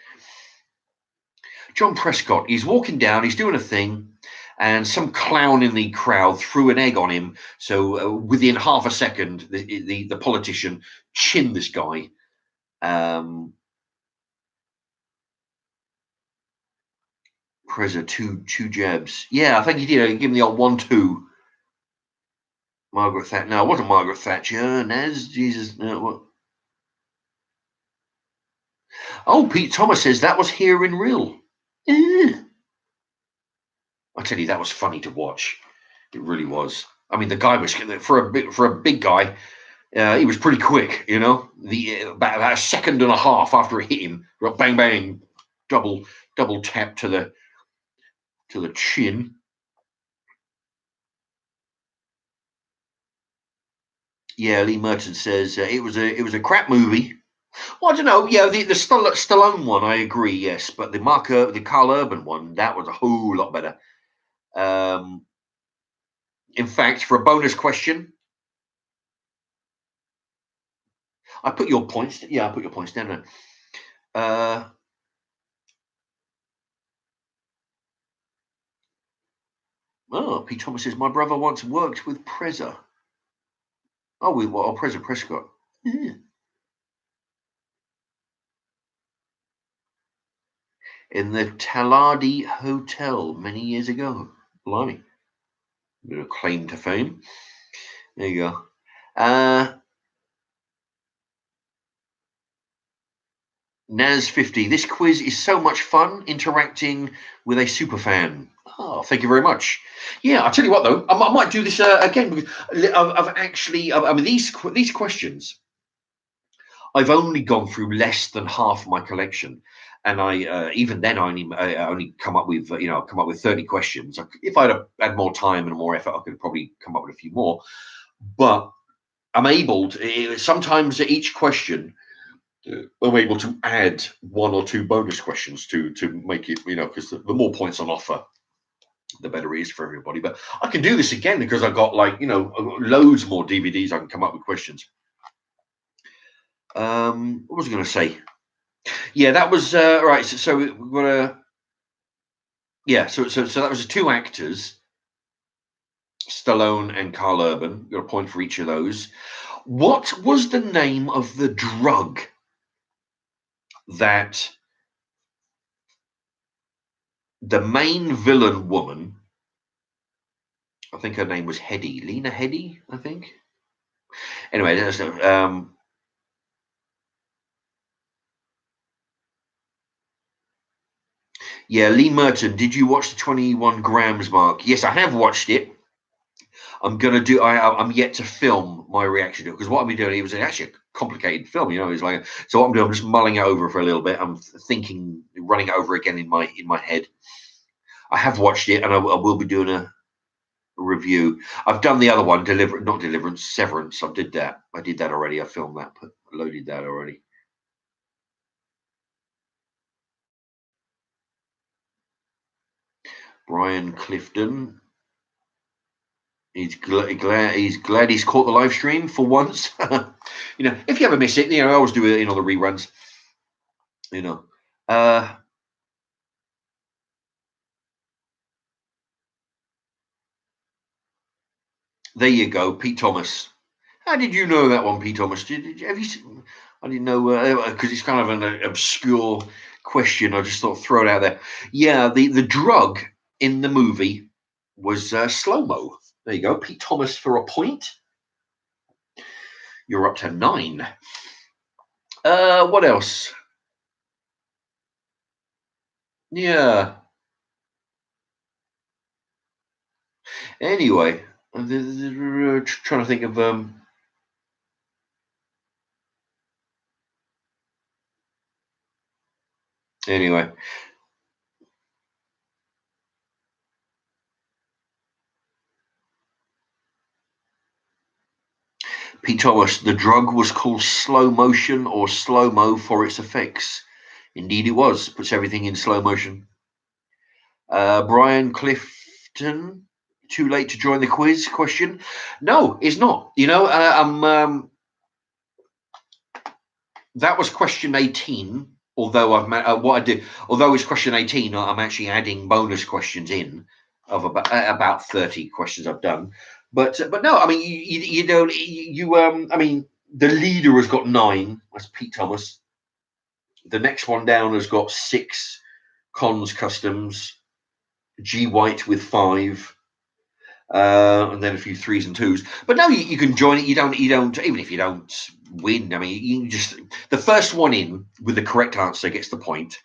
John Prescott, he's walking down, he's doing a thing, and some clown in the crowd threw an egg on him. So within half a second, the politician chinned this guy. Preza, two jabs. Yeah, I think he did. Give him the old 1-2. Margaret Thatcher. No, it wasn't Margaret Thatcher. Naz, Jesus. No, what? Oh, Pete Thomas says that was here in real. I tell you, that was funny to watch. It really was. I mean, the guy was for a big guy. He was pretty quick, about a second and a half after it hit him, bang bang, double tap to the chin. Yeah, Lee Merton says it was a crap movie. Well, I don't know. Yeah, the Stallone one, I agree. Yes, but the Carl Urban one, that was a whole lot better. In fact, for a bonus question, I put your points. Yeah, I put your points down there. Pete Thomas says my brother once worked with Preza. Oh, Preza Prescott. Yeah. In the Taladi Hotel many years ago. Blimey. Bit of claim to fame. There you go. Naz50. This quiz is so much fun interacting with a super fan. Oh, thank you very much. Yeah, I'll tell you what though, I might do this again because I've actually, I mean, these questions, I've only gone through less than half my collection, and I even then I only come up with 30 questions. If I'd have had more time and more effort, I could have probably come up with a few more. But I'm able to sometimes each question. I'm able to add one or two bonus questions to make it, because the more points on offer, the better it is for everybody. But I can do this again because I've got loads more DVDs. I can come up with questions. What was I going to say? Yeah, that was right. So we've got a so that was two actors, Stallone and Carl Urban. Got a point for each of those. What was the name of the drug that the main villain woman? I think her name was Headey, Lena Headey, I think. Anyway, that's yeah, Lee Merton. Did you watch the 21 grams mark? Yes, I have watched it. I'm gonna do. I'm yet to film my reaction to it because what I've been doing. It was actually a complicated film, It's like so. What I'm doing, I'm just mulling it over for a little bit. I'm thinking, running it over again in my head. I have watched it, and I will be doing a review. I've done the other one, not Deliverance, Severance. I did that. Already. I filmed that, loaded that already. Brian Clifton. He's glad he's caught the live stream for once. If you ever miss it, I always do it, the reruns. There you go, Pete Thomas. How did you know that one, Pete Thomas? Have you? I didn't know because it's kind of an obscure question. I just thought throw it out there. Yeah, the drug in the movie was slow mo. There you go, Pete Thomas for a point. You're up to 9. What else? Yeah. Anyway, trying to think of anyway. Pete Thomas, the drug was called slow motion or slow mo for its effects. Indeed, it was. Puts everything in slow motion. Brian Clifton, too late to join the quiz? Question. No, it's not. That was question 18. Although although it's question 18, I'm actually adding bonus questions in of about 30 questions I've done. But no, I mean you don't I mean the leader has got 9. That's Pete Thomas. The next one down has got 6. Cons Customs, G White with 5. And then a few 3s and 2s. But no, you can join it. You don't even if you don't win. I mean, you can just the first one in with the correct answer gets the point.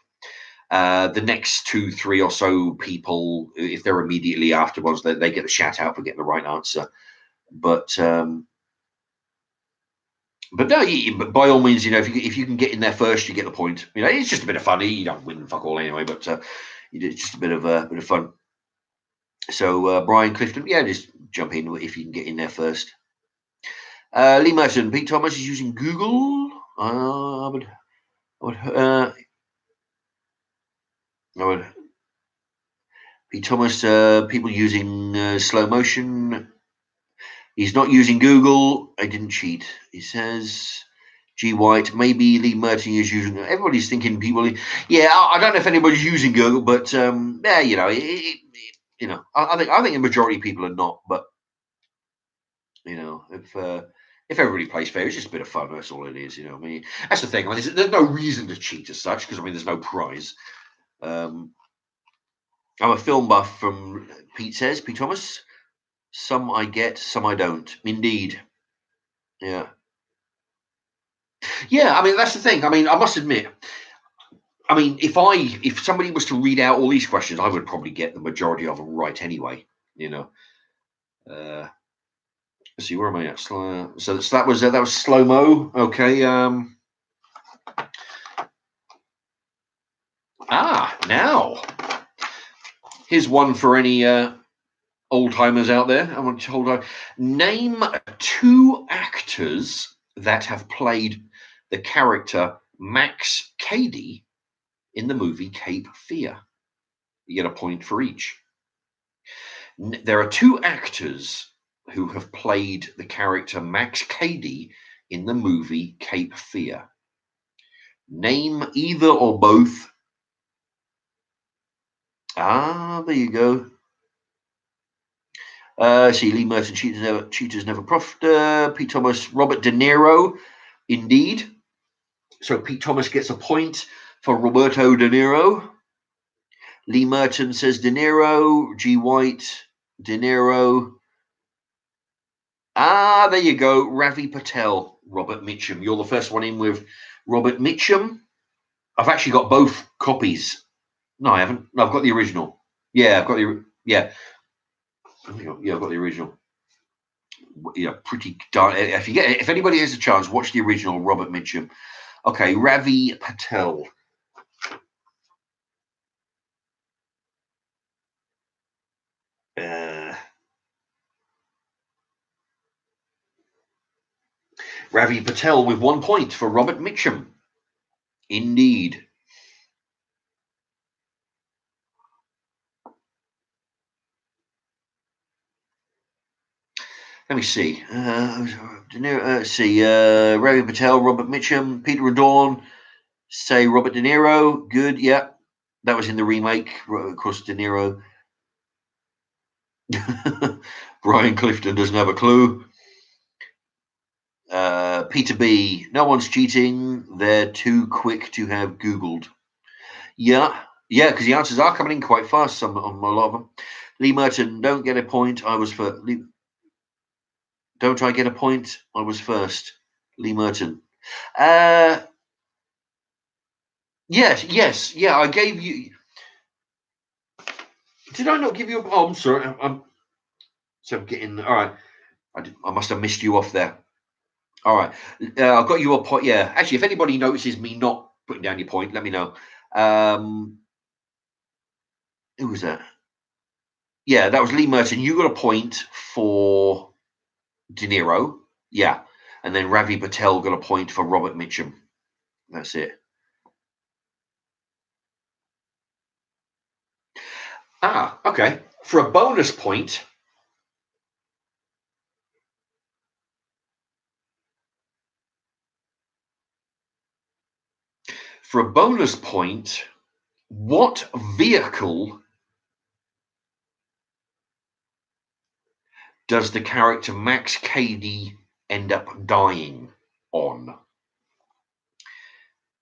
The next 2, 3 or so people, if they're immediately afterwards, they get the shout out for getting the right answer. But no, but by all means, if you can get in there first, you get the point. It's just a bit of fun. You don't win fuck all anyway, but it's just a bit of fun. So Brian Clifton, yeah, just jump in if you can get in there first. Lee Merton, Pete Thomas is using Google. I would Pete Thomas, people using slow motion. He's not using Google. I didn't cheat. He says, G White, maybe Lee Merton is using. Everybody's thinking people. Yeah, I don't know if anybody's using Google, but yeah, you know, I think the majority of people are not. But you know, if everybody plays fair, it's just a bit of fun. That's all it is. You know, I mean, that's the thing. I mean, there's no reason to cheat as such because I mean, there's no prize. I'm a film buff from Pete says, Pete Thomas. Some I get, some I don't. Indeed. Yeah. Yeah, I mean that's the thing. I mean, I must admit, I mean, if somebody was to read out all these questions, I would probably get the majority of them right anyway. You know. Let's see, where am I at? So that was slow mo. Okay. Now here's one for any old timers out there. I want to hold on. Name 2 actors that have played the character Max Cady in the movie Cape Fear. You get a point for each. There are 2 actors who have played the character Max Cady in the movie Cape Fear. Name either or both. There you go. See, Lee Merton, cheaters never profit. Pete Thomas, Robert De Niro, indeed. So Pete Thomas gets a point for Roberto De Niro. Lee Merton says De Niro. G White, De Niro. There you go. Ravi Patel, Robert Mitchum. You're the first one in with Robert Mitchum. I've actually got both copies. No, I haven't. No, I've got the original. Yeah, I've got the I've got the original. Yeah, pretty darn. If anybody has a chance, watch the original Robert Mitchum. Okay, Ravi Patel. Ravi Patel with 1 point for Robert Mitchum. Indeed. Let me see. Let's see. Ravi Patel, Robert Mitchum, Peter Adorn. Say Robert De Niro. Good. Yeah, that was in the remake. Of course, De Niro. Brian Clifton doesn't have a clue. Peter B. No one's cheating. They're too quick to have Googled. Yeah, because the answers are coming in quite fast on a lot of them. Lee Merton, don't get a point. I was first. Don't I get a point? I was first. Lee Merton. Yes. Yeah, I gave you. Did I not give you a? Oh, I'm sorry. So I'm getting. All right. I must have missed you off there. All right. I've got you a point. Yeah. Actually, if anybody notices me not putting down your point, let me know. Who was that? Yeah, that was Lee Merton. You got a point for De Niro. Yeah. And then Ravi Patel got a point for Robert Mitchum. That's it. Okay. For a bonus point. For a bonus point, what vehicle does the character Max Cady end up dying on?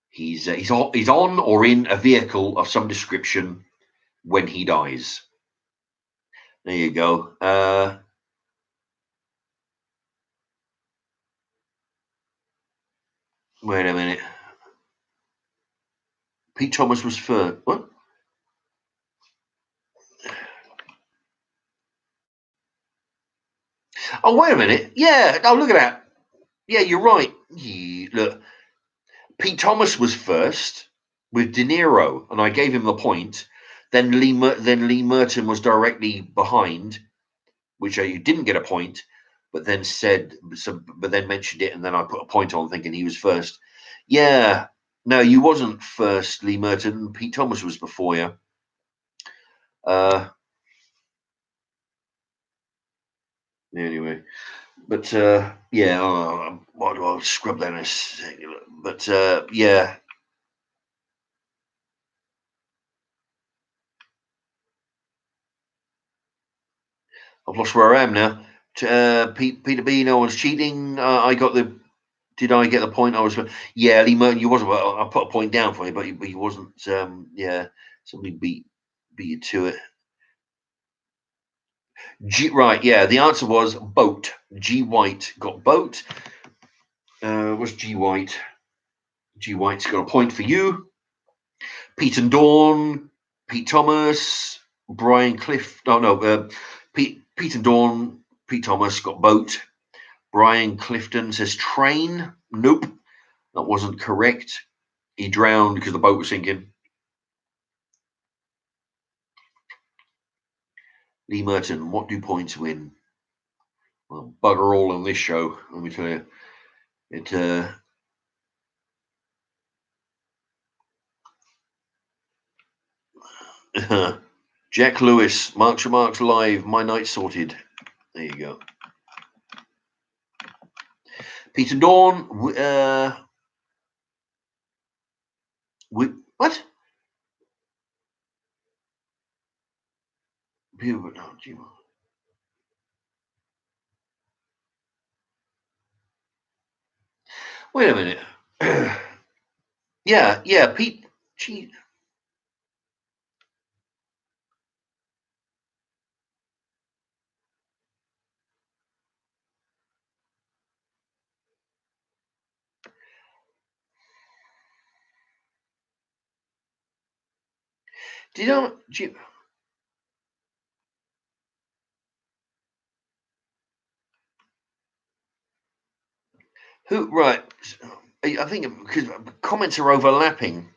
He's on or in a vehicle of some description when he dies. There you go. Wait a minute. Pete Thomas was first. What? Oh, wait a minute. Yeah. Oh, look at that. Yeah, you're right. Look, Pete Thomas was first with De Niro, and I gave him the point. Then Lee Merton was directly behind, which you didn't get a point, but then mentioned it, and then I put a point on, thinking he was first. Yeah, no, you wasn't first, Lee Merton. Pete Thomas was before you. Anyway, but yeah, what do I scrub that in a second? But yeah, I've lost where I am now. Peter B, no one's cheating. I got the. Did I get the point? I was. Yeah, Lee Merton, you wasn't. Well, I put a point down for you, but he wasn't. Yeah, somebody beat you to it. Right, yeah. The answer was boat. G White got boat. Was G White? G White's got a point for you. Pete and Dawn, Pete Thomas, Brian Cliff. Oh no, Pete and Dawn, Pete Thomas got boat. Brian Clifton says train. Nope, that wasn't correct. He drowned because the boat was sinking. Lee Merton, what do points win? Well, bugger all on this show, let me tell you. It Jack Lewis, Marks Remarks Live, my night sorted. There you go. Peter Dawn, what? Wait a minute. yeah, Pete. Gee. Did I? Who? Right. I think because comments are overlapping.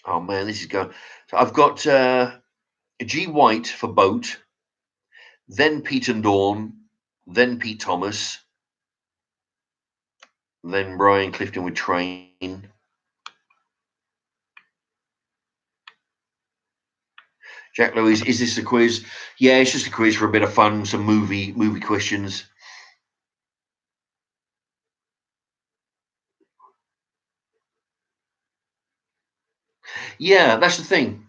Oh man, this is going. So I've got G White for boat, then Pete and Dawn, then Pete Thomas, then Brian Clifton with train. Jack Louise, is this a quiz? Yeah, it's just a quiz for a bit of fun, some movie questions. Yeah, that's the thing.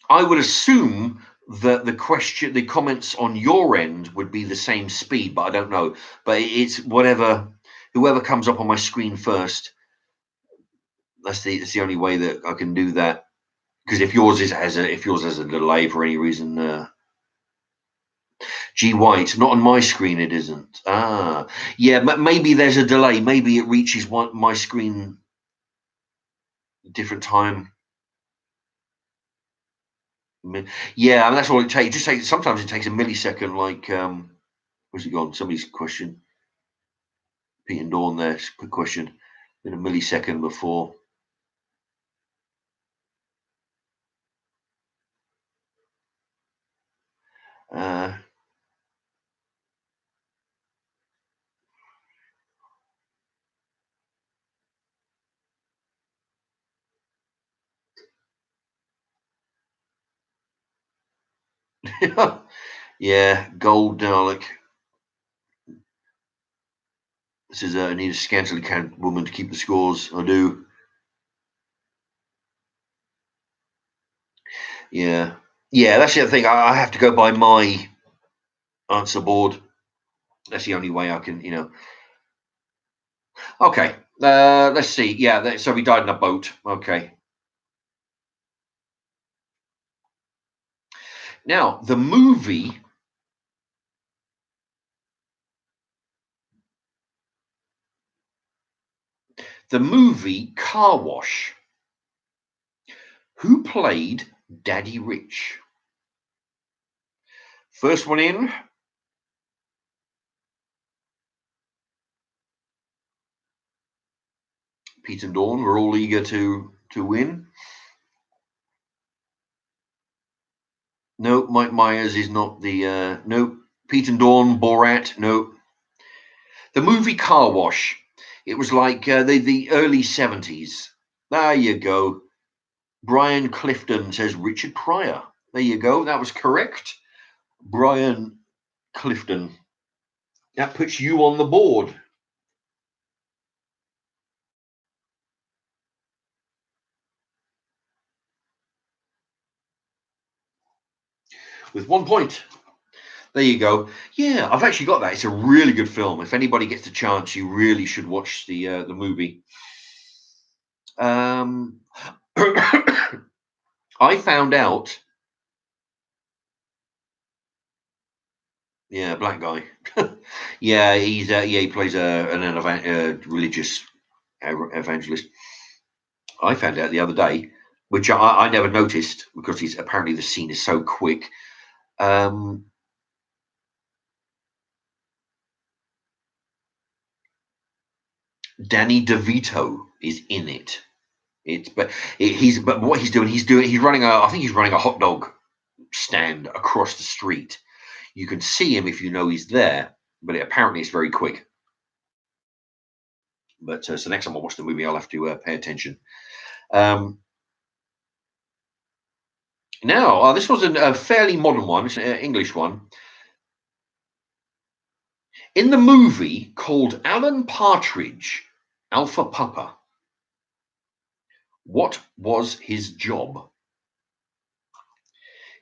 I would assume that the comments on your end would be the same speed, but I don't know. But it's whoever comes up on my screen first. That's the only way that I can do that. Because if yours has a delay for any reason, G White, not on my screen, it isn't. Ah, yeah, maybe there's a delay. Maybe it reaches my screen different time. Yeah, and that's all it takes. It just takes sometimes it takes a millisecond. Like, where's it gone? Somebody's question. Pete and Dawn there. Quick question. In a millisecond before. Uh, yeah, gold Dalek. This is I need a scantily clad woman to keep the scores. I do. Yeah, yeah. That's the other thing. I have to go by my answer board. That's the only way I can. Okay. Let's see. Yeah. So we died in a boat. Okay. Now the movie. The movie Car Wash. Who played Daddy Rich? First one in. Pete and Dawn were all eager to win. No, Mike Myers is not the. No, Pete and Dawn, Borat. No, the movie Car Wash. It was like the early 70s. There you go. Brian Clifton says Richard Pryor. There you go. That was correct. Brian Clifton. That puts you on the board. With 1 point. There you go. Yeah, I've actually got that. It's a really good film. If anybody gets a chance, you really should watch the movie. I found out. Yeah, black guy. Yeah, he plays an religious evangelist. I found out the other day, which I never noticed because he's apparently the scene is so quick. Danny DeVito is in it. But what he's running I think he's running a hot dog stand across the street. You can see him if you know he's there, but apparently it's very quick. But so next time I watch the movie, I'll have to pay attention. Now, this was a fairly modern one. It's an English one. In the movie called Alan Partridge, Alpha Papa, what was his job?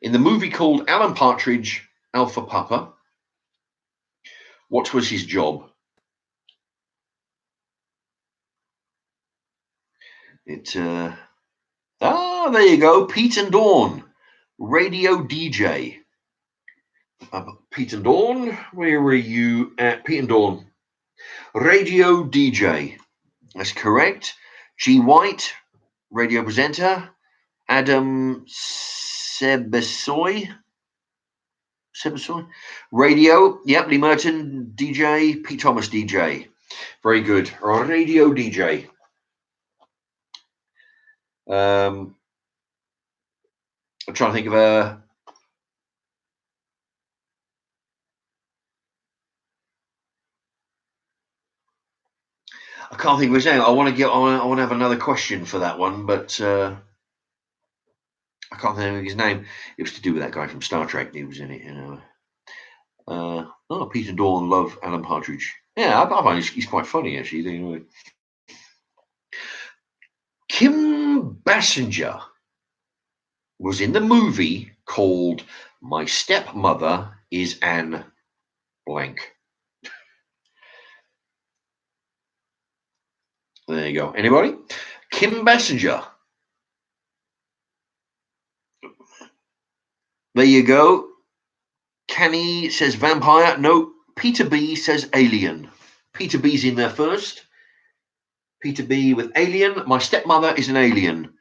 In the movie called Alan Partridge, Alpha Papa, what was his job? There you go. Pete and Dawn, radio DJ. Pete and Dawn, where were you at? Pete and Dawn, radio DJ. That's correct. G. White, radio presenter. Adam Sebesoy, radio. Yep, Lee Merton, DJ. Pete Thomas, DJ. Very good. Radio DJ. I'm trying to think of a. I can't think of his name. I want to have another question for that one, but I can't think of his name. It was to do with that guy from Star Trek. He was in it, you know. Peter Dawn, love Alan Partridge. Yeah, I find he's quite funny actually. Anyway. Kim Basinger was in the movie called My Stepmother is an Blank. There you go. Anybody? Kim Basinger. There you go. Kenny says vampire. No. Peter B says alien. Peter B's in there first. Peter B with alien. My stepmother is an alien.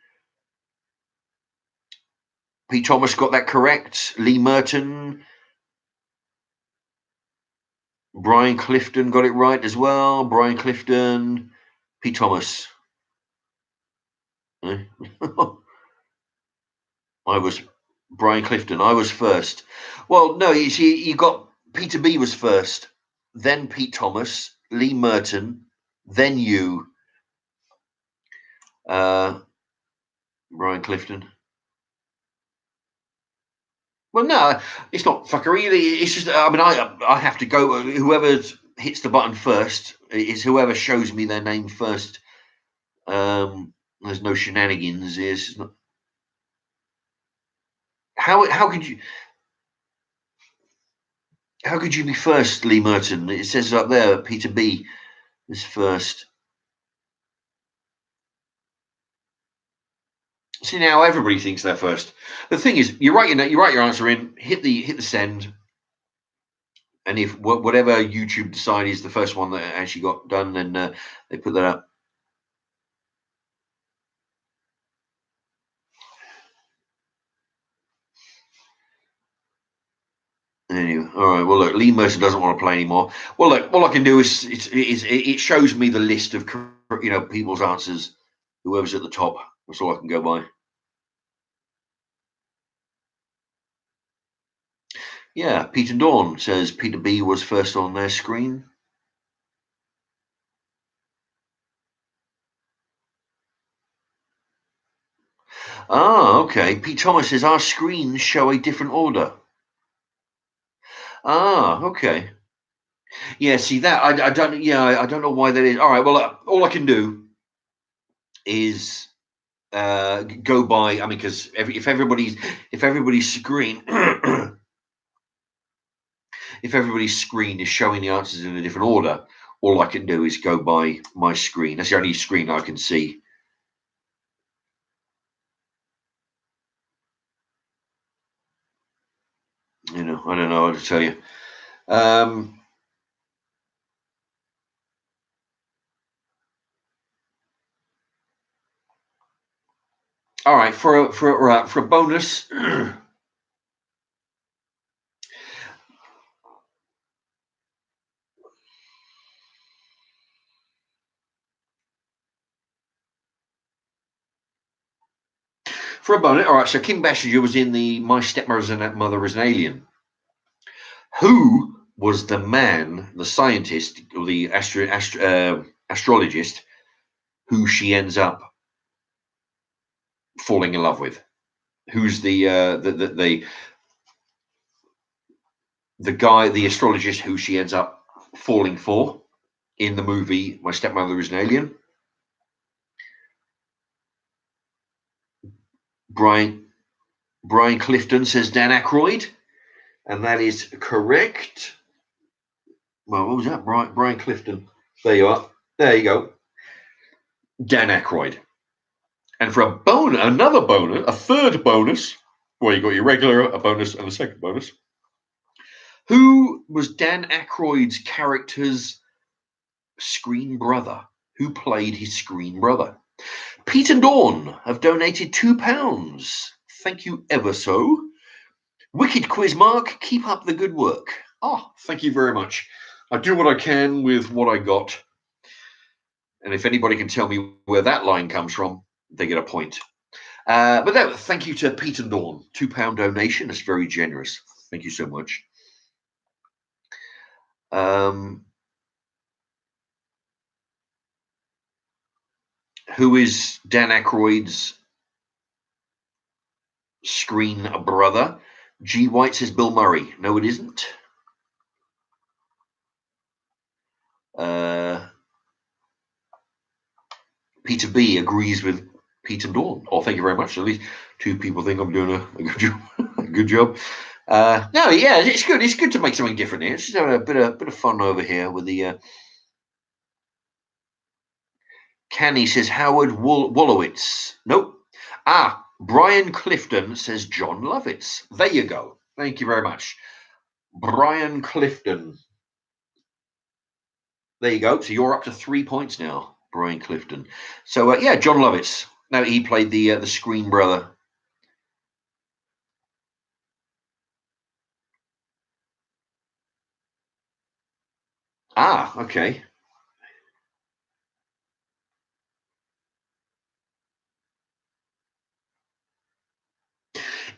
Pete Thomas got that correct. Lee Merton. Brian Clifton got it right as well. Brian Clifton. Pete Thomas. I was Brian Clifton. I was first. Well, no, you see, you got Peter B was first, then Pete Thomas, Lee Merton, then you, Brian Clifton. Well, no, it's not fuckery. It's just, I mean, I have to go. Whoever hits the button first is whoever shows me their name first. There's no shenanigans. It's not. How could you? How could you be first, Lee Merton? It says up there, Peter B is first. See, now everybody thinks they're first. The thing is, you write your answer in, hit the send, and if whatever YouTube decide is the first one that actually got done, then they put that up. Anyway, all right. Well, look, Lee Mercer doesn't want to play anymore. Well, look, all I can do is it shows me the list of people's answers. Whoever's at the top, that's all I can go by. Yeah, Peter Dawn says Peter B was first on their screen. Ah, okay. Pete Thomas says our screens show a different order. Ah, okay. Yeah, see that I don't. Yeah, I don't know why that is. All right, well, all I can do is go by. I mean, because if everybody's screen if everybody's screen is showing the answers in a different order, all I can do is go by my screen. That's the only screen I can see. You know, I don't know what to tell you. All right, for a bonus. For a bonus, all right. So Kim Basinger was in the My Stepmother is an Alien. Who was the man, the scientist, or the astrologist, who she ends up falling in love with? Who's the guy, the astrologist, who she ends up falling for in the movie My Stepmother is an Alien? Brian Clifton says Dan Aykroyd, and that is correct. Well, what was that? Brian Clifton. There you are. There you go. Dan Aykroyd. And for another bonus, a third bonus, well, you got your regular, a bonus, and a second bonus. Who was Dan Aykroyd's character's screen brother? Who played his screen brother? Pete and Dawn have donated £2. Thank you ever so. Wicked quiz, Mark. Keep up the good work. Oh, thank you very much. I do what I can with what I got. And if anybody can tell me where that line comes from, they get a point. But no, thank you to Pete and Dawn. £2 donation. That's very generous. Thank you so much. Who is Dan Aykroyd's screen brother? G. White says Bill Murray. No, it isn't. Peter B agrees with Pete and Dawn. Oh, thank you very much. At least two people think I'm doing a good job. A good job. No, yeah, it's good. It's good to make something different here. It's just having a bit of fun over here with the. Canny says Howard Wolowitz. Nope. Brian Clifton says John Lovitz. There you go. Thank you very much. Brian Clifton. There you go. So you're up to 3 points now, Brian Clifton. So yeah, John Lovitz. Now he played the screen brother. Okay.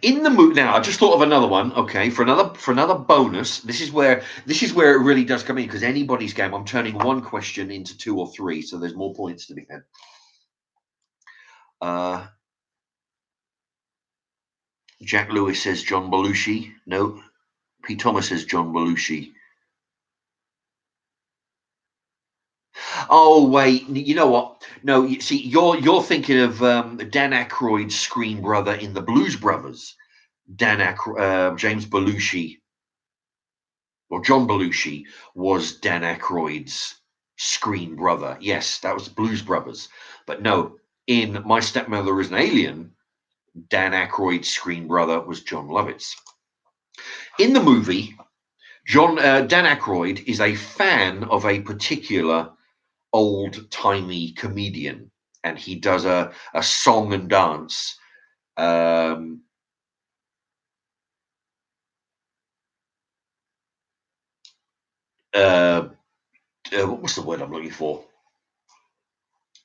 In the movie now, I just thought of another one. Okay, for another bonus. This is where it really does come in, because anybody's game. I'm turning one question into two or three, so there's more points to be had. Jack Lewis says John Belushi. No. Pete Thomas says John Belushi. Oh wait, you know what? No, you see, you're thinking of Dan Aykroyd's screen brother in the Blues Brothers. James Belushi, or John Belushi, was Dan Aykroyd's screen brother. Yes, that was Blues Brothers. But no, in My Stepmother is an Alien, Dan Aykroyd's screen brother was John Lovitz. In the movie, Dan Aykroyd is a fan of a particular old-timey comedian, and he does a song and dance. What's the word I'm looking for?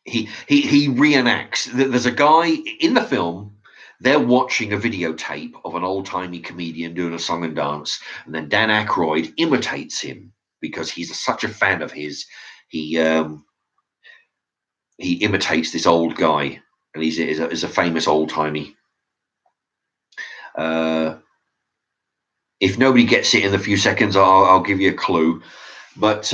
He reenacts. There's a guy in the film. They're watching a videotape of an old-timey comedian doing a song and dance, and then Dan Aykroyd imitates him because he's such a fan of his. He imitates this old guy, and he's a famous old-timey. If nobody gets it in the few seconds, I'll give you a clue. But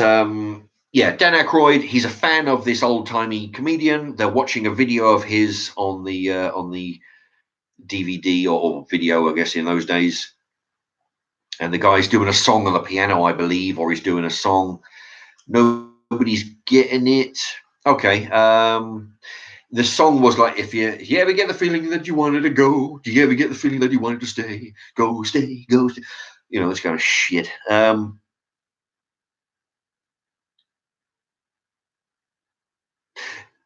yeah, Dan Aykroyd, he's a fan of this old-timey comedian. They're watching a video of his on the DVD or video, I guess, in those days. And the guy's doing a song on the piano, I believe, or he's doing a song. Nobody's getting it. Okay. The song was like, if you ever get the feeling that you wanted to go, do you ever get the feeling that you wanted to stay? Go, stay, go, stay. You know, this kind of shit.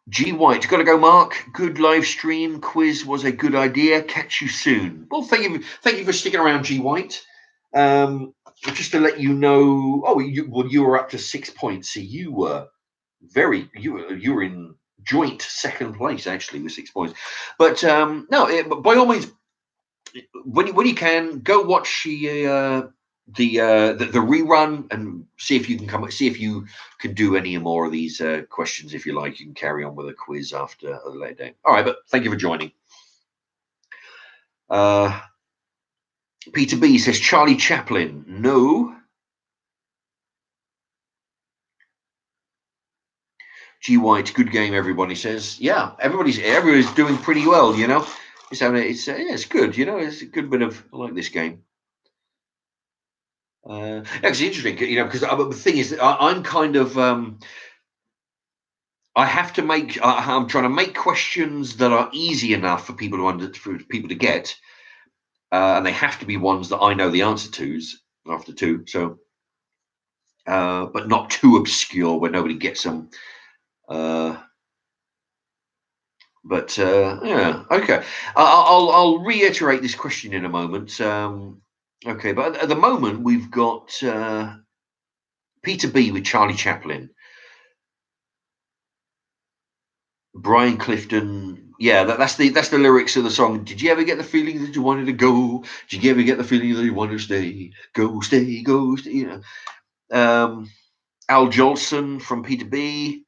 G White, got to go, Mark. Good live stream. Quiz was a good idea. Catch you soon. Well, thank you for sticking around, G White. Just to let you know, you were up to 6 points. So you were you were in joint second place actually with 6 points. But no, by all means, when you can, go watch the rerun and see if you can do any more of these questions. If you like, you can carry on with a quiz after a later date. All right, but thank you for joining. Peter B says Charlie Chaplin. No. G White, good game. Everybody says, yeah. Everybody's doing pretty well. You know, it's good. You know, it's a good bit of. I like this game. It's interesting, you know, because the thing is, I'm kind of. I have to make. I'm trying to make questions that are easy enough for people to get, and they have to be ones that I know the answer to's after two. So, but not too obscure where nobody gets them. But yeah, okay. I'll reiterate this question in a moment. Okay, but at the moment we've got Peter B with Charlie Chaplin, Brian Clifton. Yeah, that's the lyrics of the song. Did you ever get the feeling that you wanted to go? Did you ever get the feeling that you wanted to stay? Go, stay, go, stay. You know, Al Jolson from Peter B.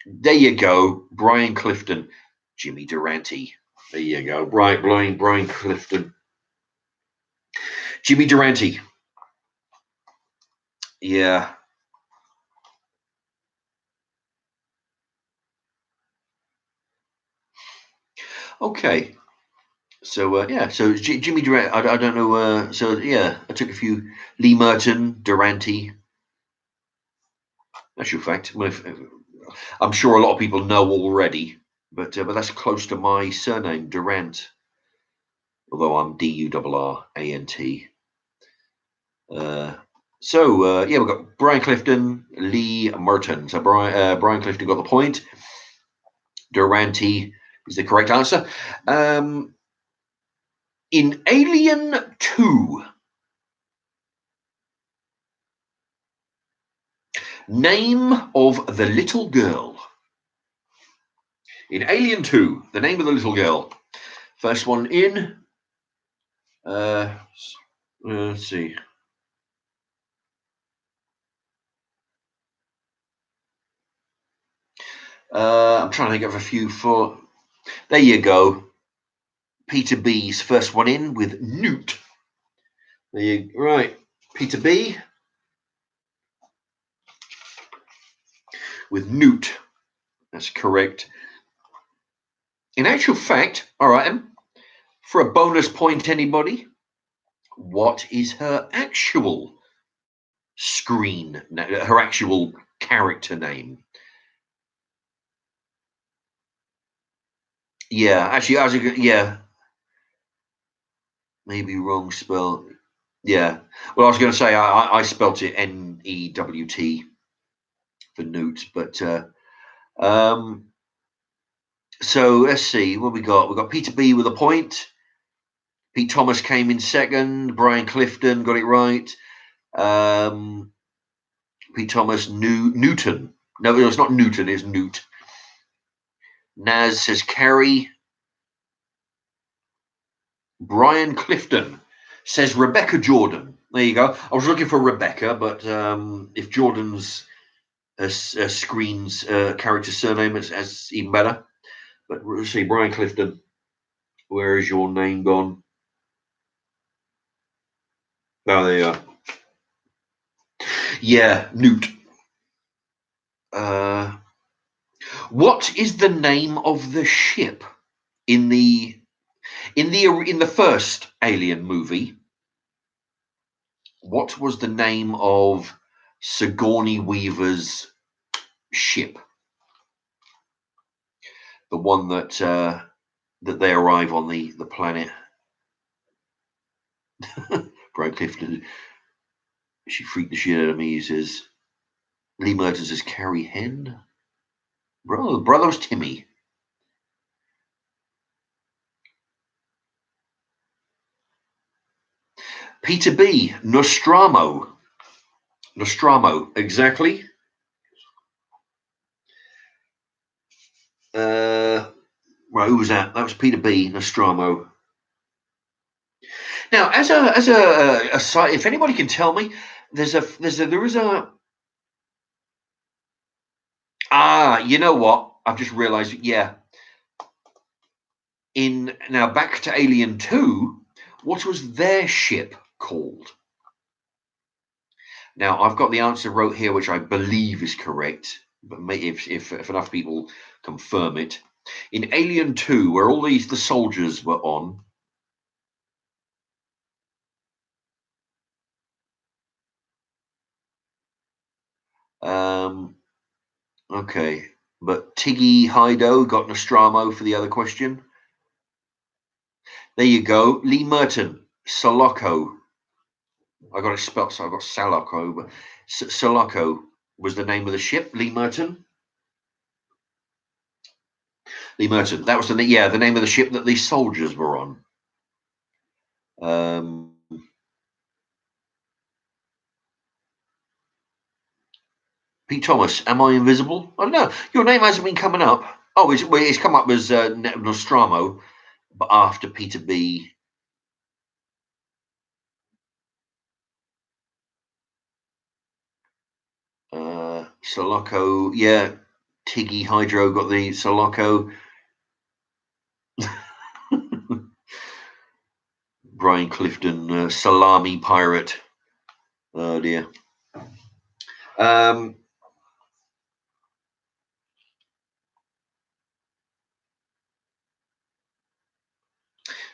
There you go, Brian Clifton, Jimmy Durante. There you go, Brian Clifton. Jimmy Durante. Yeah. Okay. So yeah. So Jimmy Durante. I don't know. So yeah, I took a few. Lee Merton, Durante. Actual fact. I'm sure a lot of people know already, but that's close to my surname, Durant. Although I'm Durrant. Yeah, we've got Brian Clifton, Lee Merton. So Brian Clifton got the point. Durante is the correct answer. In Alien 2, name of the little girl. In Alien 2, the name of the little girl. First one in. Let's see. I'm trying to think of a few for. There you go. Peter B's first one in with Newt. Right. Peter B with Newt. That's correct. In actual fact, all right, for a bonus point, anybody, what is her actual her actual character name? Yeah, actually, yeah, maybe wrong spell. Yeah, well, I was going to say I spelt it Newt for Newt, but so let's see what we got. We got Peter B with a point. Pete Thomas came in second. Brian Clifton got it right. Pete Thomas, Newton. No, it's not Newton. It's Newt. Naz says Kerry. Brian Clifton says Rebecca Jordan. There you go. I was looking for Rebecca, but if Jordan's screen's character surname is even better. But let's see, Brian Clifton, where is your name gone? Oh, there you are. Yeah, Newt. What is the name of the ship in the first Alien movie? What was the name of Sigourney Weaver's ship? The one that they arrive on the planet. Brian Clifton, she freaked the shit out of me. He says, Lee Mertens says, Carrie Henn? Brother was Timmy. Peter B. Nostromo. Nostromo, exactly. Right, who was that? That was Peter B. Nostromo. Now, as a site, if anybody can tell me, there is a you know what? I've just realised. Yeah, now back to Alien 2. What was their ship called? Now I've got the answer wrote here, which I believe is correct, but if enough people confirm it. In Alien 2, where all the soldiers were on. Okay, but Tiggy Hydo got Nostromo for the other question. There you go. Lee Merton, Sulaco. I got it spelt, so I got Sulaco, but Sulaco was the name of the ship. Lee Merton. Lee Merton. That was the name of the ship that these soldiers were on. Pete Thomas, am I invisible? I don't know. Your name hasn't been coming up. Oh, it's come up as Nostromo, but after Peter B. Sulaco, yeah. Tiggy Hydro got the Sulaco. Brian Clifton, Salami Pirate. Oh dear.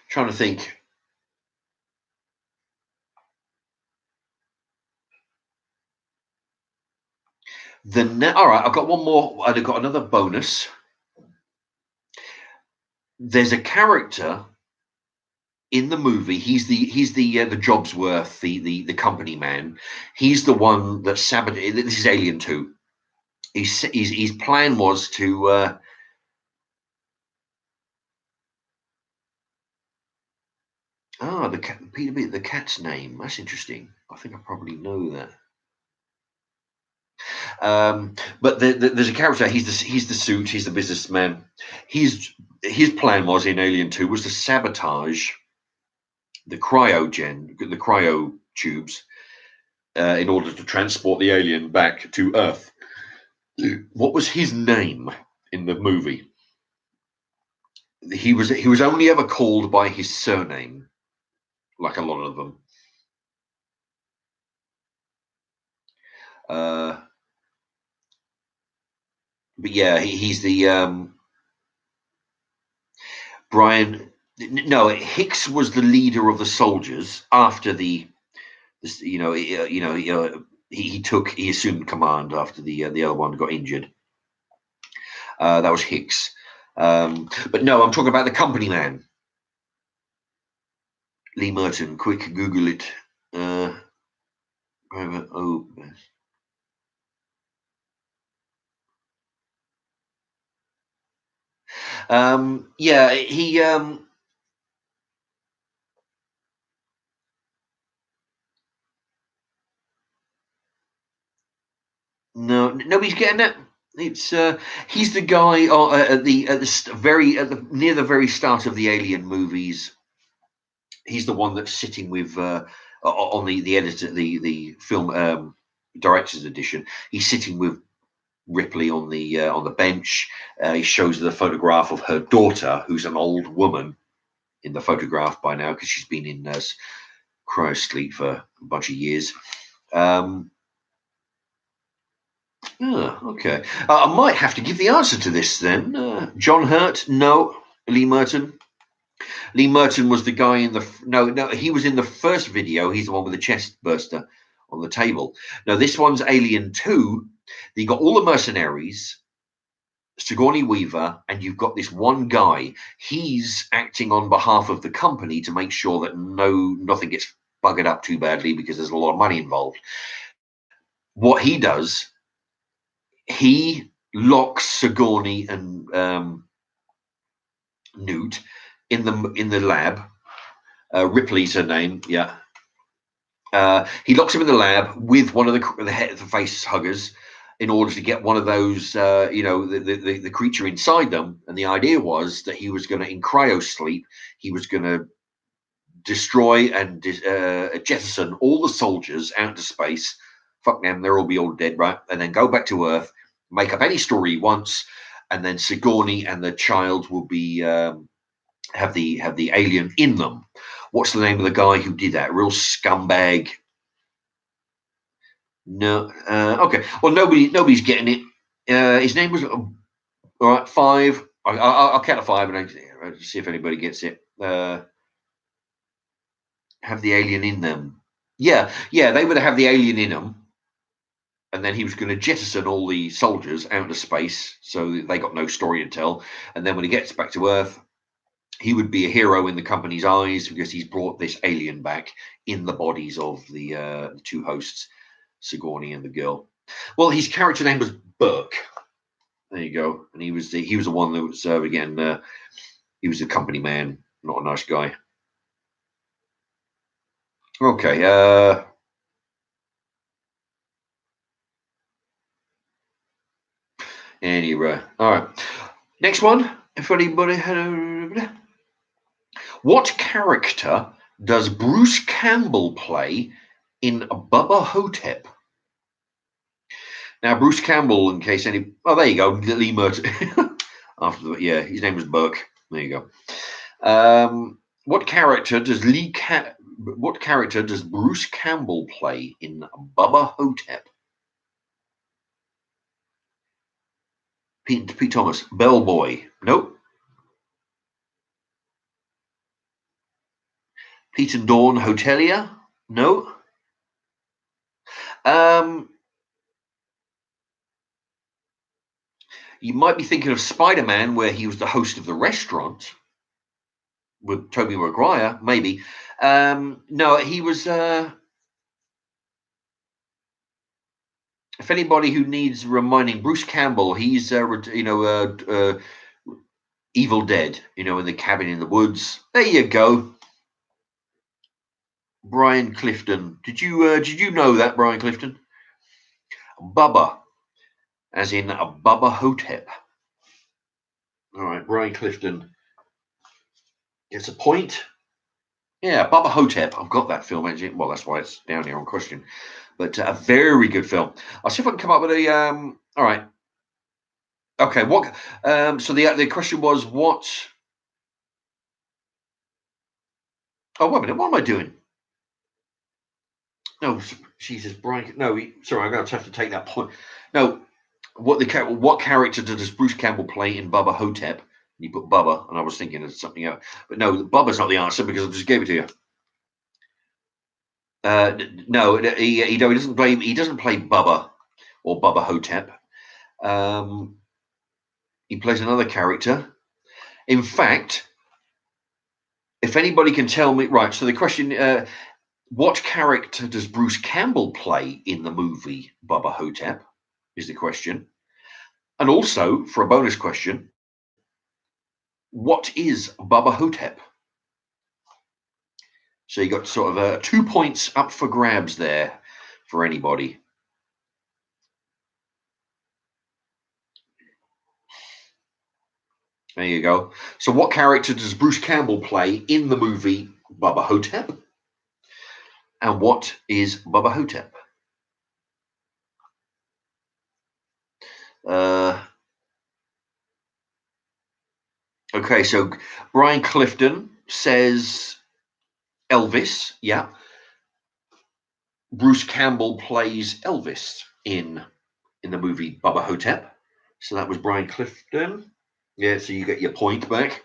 Trying to think. All right, I've got one more. I've got another bonus. There's a character in the movie. He's the Jobsworth, the company man. He's the one that sabotaged. This is Alien 2. His plan was to. Peter B. The cat's name. That's interesting. I think I probably know that. But there's a character. He's the suit. He's the businessman. His plan was in Alien 2 was to sabotage the cryo tubes, in order to transport the alien back to Earth. What was his name in the movie? He was only ever called by his surname, like a lot of them. But yeah, he's the Brian. No, Hicks was the leader of the soldiers after he assumed command after the other one got injured. That was Hicks. But no, I'm talking about the company man. Lee Merton, quick Google it. Yeah, he. No, nobody's getting it. It's he's the guy near the very start of the Alien movies. He's the one that's sitting with on the editor, the film director's edition. He's sitting with Ripley on the bench. He shows the photograph of her daughter, who's an old woman in the photograph by now because she's been in cryosleep for a bunch of years. Oh, okay. I might have to give the answer to this then. John Hurt? No. Lee Merton? Lee Merton was the guy in the no, he was in the first video. He's the one with the chest burster on the table. Now this one's Alien 2. You got all the mercenaries, Sigourney Weaver, and you've got this one guy. He's acting on behalf of the company to make sure that nothing gets buggered up too badly because there's a lot of money involved. What he does, he locks Sigourney and Newt in the lab. Ripley's her name, yeah. He locks him in the lab with one of the head of the face huggers in order to get one of those, the creature inside them. And the idea was that he was going to, in cryo sleep, he was going to destroy and jettison all the soldiers out to space. Fuck them, they'll all be all dead, right? And then go back to Earth, make up any story he wants, and then Sigourney and the child will be have the alien in them. What's the name of the guy who did that? Real scumbag. No. Okay. Well, nobody's getting it. His name was all right. 5. I'll count to 5 and I'll see if anybody gets it. Have the alien in them. Yeah. They would have the alien in them, and then he was going to jettison all the soldiers out into space, so they got no story to tell. And then when he gets back to Earth, he would be a hero in the company's eyes because he's brought this alien back in the bodies of the two hosts, Sigourney and the girl. Well, his character name was Burke. There you go. And he was the one that was again. He was a company man, not a nice guy. Okay. Anyway, all right. Next one. If anybody had what character does Bruce Campbell play in Bubba Hotep? Now, Bruce Campbell, in case any... Oh, there you go. Lee Merton. His name was Burke. There you go. What character does Bruce Campbell play in Bubba Hotep? Pete Thomas. Bellboy. Nope. Pete and Dawn Hotelier? No. You might be thinking of Spider-Man, where he was the host of the restaurant with Tobey Maguire, maybe. No, he was. If anybody who needs reminding, Bruce Campbell, he's Evil Dead, in the cabin in the woods. There you go. Brian Clifton. Did you know that, Brian Clifton? Bubba, as in Bubba Hotep. All right, Brian Clifton gets a point. Yeah, Bubba Hotep. I've got that film, actually. Well, that's why it's down here on question. But a very good film. I'll see if I can come up with a. All right. Okay. What? So the question was what? Oh, wait a minute. What am I doing? No, Jesus, Brian. No, sorry. I'm going to have to take that point. No. What character does Bruce Campbell play in Bubba Hotep? You put Bubba, and I was thinking of something else. But no, Bubba's not the answer because I just gave it to you. No, he doesn't play. He doesn't play Bubba or Bubba Hotep. He plays another character. In fact, if anybody can tell me, right? So the question: what character does Bruce Campbell play in the movie Bubba Hotep? Is the question. And also, for a bonus question, what is Bubba Hotep? So you got sort of 2 points up for grabs there for anybody. There you go. So what character does Bruce Campbell play in the movie Bubba Hotep? And what is Bubba Hotep? Okay, so Brian Clifton says Elvis. Yeah. Bruce Campbell plays Elvis in in the movie Bubba Hotep. So that was Brian Clifton. Yeah, so you get your point back.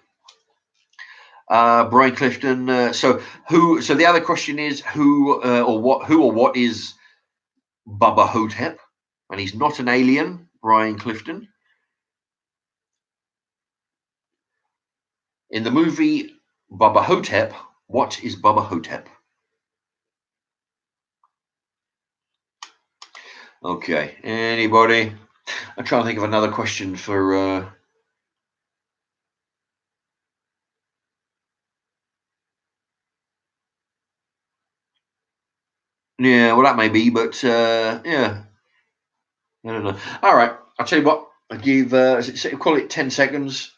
Brian Clifton. So who? So the other question is who or what? Who or what is Bubba Hotep? And he's not an alien, Brian Clifton. In the movie Bubba Hotep, what is Bubba Hotep? Okay, anybody? I'm trying to think of another question for. Yeah, well, that may be, but yeah, I don't know. All right, I'll tell you what. I give call it 10 seconds,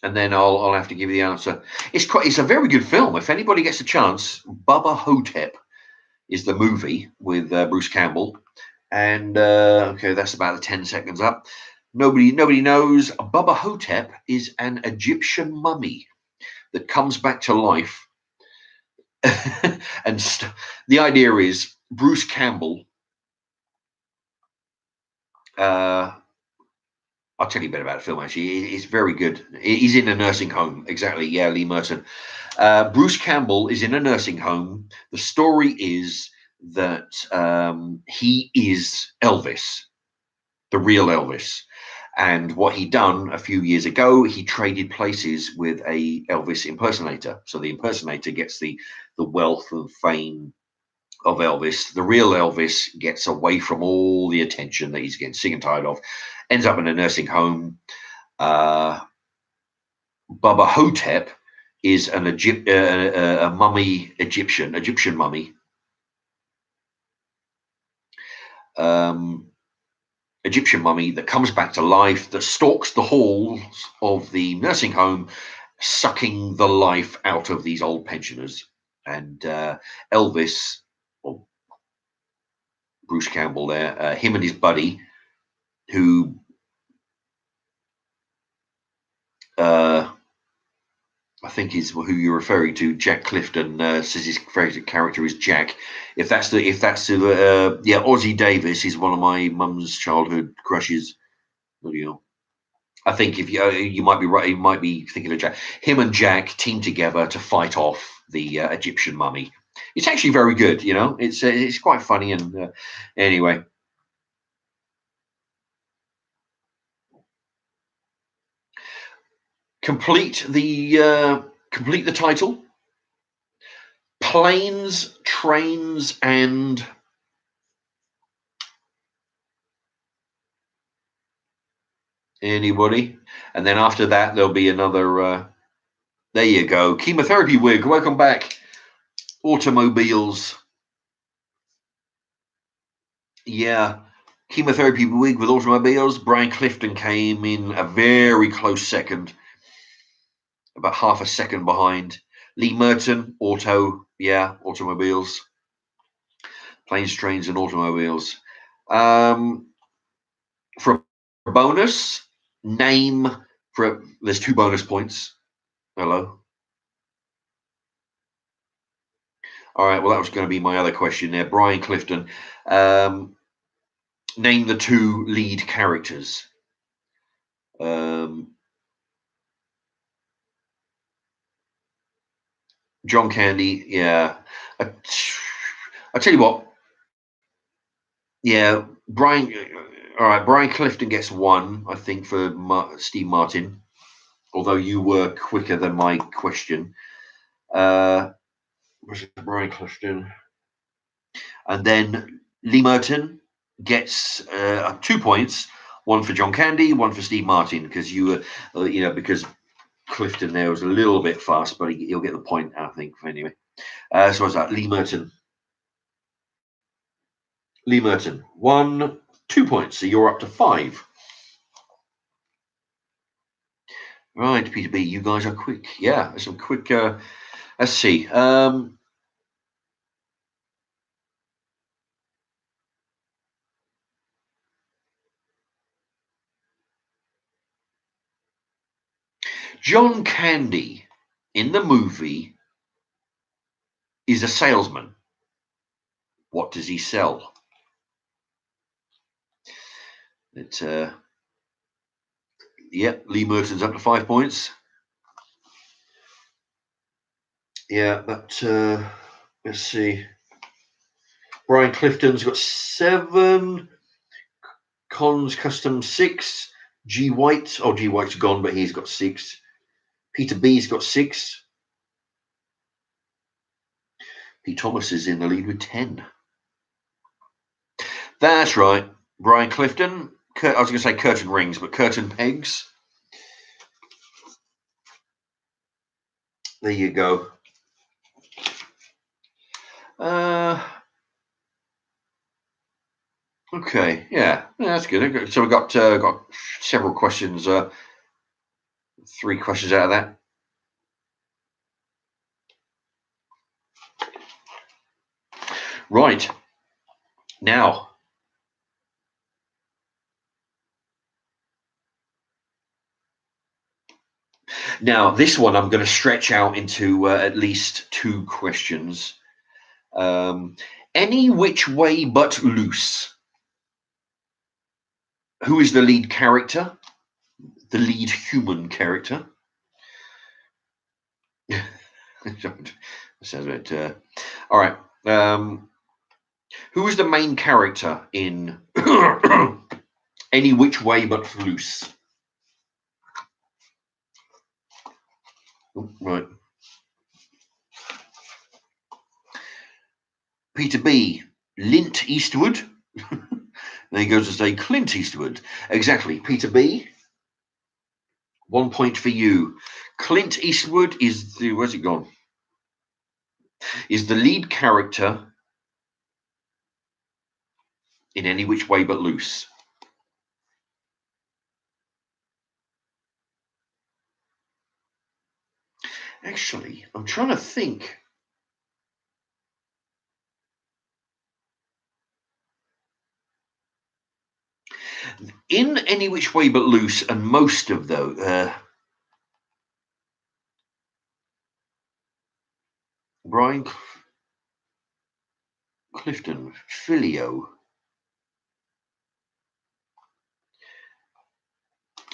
and then I'll have to give you the answer. It's a very good film. If anybody gets a chance, Bubba Hotep is the movie with Bruce Campbell, and okay, that's about the 10 seconds up. Nobody knows. Bubba Hotep is an Egyptian mummy that comes back to life, and the idea is Bruce Campbell. I'll tell you a bit about the film. Actually, it's very good. He's in a nursing home. Exactly. Yeah, Lee Merton. Bruce Campbell is in a nursing home. The story is that he is Elvis, the real Elvis. And what he done a few years ago, he traded places with a Elvis impersonator. So the impersonator gets the wealth and fame of Elvis. The real Elvis gets away from all the attention that he's getting sick and tired of, ends up in a nursing home. Bubba Hotep is a mummy Egyptian mummy. Egyptian mummy that comes back to life, that stalks the halls of the nursing home, sucking the life out of these old pensioners. And Elvis, or Bruce Campbell there, him and his buddy, who I think is who you're referring to, Jack Clifton, says his favorite character is Jack. If that's Ozzie Davis is one of my mum's childhood crushes. You know, I think if you might be right, you might be thinking of Jack. Him and Jack team together to fight off the Egyptian mummy. It's actually very good. You know, it's quite funny and anyway. Complete the title. Planes, trains, and anybody, and then after that there'll be another. There you go, chemotherapy wig. Welcome back. Automobiles. Yeah, chemotherapy wig with automobiles. Brian Clifton came in a very close second, about half a second behind. Lee Merton, automobiles, planes, trains, and automobiles. For a bonus, there's 2 bonus points. Hello. All right. Well, that was going to be my other question there. Brian Clifton. Name the 2 lead characters. John Candy. Yeah. I tell you what. Yeah, Brian. All right, Brian Clifton gets 1, I think, for Steve Martin. Although you were quicker than my question. Brian Clifton, and then Lee Merton gets 2 points. 1 for John Candy, 1 for Steve Martin, because you were, because Clifton there was a little bit fast, but he'll get the point, I think. Anyway, so what's that? Lee Merton. Lee Merton, 1, 2 points. So you're up to 5. Right, Peter B, you guys are quick. Yeah, some quick. Let's see. John Candy in the movie is a salesman. What does he sell? Yeah, Lee Merton's up to 5 points. Yeah, but let's see. Brian Clifton's got 7. Cons Custom 6. G White. Oh, G White's gone, but he's got 6. Peter B's got 6. Pete Thomas is in the lead with 10. That's right. Brian Clifton. I was going to say curtain rings, but curtain pegs. There you go. Okay, yeah, that's good. So we've got several questions. 3 questions out of that. Right. Now, this one I'm going to stretch out into at least 2 questions. Any Which Way But Loose. Who is the lead character? The lead human character? Sounds a bit. All right. Who is the main character in Any Which Way But Loose? Right. Peter B. Clint Eastwood. Then he goes to say Clint Eastwood. Exactly. Peter B. 1 point for you. Clint Eastwood is the. Where's it gone? Is the lead character in Any Which Way But Loose. Actually, I'm trying to think. In Any Which Way But Loose, and most of those, Brian Clifton, Filio.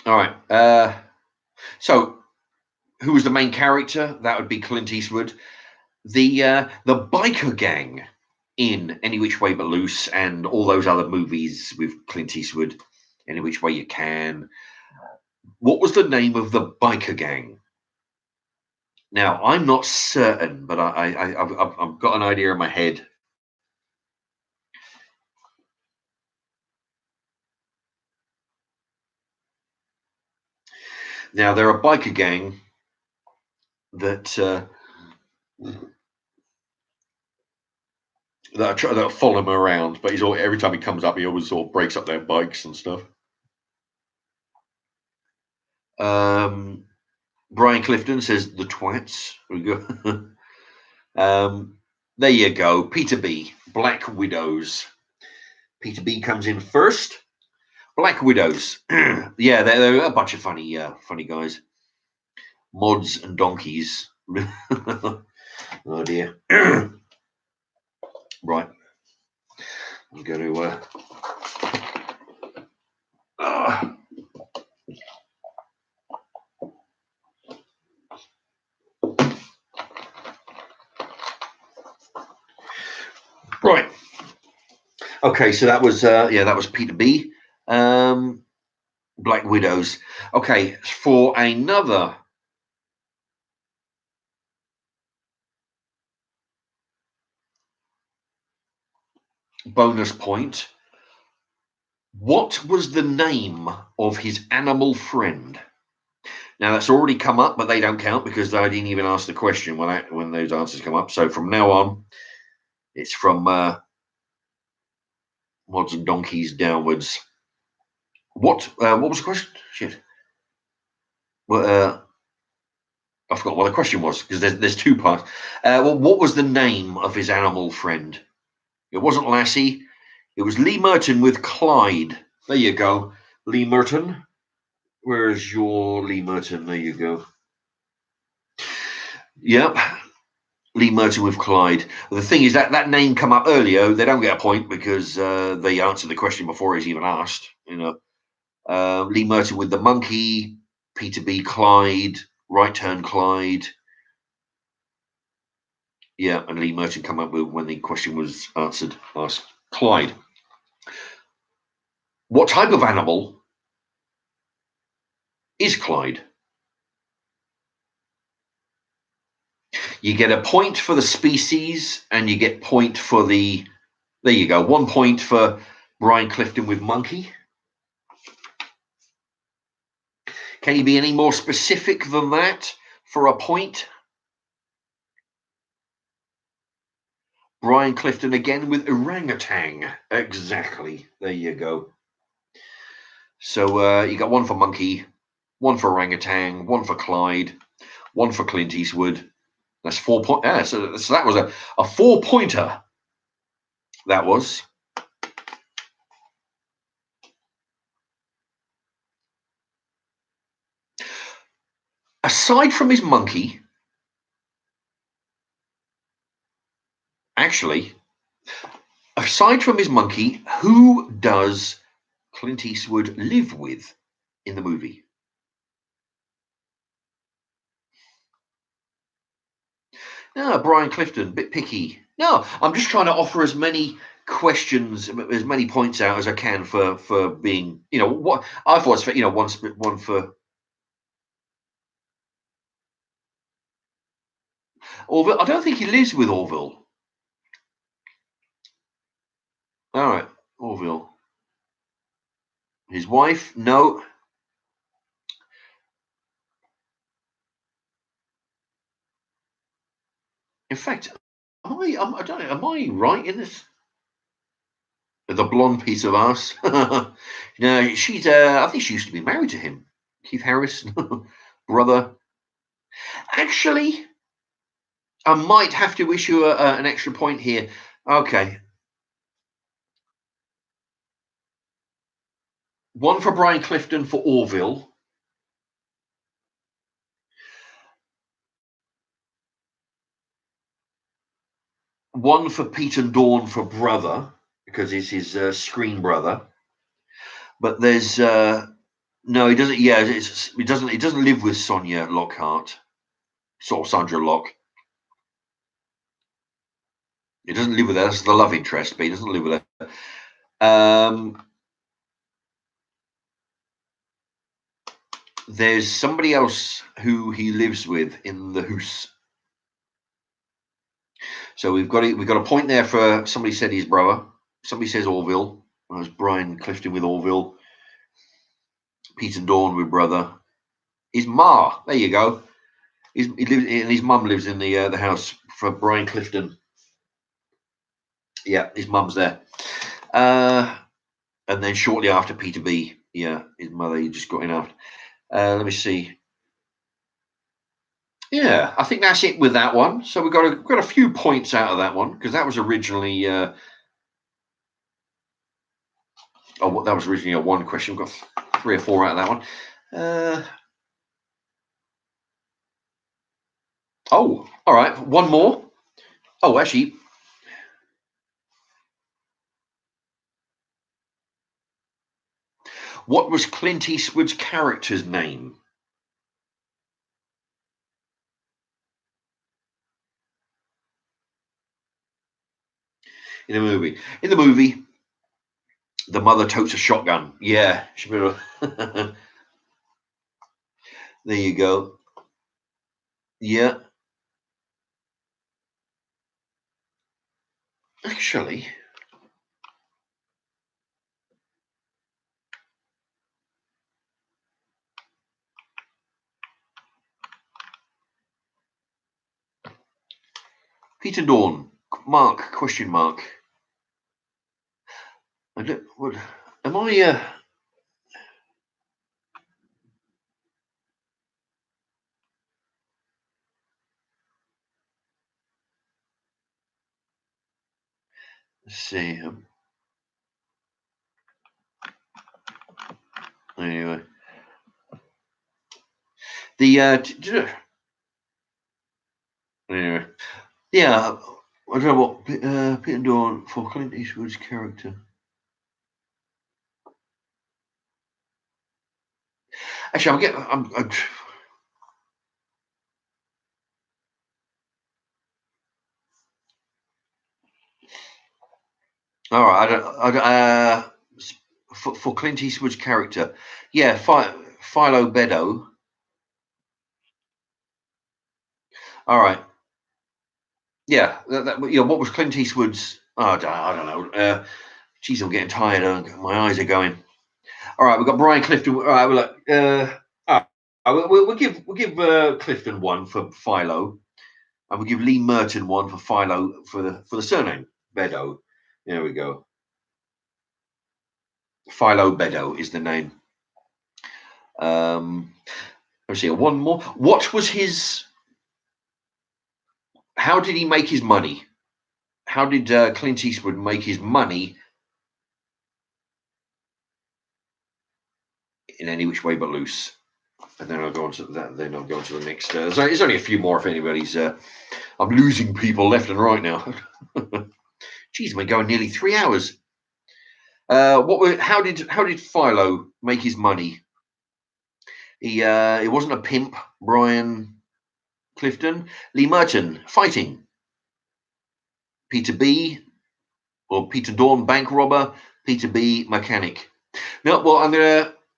All right. So, who was the main character? That would be Clint Eastwood. The biker gang in Any Which Way But Loose, and all those other movies with Clint Eastwood, Any Which Way You Can. What was the name of the biker gang? Now, I'm not certain, but I've got an idea in my head. Now, they're a biker gang that that follow him around, but every time he comes up, he always sort of breaks up their bikes and stuff. Brian Clifton says the Twats. There you go. Peter B. Black Widows. Peter B comes in first. Black Widows. Yeah, they're a bunch of funny guys. Mods and donkeys. Oh dear. Right. I'm going to. Right. Okay, so that was that was Peter B. Black Widows. Okay, for another bonus point, what was the name of his animal friend? Now that's already come up, but they don't count because I didn't even ask the question when those answers come up. So from now on, it's from Mods and Donkeys downwards. What was the question? Shit. Well, I forgot what the question was because there's 2 parts. Well, what was the name of his animal friend? It wasn't Lassie. It was Lee Merton with Clyde. There you go. Lee Merton. Where's your Lee Merton? There you go. Yep. Lee Merton with Clyde. The thing is that name come up earlier. They don't get a point because they answered the question before it's even asked. You know. Lee Merton with the monkey, Peter B. Clyde, Right Turn Clyde. Yeah, and Lee Merton come up with when the question was asked Clyde. What type of animal is Clyde? You get a point for the species, and you get point for the. There you go. 1 point for Brian Clifton with monkey. Can you be any more specific than that for a point? Brian Clifton again with orangutan. Exactly. There you go. So you got 1 for monkey, 1 for orangutan, 1 for Clyde, 1 for Clint Eastwood. That's 4 points. Yeah, so that was a 4-pointer. That was. Aside from his monkey, actually, aside from his monkey, who does Clint Eastwood live with in the movie? No, Brian Clifton, bit picky. No, I'm just trying to offer as many questions, as many points out as I can for being, what I thought was, one for Orville. I don't think he lives with Orville. All right, Orville. His wife, no. In fact, I don't know. Am I right in this? The blonde piece of ass. No, she's. I think she used to be married to him, Keith Harris, brother. Actually, I might have to issue an extra point here. Okay, 1 for Brian Clifton for Orville. 1 for Pete and Dawn for brother, because he's his screen brother. But there's no, he doesn't. Yeah, he doesn't. He doesn't live with Sonia Lockhart, sort of Sandra Locke. He doesn't live with her. That's the love interest, but he doesn't live with her. There's somebody else who he lives with in the house. So we've got a point there for somebody said his brother. Somebody says Orville. That was Brian Clifton with Orville. Pete and Dawn with brother. His ma. There you go. He lives, and his mum lives in the house for Brian Clifton. Yeah, his mum's there. And then shortly after Peter B, yeah, his mother, he just got in after. Let me see. Yeah, I think that's it with that one. So we've got a few points out of that one, because that was originally that was originally a 1 question. We've got 3 or 4 out of that one. Oh, all right, 1 more. Oh, actually, what was Clint Eastwood's character's name in the movie? In the movie, the mother totes a shotgun. Yeah, there you go. Yeah, actually, Peter Dawn. Mark? Question mark. I don't. What? Am I? Let's see. Anyway, the anyway, yeah. I don't know what Peter Dawn for Clint Eastwood's character. Actually, I'm all right. For Clint Eastwood's character, yeah, Philo Beddoe. All right, yeah, what was Clint Eastwood's? Oh, I don't know. Geez, I'm getting tired. My eyes are going. All right, we've got Brian Clifton. All right, we're like, we'll give Clifton one for Philo, and we'll give Lee Merton one for Philo for the surname Beddoe. There we go. Philo Beddoe is the name. Let's see, one more. What was his? How did he make his money? How did Clint Eastwood make his money in any which way but loose? And then I'll go on to that. Then I'll go on to the next. So it's only a few more if anybody's. I'm losing people left and right now. Jeez, we're going nearly 3 hours. How did Philo make his money? He wasn't a pimp. Brian Clifton, Lee Merton, fighting. Peter B. or Peter Dawn, bank robber. Peter B. mechanic. No, well,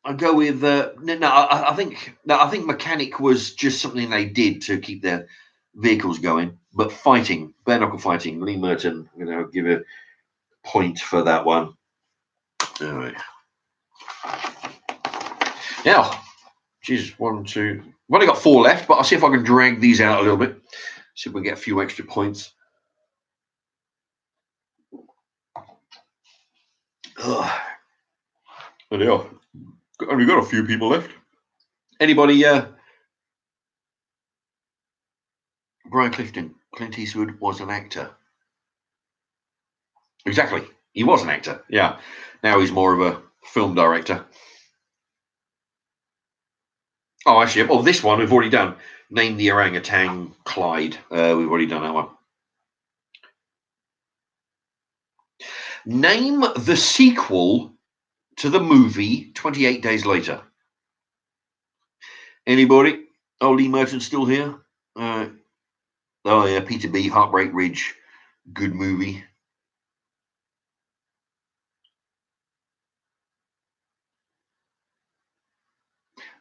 I'll go with I think mechanic was just something they did to keep their vehicles going. But fighting, bare knuckle fighting, Lee Merton. I'm going to give a point for that one. All right. Now, geez, 1, 2. I've only got 4 left, but I'll see if I can drag these out a little bit. See if we get a few extra points. Anyhow, only got a few people left. Anybody? Brian Clifton. Clint Eastwood was an actor. Exactly. He was an actor. Yeah. Now he's more of a film director. Oh, actually, well, this one we've already done. Name the orangutan, Clyde. We've already done that one. Name the sequel to the movie 28 Days Later. Anybody? Oh, Lee Merton's still here. Oh, yeah, Peter B. Heartbreak Ridge. Good movie.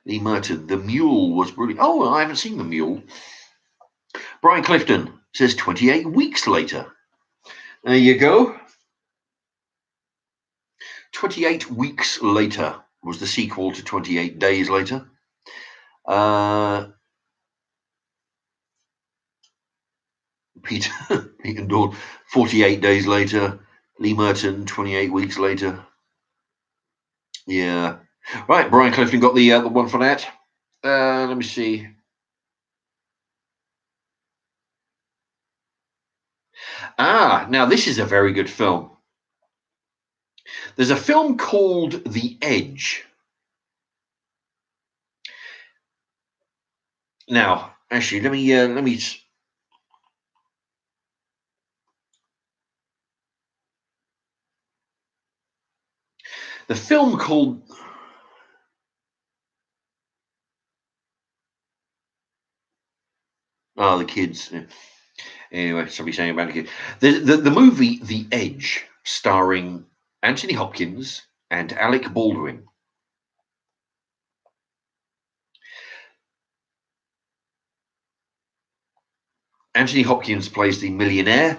Lee Merton. The Mule was brilliant. Oh, I haven't seen The Mule. Brian Clifton says 28 weeks later. There you go. 28 weeks later was the sequel to 28 Days Later. Peter and Dawn, 48 days later. Lee Merton, 28 weeks later. Yeah. Right, Brian Clifton got the one for that. Let me see. Now this is a very good film. There's a film called The Edge. Now, actually, let me. The film called. Oh, the kids. Anyway, somebody saying about the kid. The movie The Edge, starring Anthony Hopkins and Alec Baldwin. Anthony Hopkins plays the millionaire.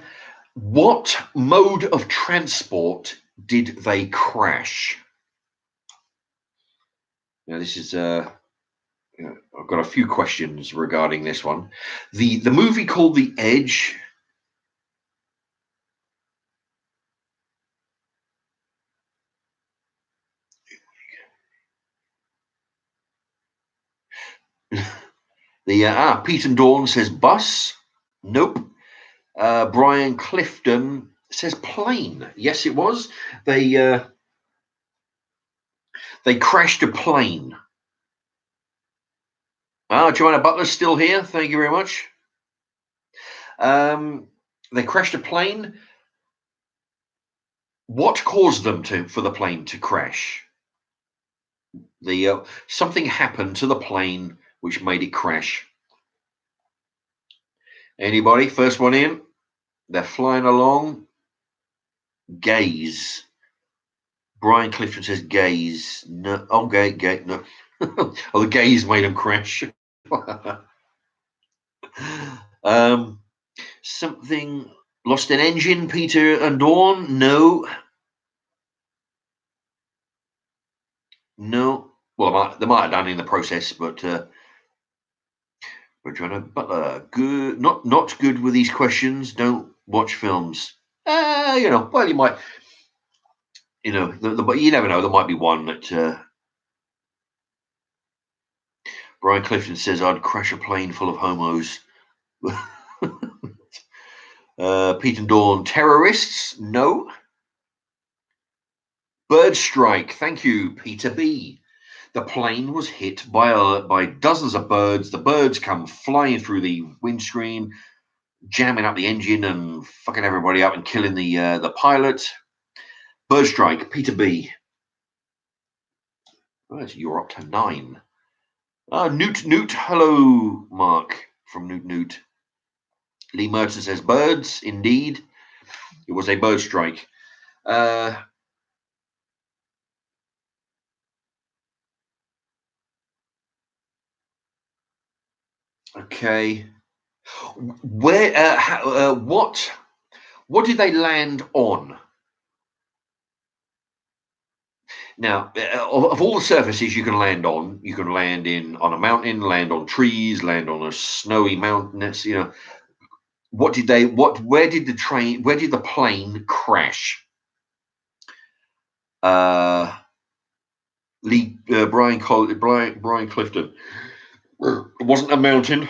What mode of transport did they crash? Now, this is I've got a few questions regarding this one. The movie called The Edge. Pete and Dawn says bus. Nope. Brian Clifton says plane. Yes, it was. They crashed a plane. Joanna Butler's still here. Thank you very much. They crashed a plane. What caused them for the plane to crash? The something happened to the plane which made it crash. Anybody? First one in. They're flying along. Gaze. Brian Clifton says gaze. No. Oh, gay. No. Oh, the gaze made them crash. Something lost an engine. Peter and Dawn. No. No. Well, they might have done in the process, but Regina Butler, good. Not good with these questions. Don't watch films. Well, you might. But you never know. There might be one that. Brian Clifton says I'd crash a plane full of homos. Pete and Dawn, terrorists? No. Bird strike. Thank you, Peter B. The plane was hit by dozens of birds. The birds come flying through the windscreen, jamming up the engine and fucking everybody up and killing the pilot. Bird strike. Peter B. Right, you're up to 9. Newt. Hello, Mark from Newt. Lee Merton says birds. Indeed, it was a bird strike. Okay. Where? What did they land on? Now, of all the surfaces you can land on, you can land on a mountain, land on trees, land on a snowy mountain. Where did the plane crash? Brian Clifton. It wasn't a mountain.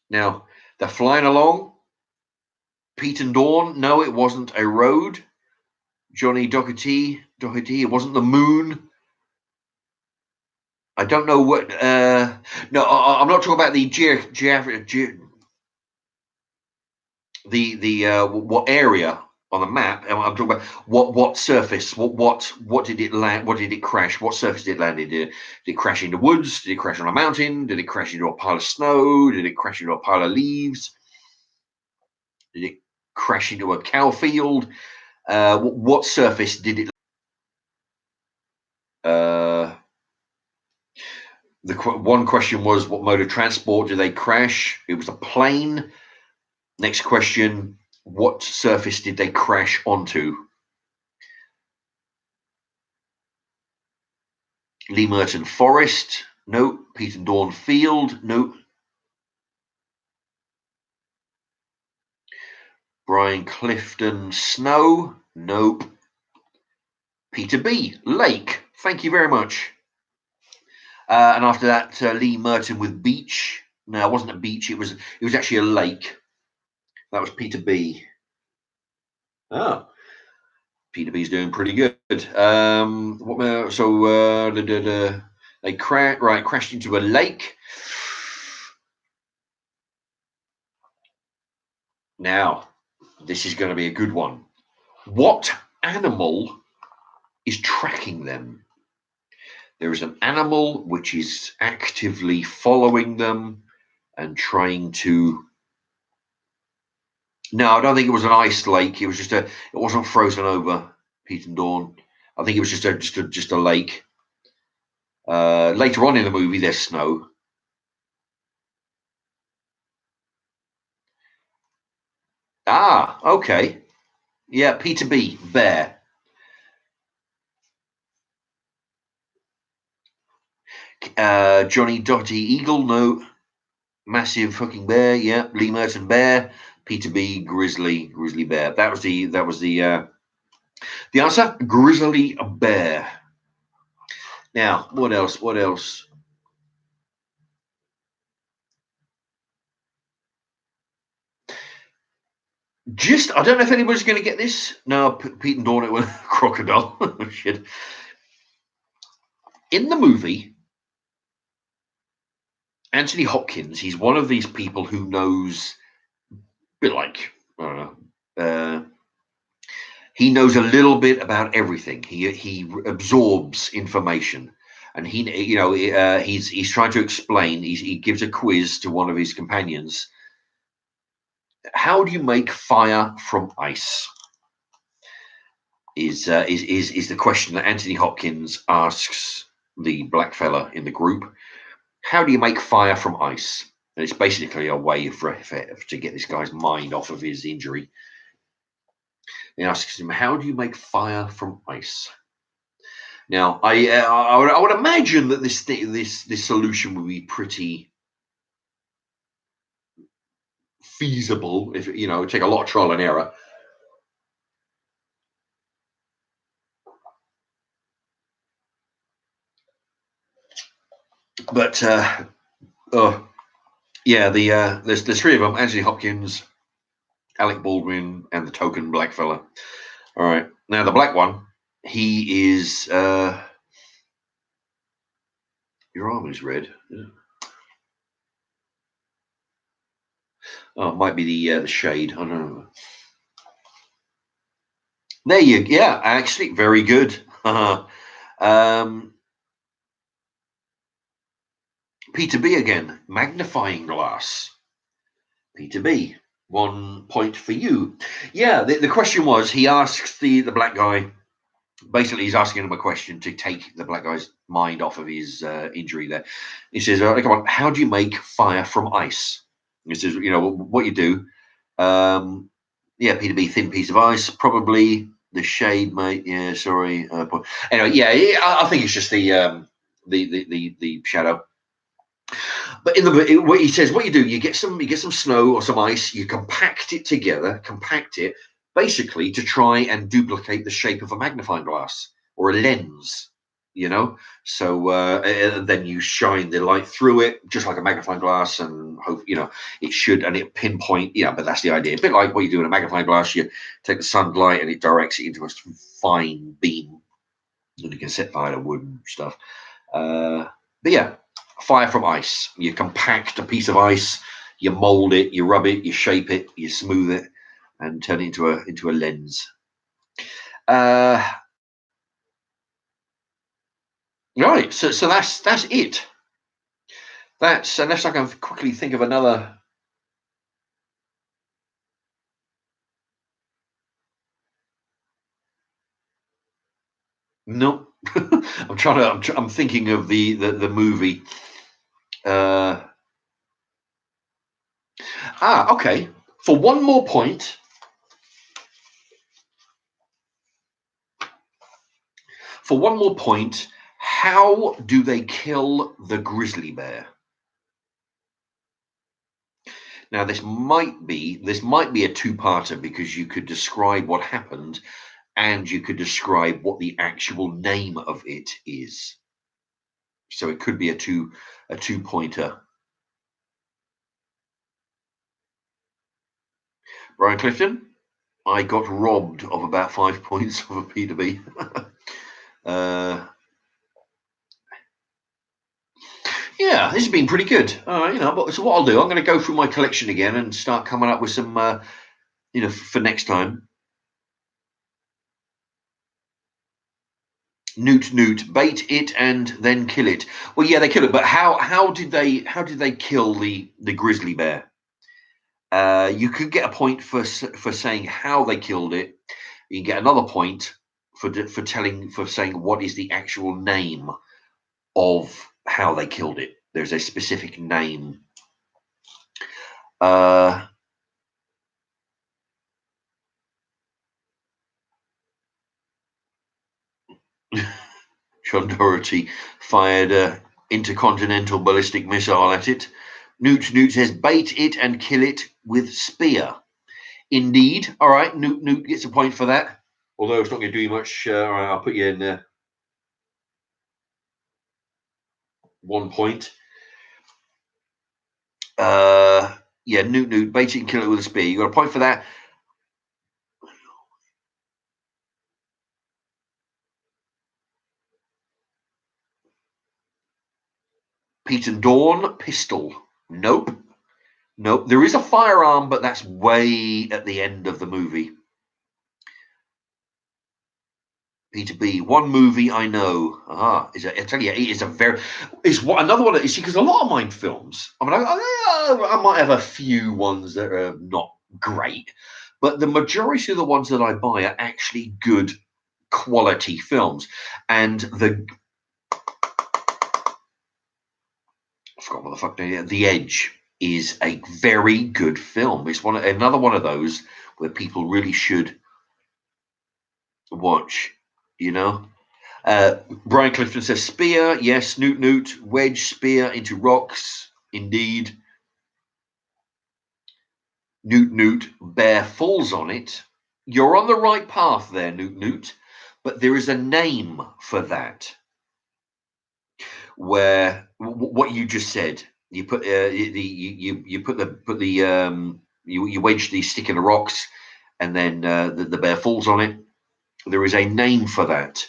Now, they're flying along. Pete and Dawn, no, it wasn't a road. Johnny Doherty, it wasn't the moon. I don't know what. No, I'm not talking about what area on the map. I'm talking about what surface. What did it land? What did it crash? What surface did it land in? Did it crash into woods? Did it crash on a mountain? Did it crash into a pile of snow? Did it crash into a pile of leaves? Did it crash into a cow field? What surface did it? The one question was, what mode of transport did they crash? It was a plane. Next question, what surface did they crash onto? Lee Merton, forest. No. Pete and Dawn, field. No. Brian Clifton, snow. Nope. Peter B, lake. Thank you very much. And after that, Lee Merton with beach. No, it wasn't a beach. It was actually a lake. That was Peter B. Oh, Peter B's doing pretty good. They crashed into a lake. Now, this is going to be a good one. What animal is tracking them? There is an animal which is actively following them and trying to. No, I don't think it was an ice lake. It was it wasn't frozen over, Pete and Dawn. I think it was just a lake. Later on in the movie, there's snow. Ah, okay. Yeah, Peter B, bear. Johnny Doherty, eagle. No. Massive fucking bear. Yeah, Lee Merton, bear. Peter B, grizzly bear. That was the answer. Grizzly bear. Now, what else? I don't know if anybody's going to get this. No, Pete and Dawn, it was crocodile. Shit. In the movie, Anthony Hopkins, he's one of these people who knows, a bit like, I don't know, he knows a little bit about everything. He absorbs information, and he's trying to explain. He gives a quiz to one of his companions. How do you make fire from ice? Is the question that Anthony Hopkins asks the black fella in the group. How do you make fire from ice? And it's basically a way to get this guy's mind off of his injury. He asks him, "How do you make fire from ice?" Now, I would imagine that this solution would be pretty feasible. If it would take a lot of trial and error. But yeah, there's three of them: Anthony Hopkins, Alec Baldwin, and the token black fella. All right, now the black one, he is. Your arm is red. Yeah. Oh, it might be the shade. I don't know. There you go. Yeah, actually, very good. Peter B again, magnifying glass. Peter B, 1 point for you. Yeah, the question was, he asks the black guy, basically he's asking him a question to take the black guy's mind off of his injury there. He says, come on, how do you make fire from ice? He says, what you do. Yeah, Peter B, thin piece of ice, probably the shade, mate. Yeah, sorry. Anyway, yeah, I think it's just the shadow. But what he says, what you do, you get some snow or some ice, you compact it together, basically to try and duplicate the shape of a magnifying glass or a lens. So and then you shine the light through it just like a magnifying glass, and hope it should, and it pinpoint. Yeah, but that's the idea. A bit like what you do in a magnifying glass, you take the sunlight and it directs it into a fine beam, and you can set fire to wood and stuff. But yeah, fire from ice. You compact a piece of ice, you mold it, you rub it, you shape it, you smooth it, and turn it into a lens. Right, so that's it. That's, unless I can quickly think of another. No, I'm thinking of the movie. Okay. For one more point. How do they kill the grizzly bear? Now, this might be a two-parter, because you could describe what happened and you could describe what the actual name of it is. So it could be a two-pointer. Brian Clifton, I got robbed of about 5 points of a Peter B. Yeah, this has been pretty good. But so what I'll do, I'm going to go through my collection again and start coming up with some, for next time. Newt, bait it and then kill it. Well, yeah, they kill it, but how did they kill the grizzly bear? You could get a point for saying how they killed it. You can get another point for saying what is the actual name of how they killed it. There's a specific name. John Doherty fired an intercontinental ballistic missile at it. Newt says, bait it and kill it with spear. Indeed. All right, Newt gets a point for that. Although it's not going to do you much. All right, I'll put you in there. 1 point. Yeah, Newt, bait it and kill it with a spear. You got a point for that. Pete and Dawn, pistol. Nope. There is a firearm, but that's way at the end of the movie. Peter B. One movie I know. I tell you, it is a very. It's what another one. You see, because a lot of mine films. I mean, I might have a few ones that are not great, but the majority of the ones that I buy are actually good quality films. And I forgot what the fuck name. The Edge is a very good film. It's another one of those where people really should watch. You know. Brian Clifton says spear, yes, Newt, wedge, spear into rocks, indeed. Newt, bear falls on it. You're on the right path there, Newt, but there is a name for that. Where what you just said, you put you wedge the stick in the rocks, and then the bear falls on it. There is a name for that.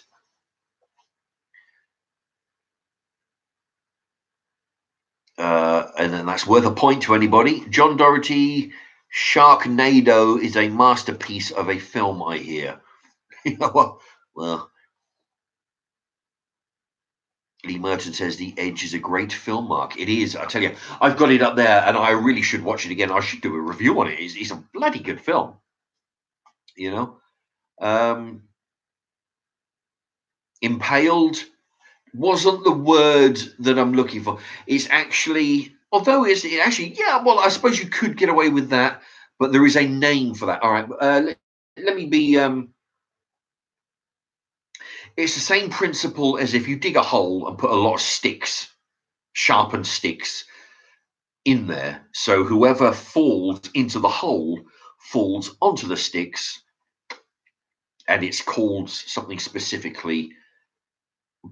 And then that's worth a point to anybody. John Doherty, Sharknado is a masterpiece of a film, I hear. Well, Lee Merton says The Edge is a great film, Mark. It is. I tell you, I've got it up there, and I really should watch it again. I should do a review on it. It's a bloody good film. You know, impaled wasn't the word that I'm looking for. It's actually, although it's actually, yeah. Well, I suppose you could get away with that, but there is a name for that. All right, let me be. It's the same principle as if you dig a hole and put a lot of sticks, sharpened sticks, in there. So whoever falls into the hole falls onto the sticks, and it's called something specifically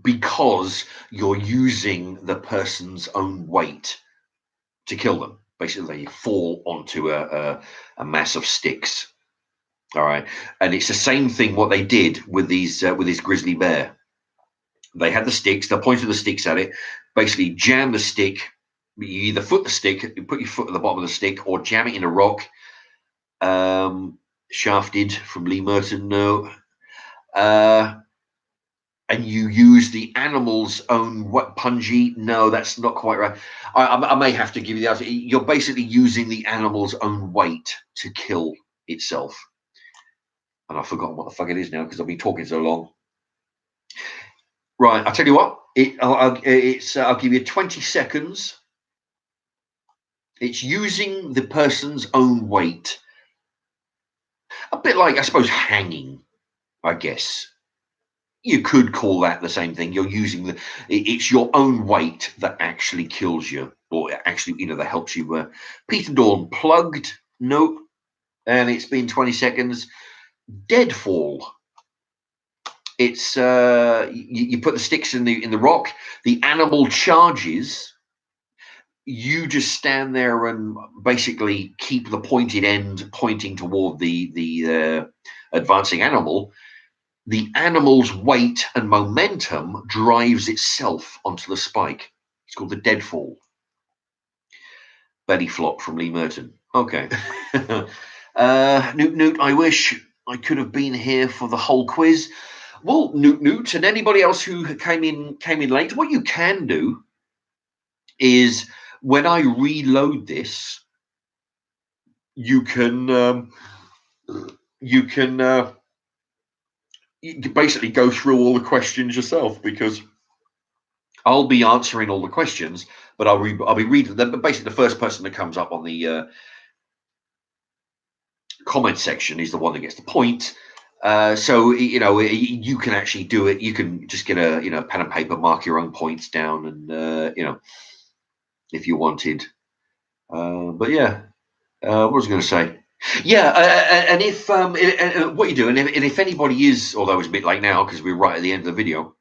because you're using the person's own weight to kill them. Basically, they fall onto a mass of sticks. All right, and it's the same thing what they did with this grizzly bear. They had the sticks. They pointed the sticks at it. Basically, jam the stick. You either foot the stick, you put your foot at the bottom of the stick, or jam it in a rock. Shafted from Lee Merton, no. And you use the animal's own punji. No, that's not quite right. I may have to give you the answer. You're basically using the animal's own weight to kill itself. And I've forgotten what the fuck it is now because I've been talking so long. Right, I'll tell you what. I'll give you 20 seconds. It's using the person's own weight. A bit like, I suppose, hanging, I guess. You could call that the same thing. You're using it's your own weight that actually kills you, or actually, that helps you. Peter Dawn, plugged, nope. And it's been 20 seconds. Deadfall. It's you put the sticks in the rock. The animal charges. You just stand there and basically keep the pointed end pointing toward the advancing animal. The animal's weight and momentum drives itself onto the spike. It's called the deadfall. Belly flop from Lee Merton. Okay. Newt, I wish I could have been here for the whole quiz. Well, Newt, and anybody else who came in late, what you can do is when I reload this, you can basically go through all the questions yourself, because I'll be answering all the questions, but I'll be reading them. But basically, the first person that comes up on the comment section is the one that gets the point. So you can actually do it. You can just get a pen and paper, mark your own points down, and if you wanted. But yeah, what was I going to say? Yeah, and if what you do, and if anybody is, although it's a bit late now because we're right at the end of the video,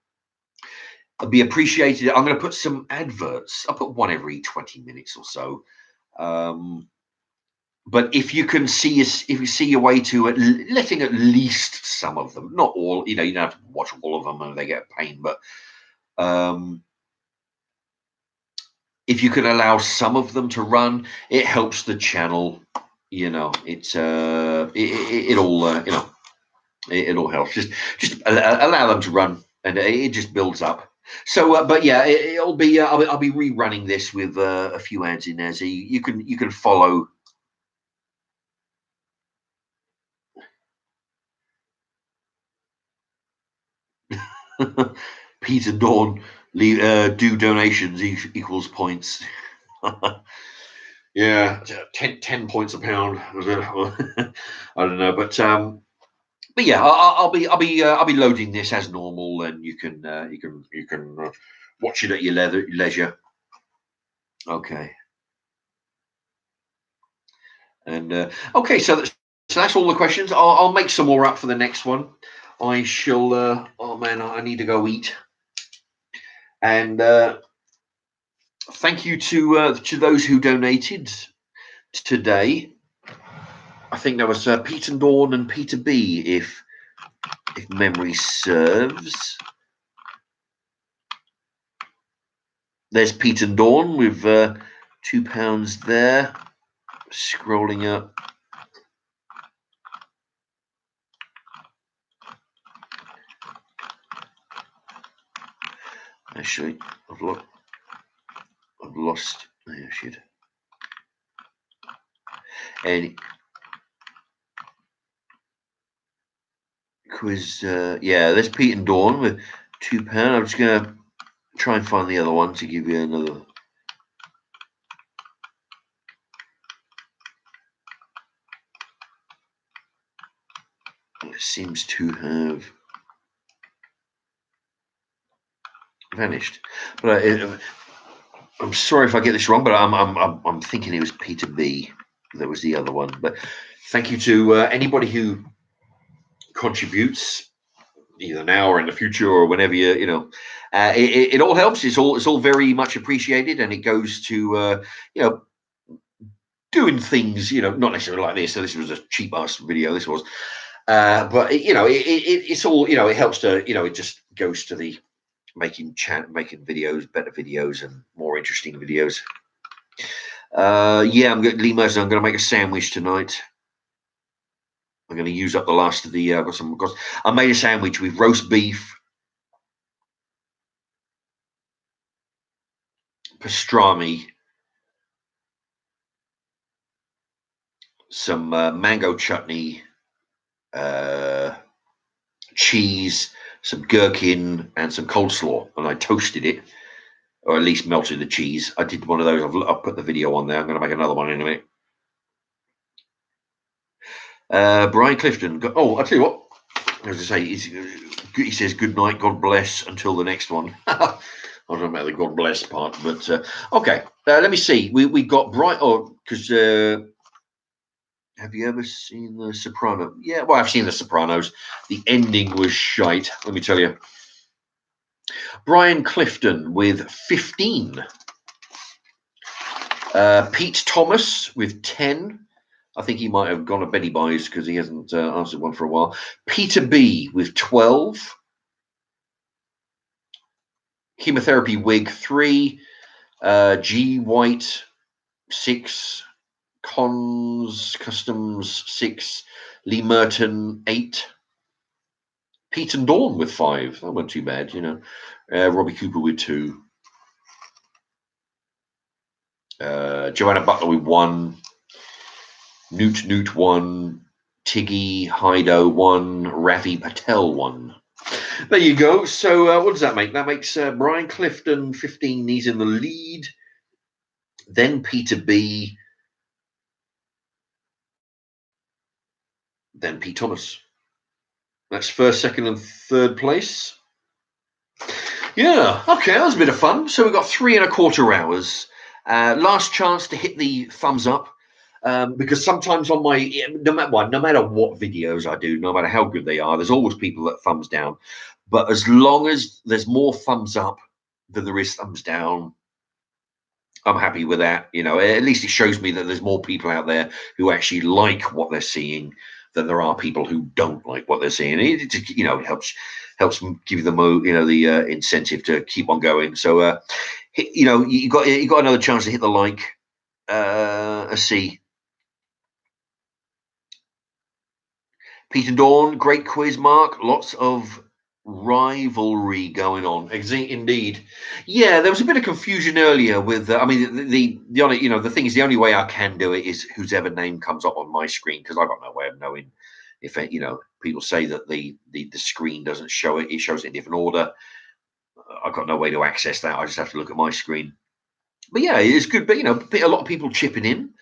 it'd be appreciated. I'm going to put some adverts. I'll put one every 20 minutes or so. But if you can if you see your way to letting at least some of them, not all, you don't have to watch all of them and they get a pain, but if you can allow some of them to run, it helps the channel. It's it all It all helps. Just allow them to run, and it just builds up. So, but yeah, it'll be. I'll be rerunning this with a few ads in there, so you can follow. Peter Dawn do donations equals points. Yeah, 10 points a pound. I don't know, but yeah, I'll be loading this as normal, and you can watch it at your leisure. Okay, and okay, so that's all the questions. I'll make some more up for the next one. I shall. Oh man, I need to go eat. And thank you to those who donated today. I think there was Peter Dawn and Peter B, if memory serves. There's Peter Dawn with £2 there. Scrolling up. Actually, I've lost. I should. And quiz. Yeah, there's Pete and Dawn with £2. I'm just gonna try and find the other one to give you another. It seems to have vanished. But I'm sorry if I get this wrong, but I'm thinking it was Peter B. That was the other one. But thank you to anybody who contributes, either now or in the future or whenever you know. It all helps. It's all very much appreciated, and it goes to doing things, not necessarily like this. So this was a cheap ass video. This was, but it's all, it helps to, it just goes to the making videos, better videos, and more interesting videos. Yeah, Lee Mercer. I'm going to make a sandwich tonight. I'm going to use up the last of the. I made a sandwich with roast beef, pastrami, some mango chutney, cheese, some gherkin, and some coleslaw, and I toasted it, or at least melted the cheese. I did one of those. I'll put the video on there. I'm going to make another one in a minute. Brian Clifton. I'll tell you what. As I say, he says good night, God bless, until the next one. I don't know about the God bless part, but okay. Let me see. We got Brian. Because have you ever seen The Sopranos? Yeah, well, I've seen The Sopranos. The ending was shite, let me tell you. Brian Clifton with 15. Pete Thomas with 10. I think he might have gone to Betty Buys because he hasn't answered one for a while. Peter B with 12. Chemotherapy Wig 3. G White 6. Cons Customs 6. Lee Merton 8. Pete and Dawn with 5. That wasn't too bad, Robbie Cooper with 2. Joanna Butler with 1. Newt 1. Tiggy Hido 1. Ravi Patel 1. There you go. So what does that make? That makes Brian Clifton 15. He's in the lead. Then Peter B. Then Pete Thomas. That's first, second, and third place. Yeah, okay, that was a bit of fun. So we've got 3.25 hours. Last chance to hit the thumbs up, because sometimes on my, no matter what videos I do, no matter how good they are, there's always people that thumbs down. But as long as there's more thumbs up than there is thumbs down, I'm happy with that. At least it shows me that there's more people out there who actually like what they're seeing than there are people who don't like what they're seeing. It helps give them the incentive to keep on going. So you got another chance to hit the like. Let's see. Pete and Dawn, great quiz, Mark. Lots of rivalry going on. Indeed. Yeah, there was a bit of confusion earlier with. I mean, the only the thing is the only way I can do it is whosever name comes up on my screen because I've got no way of knowing if people say that the screen doesn't show it. It shows it in different order. I've got no way to access that. I just have to look at my screen. But yeah, it's good. But a lot of people chipping in.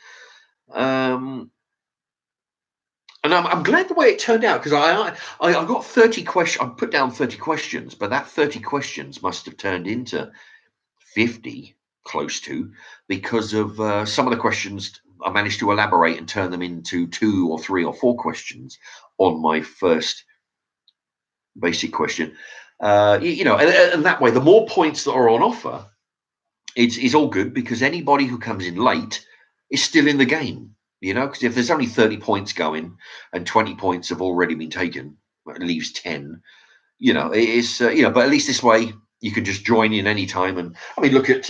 And I'm glad the way it turned out because I got 30 questions. I put down 30 questions, but that 30 questions must have turned into 50, close to, because of some of the questions I managed to elaborate and turn them into 2 or 3 or 4 questions on my first basic question. And that way, the more points that are on offer, it's all good because anybody who comes in late is still in the game. Because if there's only 30 points going and 20 points have already been taken, it leaves 10. It is. But at least this way you can just join in any time. And I mean, look at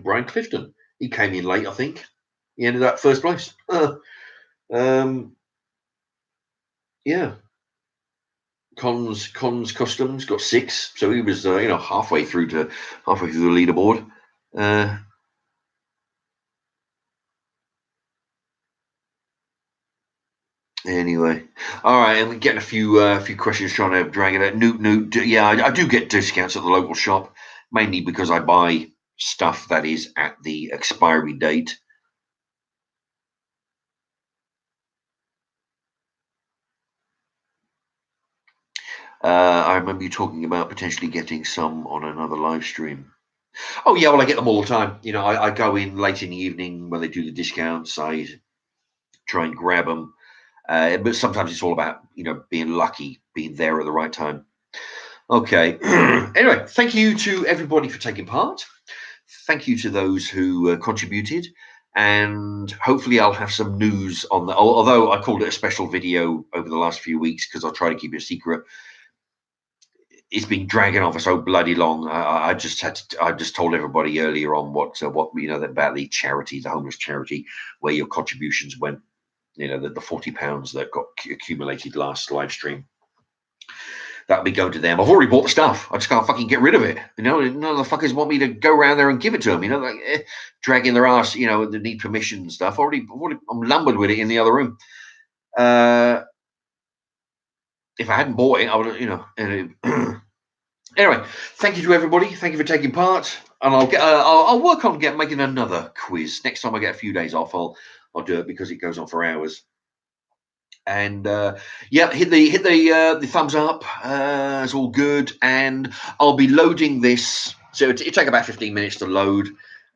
Brian Clifton. He came in late, I think. He ended up first place. Yeah. Cons Customs got 6, so he was halfway through the leaderboard. Anyway, all right, and we're getting a few questions trying to drag it out. Newt, yeah, I do get discounts at the local shop, mainly because I buy stuff that is at the expiry date. I remember you talking about potentially getting some on another live stream. Oh yeah, well I get them all the time. I go in late in the evening when they do the discounts. I try and grab them, but sometimes it's all about being lucky, being there at the right time. Okay. Anyway, thank you to everybody for taking part. Thank you to those who contributed, and hopefully I'll have some news on that. Although I called it a special video over the last few weeks because I'll try to keep it a secret. It's been dragging on for so bloody long. I just told everybody earlier on what about the charity, the homeless charity, where your contributions went. The £40 that got accumulated last live stream. That'll be going to them. I've already bought the stuff. I just can't fucking get rid of it. None of the fuckers want me to go around there and give it to them. Dragging their ass. They need permission and stuff. I'm lumbered with it in the other room. If I hadn't bought it, I would. Anyway, thank you to everybody. Thank you for taking part, and I'll work on making another quiz next time I get a few days off. I'll do it because it goes on for hours. And hit the thumbs up. It's all good, and I'll be loading this. So it take about 15 minutes to load,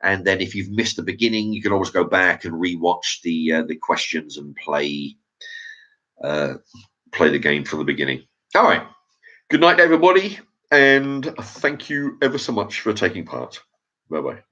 and then if you've missed the beginning, you can always go back and rewatch the questions and play the game from the beginning. All right. Good night, everybody, and thank you ever so much for taking part. Bye bye.